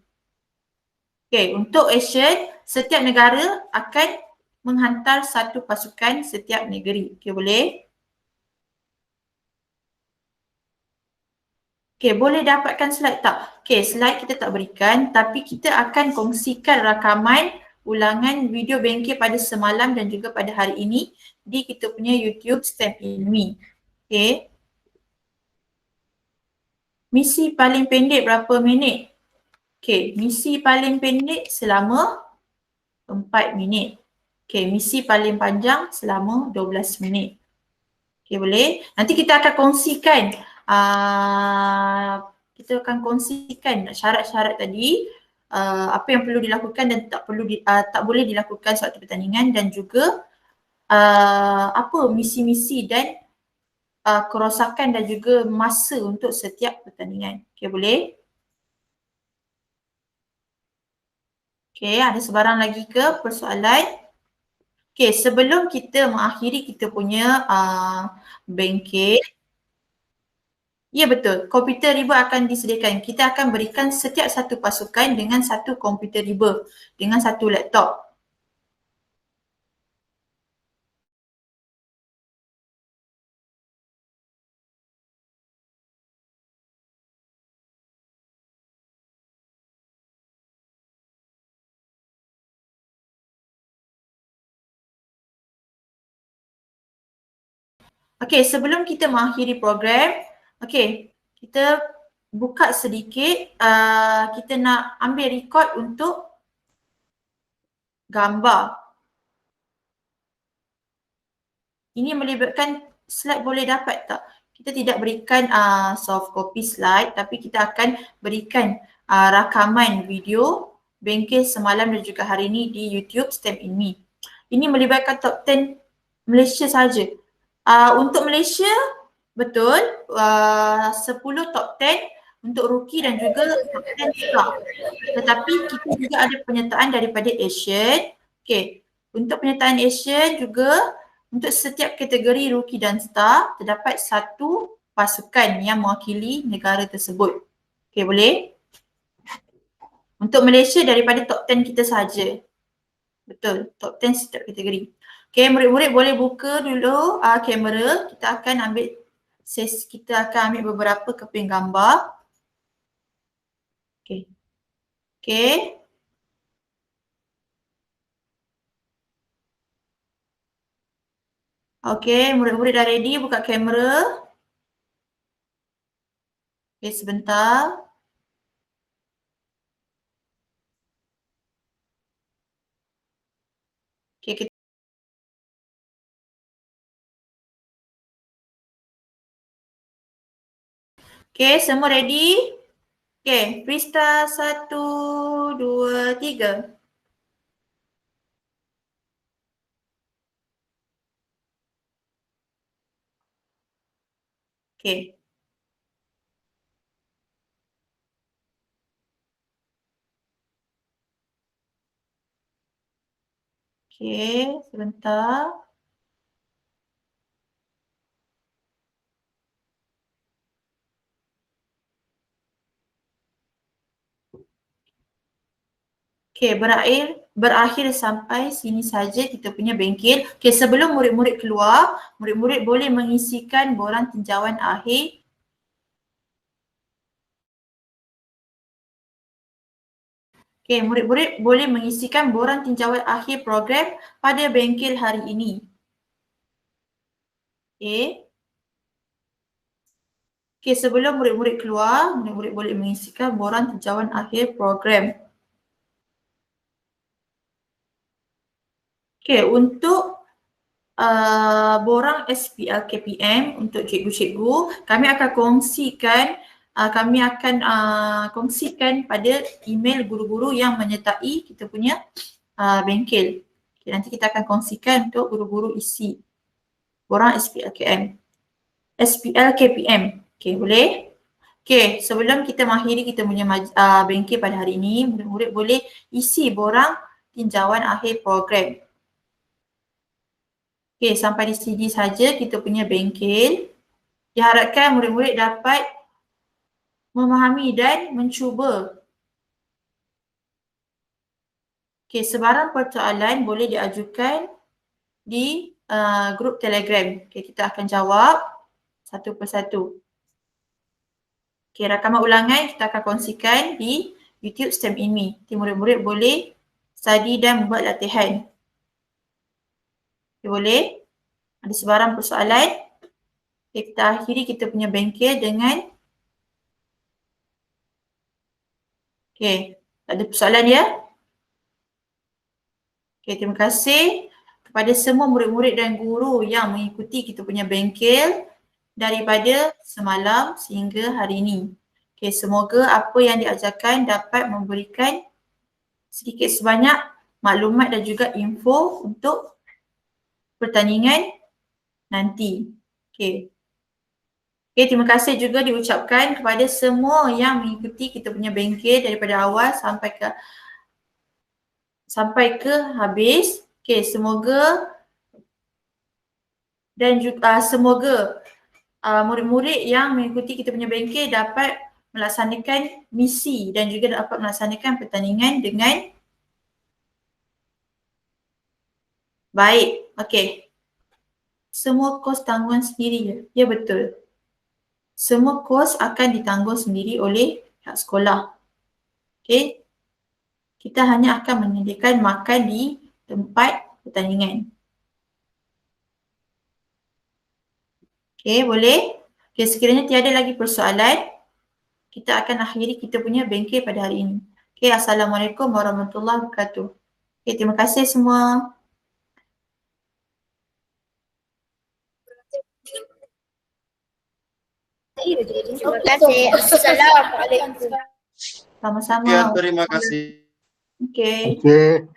Okey, untuk Asian setiap negara akan menghantar satu pasukan setiap negeri. Okey, boleh? Okey, boleh dapatkan slide tak? Okey, slide kita tak berikan tapi kita akan kongsikan rakaman ulangan video bengkel pada semalam dan juga pada hari ini di kita punya YouTube STEM Ilmi. Okey. Misi paling pendek berapa minit? Okey, misi paling pendek selama 4 minit. Okey, misi paling panjang selama 12 minit. Okey, boleh? Nanti kita akan kongsikan syarat-syarat tadi, apa yang perlu dilakukan dan tak boleh dilakukan sewaktu pertandingan dan juga apa misi-misi dan kerosakan dan juga masa untuk setiap pertandingan. Okey, boleh? Okey, ada sebarang lagi ke persoalan? Okey, sebelum kita mengakhiri kita punya bengkel, ya betul, komputer riba akan disediakan. Kita akan berikan setiap satu pasukan dengan satu komputer riba, dengan satu laptop. Okey, sebelum kita mengakhiri program, okey, kita buka sedikit, kita nak ambil record untuk gambar. Ini melibatkan slide, boleh dapat tak? Kita tidak berikan soft copy slide tapi kita akan berikan rakaman video bengkel semalam dan juga hari ini di YouTube STEM Ilmi. Ini melibatkan top 10 Malaysia saja. Untuk Malaysia, betul, 10 top 10 untuk rookie dan juga top 10 star. Tetapi kita juga ada penyertaan daripada Asian. Okay, untuk penyertaan Asian juga untuk setiap kategori rookie dan star terdapat satu pasukan yang mewakili negara tersebut. Okay, boleh? Untuk Malaysia daripada top 10 kita saja. Betul, top 10 setiap kategori. Okay, murid-murid boleh buka dulu kamera. Kita akan ambil beberapa keping gambar. Okay. Okay. Okay, murid-murid dah ready buka kamera. Okay, sebentar. Okay, kita okay, semua ready? Okay, freestyle 1, 2, 3. Okay. Okay, sebentar. Okay, berakhir sampai sini saja kita punya bengkel. Okay, sebelum murid-murid keluar, murid-murid boleh mengisikan borang tinjauan akhir. Okay, murid-murid boleh mengisikan borang tinjauan akhir program pada bengkel hari ini. Okay. Okay, sebelum murid-murid keluar, murid-murid boleh mengisikan borang tinjauan akhir program. Okay, untuk borang SPL KPM untuk cikgu-cikgu, kami akan kongsikan pada email guru-guru yang menyertai kita punya bengkel. Okay, nanti kita akan kongsikan untuk guru-guru isi borang SPL KPM. Okay, boleh? Okay, sebelum kita mengakhiri kita punya bengkel pada hari ini, murid-murid boleh isi borang tinjauan akhir program. Okey, sampai di sini saja kita punya bengkel. Diharapkan murid-murid dapat memahami dan mencuba. Okey, sebarang persoalan boleh diajukan di grup Telegram. Okey, kita akan jawab satu persatu. Okey, rakaman ulangan kita akan kongsikan di YouTube STEM INMI. Jadi murid-murid boleh study dan membuat latihan. Okay, boleh? Ada sebarang persoalan? Okay, kita akhiri kita punya bengkel dengan okay, tak ada persoalan ya? Okay, terima kasih kepada semua murid-murid dan guru yang mengikuti kita punya bengkel daripada semalam sehingga hari ini. Okay, semoga apa yang diajarkan dapat memberikan sedikit sebanyak maklumat dan juga info untuk pertandingan nanti. Okay. Okay, terima kasih juga diucapkan kepada semua yang mengikuti kita punya bengkel daripada awal sampai ke habis. Okay, semoga dan juga semoga murid-murid yang mengikuti kita punya bengkel dapat melaksanakan misi dan juga dapat melaksanakan pertandingan dengan baik. Okay. Semua kos tanggungan sendiri ya? Ya, betul. Semua kos akan ditanggung sendiri oleh pihak sekolah. Okay. Kita hanya akan menyediakan makan di tempat pertandingan. Okay, boleh? Okay, sekiranya tiada lagi persoalan, kita akan akhiri kita punya bengkel pada hari ini. Okay, Assalamualaikum warahmatullahi wabarakatuh. Okay, terima kasih semua. Terima kasih. Assalamualaikum. Sama-sama. Ya, terima kasih. Okay. Okey.